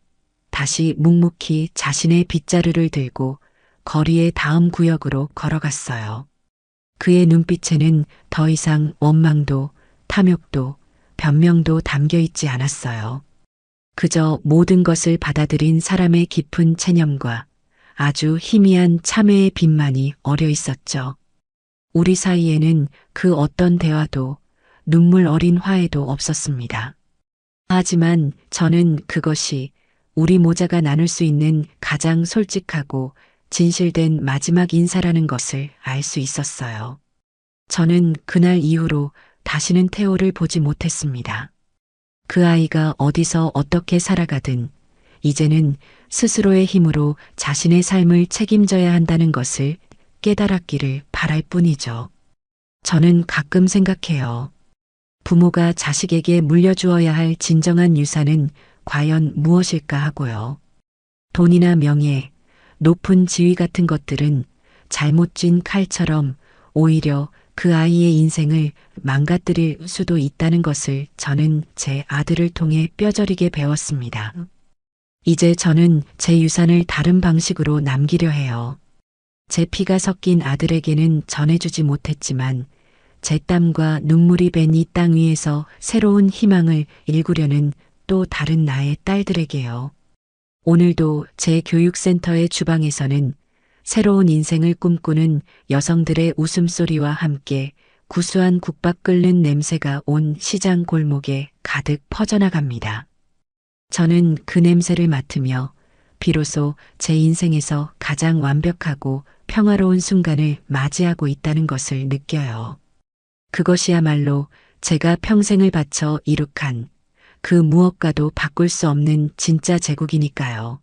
다시 묵묵히 자신의 빗자루를 들고 거리의 다음 구역으로 걸어갔어요. 그의 눈빛에는 더 이상 원망도 탐욕도 변명도 담겨 있지 않았어요. 그저 모든 것을 받아들인 사람의 깊은 체념과 아주 희미한 참회의 빛만이 어려 있었죠. 우리 사이에는 그 어떤 대화도 눈물 어린 화해도 없었습니다. 하지만 저는 그것이 우리 모자가 나눌 수 있는 가장 솔직하고 진실된 마지막 인사라는 것을 알 수 있었어요. 저는 그날 이후로 다시는 태호를 보지 못했습니다. 그 아이가 어디서 어떻게 살아가든 이제는 스스로의 힘으로 자신의 삶을 책임져야 한다는 것을 깨달았기를 바랄 뿐이죠. 저는 가끔 생각해요. 부모가 자식에게 물려주어야 할 진정한 유산은 과연 무엇일까 하고요. 돈이나 명예, 높은 지위 같은 것들은 잘못 쥔 칼처럼 오히려 그 아이의 인생을 망가뜨릴 수도 있다는 것을 저는 제 아들을 통해 뼈저리게 배웠습니다. 이제 저는 제 유산을 다른 방식으로 남기려 해요. 제 피가 섞인 아들에게는 전해주지 못했지만 제 땀과 눈물이 밴 이 땅 위에서 새로운 희망을 일구려는 또 다른 나의 딸들에게요. 오늘도 제 교육센터의 주방에서는 새로운 인생을 꿈꾸는 여성들의 웃음소리와 함께 구수한 국밥 끓는 냄새가 온 시장 골목에 가득 퍼져나갑니다. 저는 그 냄새를 맡으며 비로소 제 인생에서 가장 완벽하고 평화로운 순간을 맞이하고 있다는 것을 느껴요. 그것이야말로 제가 평생을 바쳐 이룩한 그 무엇과도 바꿀 수 없는 진짜 제국이니까요.